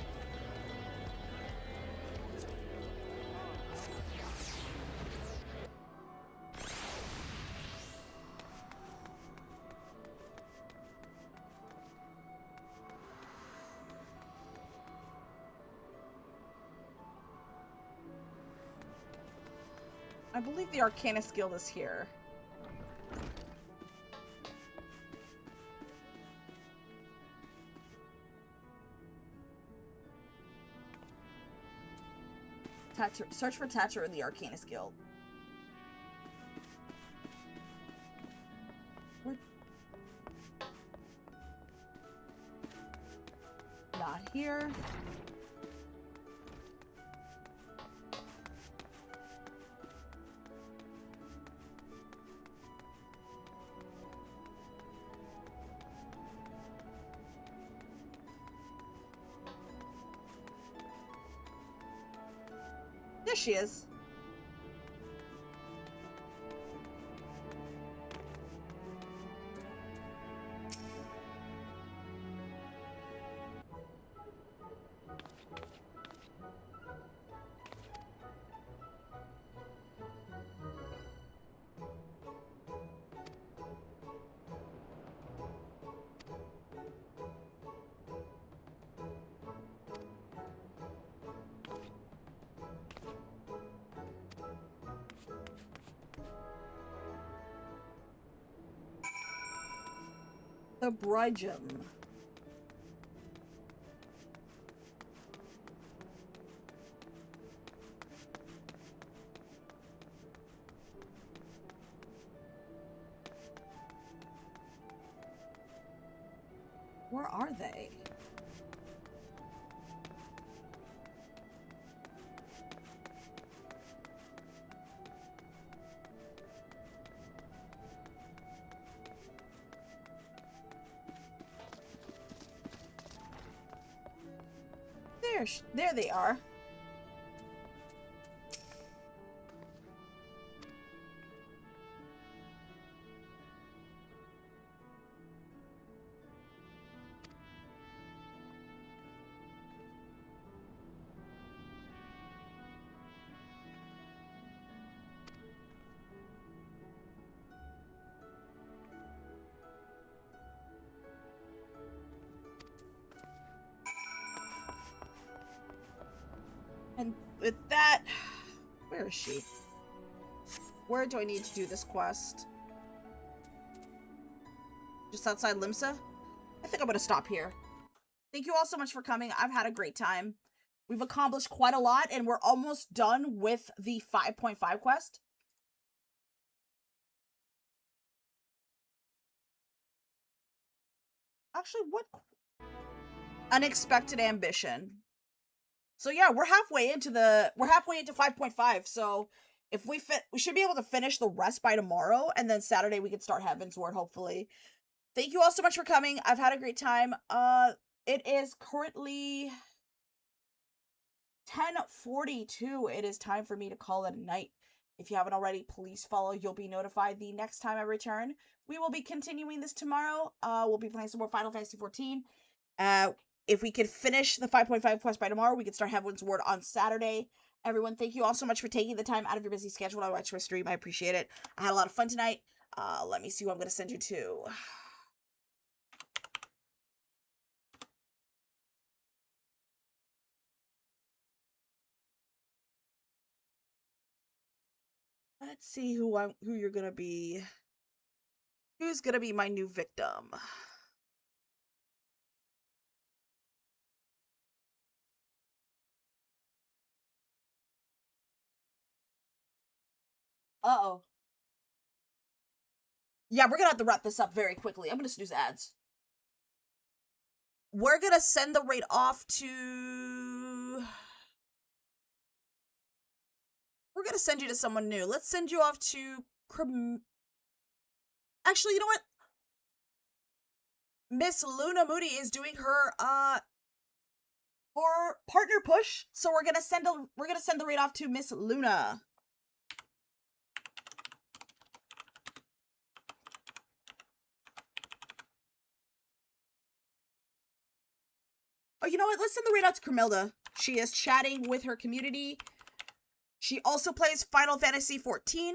I believe the Arcanist Guild is here. Search for Thatcher in the Arcanist Guild. Not here. There she is. The Brigem. Where are they? There they are. And with that, where is she? Where do I need to do this quest? Just outside Limsa? I think I'm gonna stop here. Thank you all so much for coming. I've had a great time. We've accomplished quite a lot, and we're almost done with the 5.5 quest. Actually, what? Unexpected ambition. So yeah, we're halfway into 5.5. So if we should be able to finish the rest by tomorrow, and then Saturday we can start HEAVENSWARD, hopefully. Thank you all so much for coming. I've had a great time. It is currently 10:42. It is time for me to call it a night. If you haven't already, please follow. You'll be notified the next time I return. We will be continuing this tomorrow. We'll be playing some more Final Fantasy XIV. If we could finish the 5.5 quest by tomorrow, we could start HEAVENSWARD on Saturday. Everyone, thank you all so much for taking the time out of your busy schedule to watch my stream. I appreciate it. I had a lot of fun tonight. Let me see who I'm going to send you to. Let's see who you're going to be. Who's going to be my new victim? Uh-oh. Yeah, we're gonna have to wrap this up very quickly. I'm gonna snooze ads. We're gonna send the raid off to... We're gonna send you to someone new. Let's send you off to... Actually, you know what? Miss Luna Moody is doing her, partner push. So we're gonna send the raid off to Miss Luna. Oh, you know what? Let's send the raid out to Carmelda. She is chatting with her community. She also plays Final Fantasy XIV.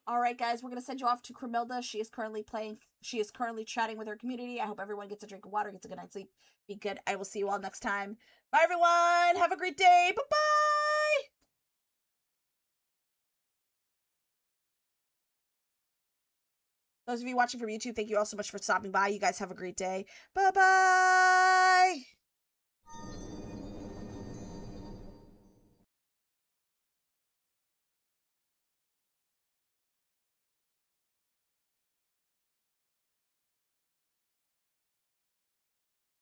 All right, guys, we're going to send you off to Cremilda. She is currently chatting with her community. I hope everyone gets a drink of water, gets a good night's sleep. Be good. I will see you all next time. Bye, everyone. Have a great day. Bye-bye. Those of you watching from YouTube, thank you all so much for stopping by. You guys have a great day. Bye-bye.